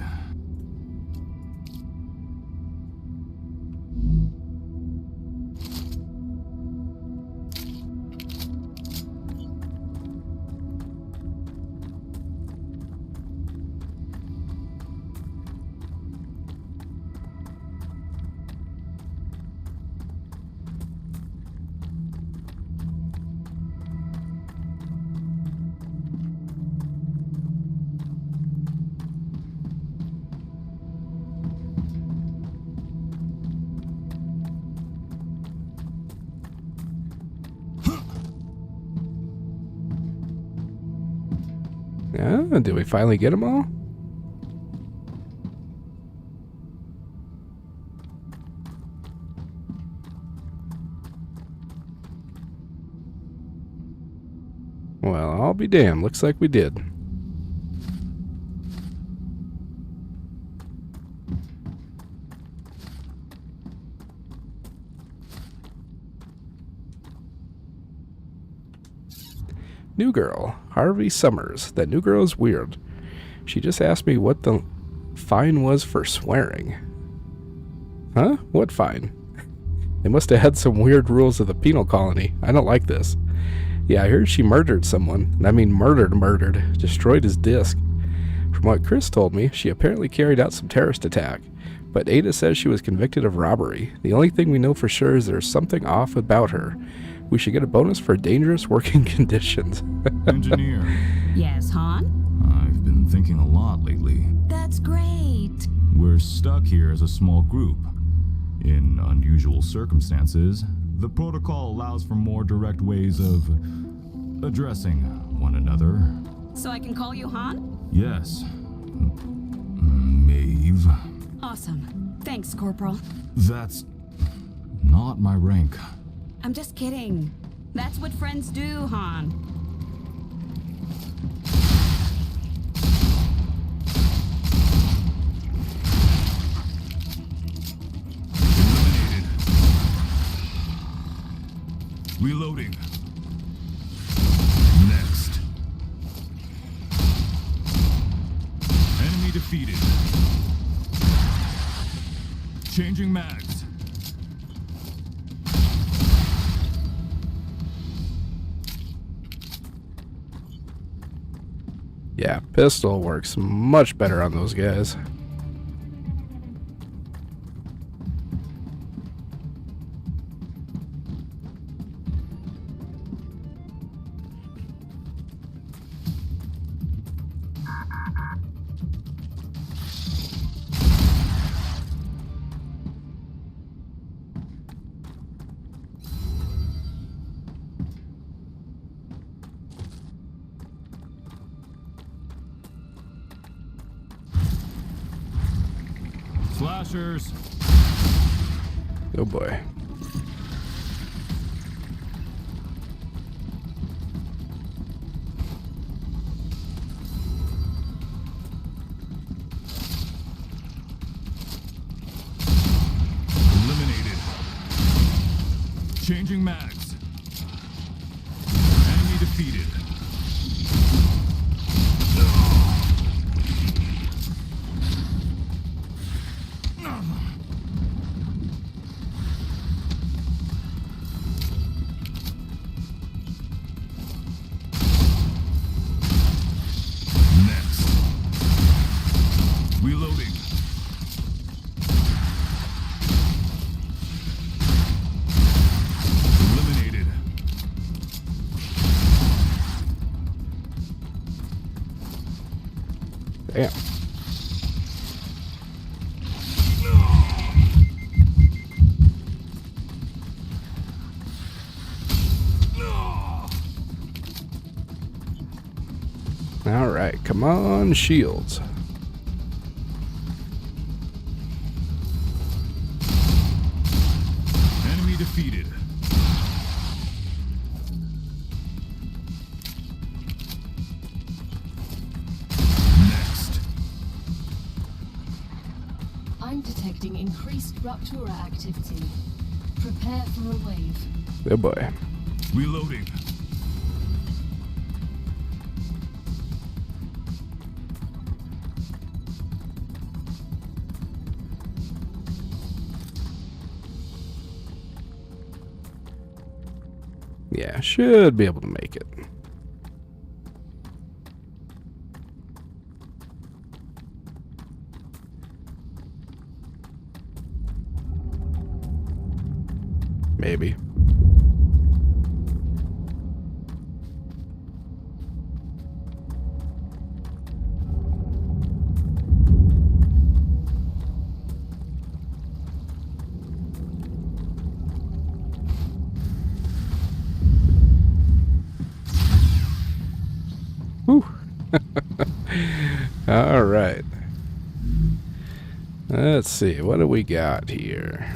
Yeah, did we finally get them all? Well, I'll be damned. Looks like we did. New girl, Harvey Summers. That new girl is weird. She just asked me what the fine was for swearing. Huh? What fine? They must have had some weird rules of the penal colony. I don't like this. Yeah, I heard she murdered someone. And I mean murdered. Destroyed his disc. From what Chris told me, she apparently carried out some terrorist attack. But Ada says she was convicted of robbery. The only thing we know for sure is there's something off about her. We should get a bonus for dangerous working conditions. Engineer. Yes, Han? I've been thinking a lot lately. That's great. We're stuck here as a small group. In unusual circumstances, the protocol allows for more direct ways of addressing one another. So I can call you Han? Yes. Maeve. Awesome. Thanks, Corporal. That's not my rank. I'm just kidding. That's what friends do, Han. Eliminated. Reloading. Next. Enemy defeated. Changing mags. Yeah, pistol works much better on those guys. Slashers. Oh boy. Eliminated. Changing mags. Enemy defeated. Damn. Alright, come on, shields. Enemy defeated. Next. I'm detecting increased Ruptura activity. Prepare for a wave. Oh boy. Reloading. Yeah, should be able to make it. Maybe. Whew. All right. Let's see. What do we got here?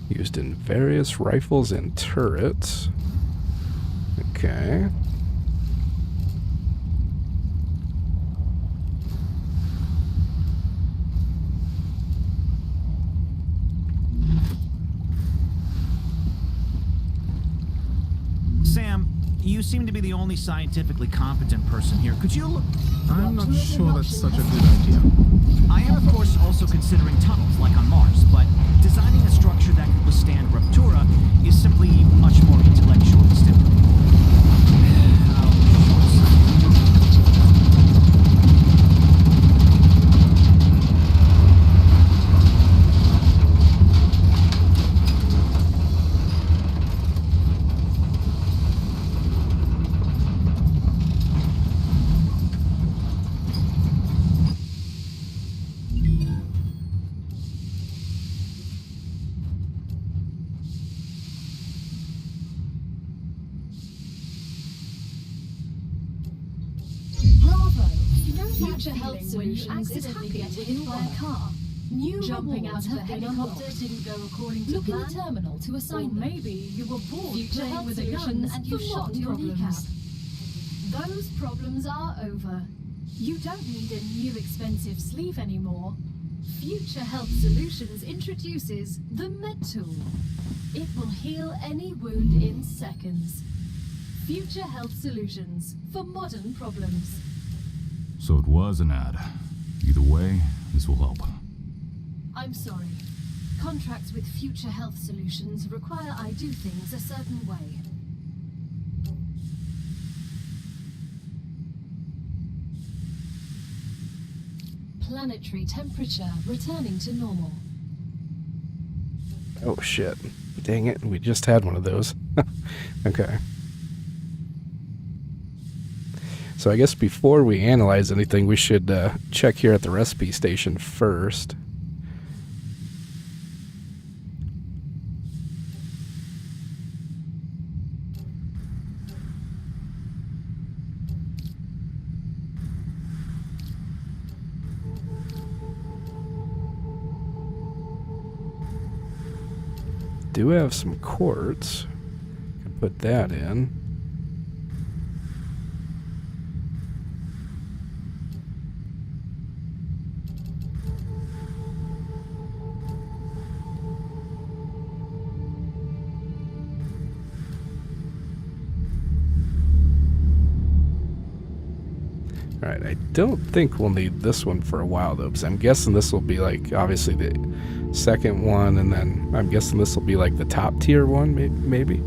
Used in various rifles and turrets. Okay. Sam, you seem to be the only scientifically competent person here. Could you look? I'm not sure that's such a good idea. I am, of course, also considering tunnels like on Mars, but designing a structure that could withstand Ruptura is simply much more intellectually stimulating. Future Health Solutions is happy to hit by a car. New jumping out of the helicopter didn't go according to plan. Look in the terminal to assign them. Maybe you were bored Future playing with a gun and you shot your kneecap. Those problems are over. You don't need a new expensive sleeve anymore. Future Health Solutions introduces the Med Tool. It will heal any wound in seconds. Future Health Solutions for modern problems. So it was an ad. Either way, this will help. I'm sorry. Contracts with Future Health Solutions require I do things a certain way. Planetary temperature returning to normal. Oh shit. Dang it, we just had one of those. Okay. So I guess before we analyze anything, we should check here at the recipe station first. Do have some quartz. Can put that in. Alright, I don't think we'll need this one for a while, though, because I'm guessing this will be, like, obviously the second one, and then I'm guessing this will be, like, the top tier one, maybe?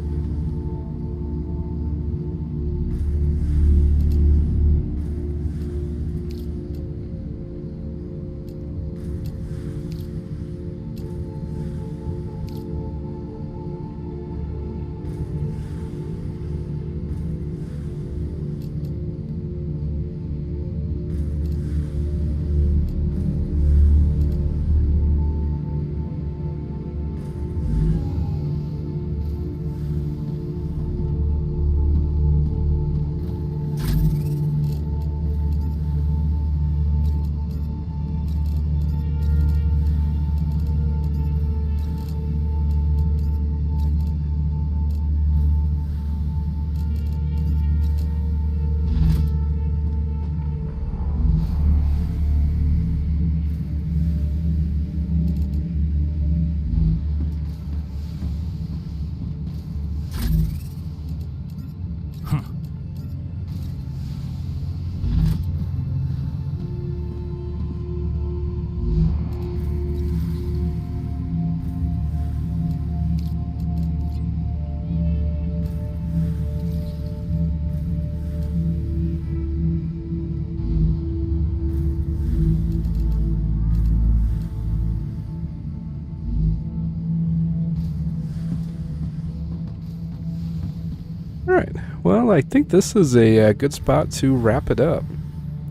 Alright, well, I think this is a good spot to wrap it up.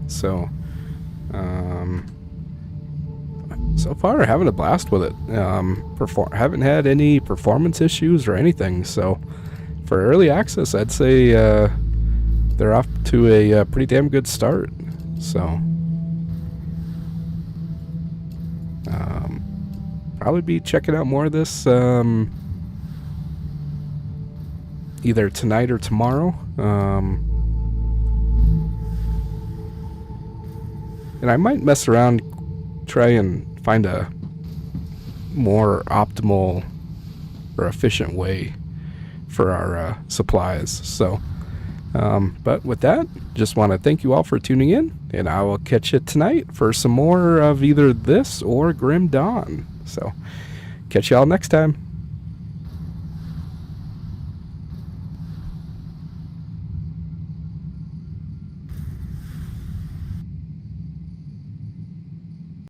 So, so far, having a blast with it. Haven't had any performance issues or anything, so for early access, I'd say they're off to a pretty damn good start. So, probably be checking out more of this either tonight or tomorrow. And I might mess around, try and find a more optimal or efficient way for our supplies. So, but with that, just want to thank you all for tuning in, and I will catch you tonight for some more of either this or Grim Dawn. So, catch y'all next time.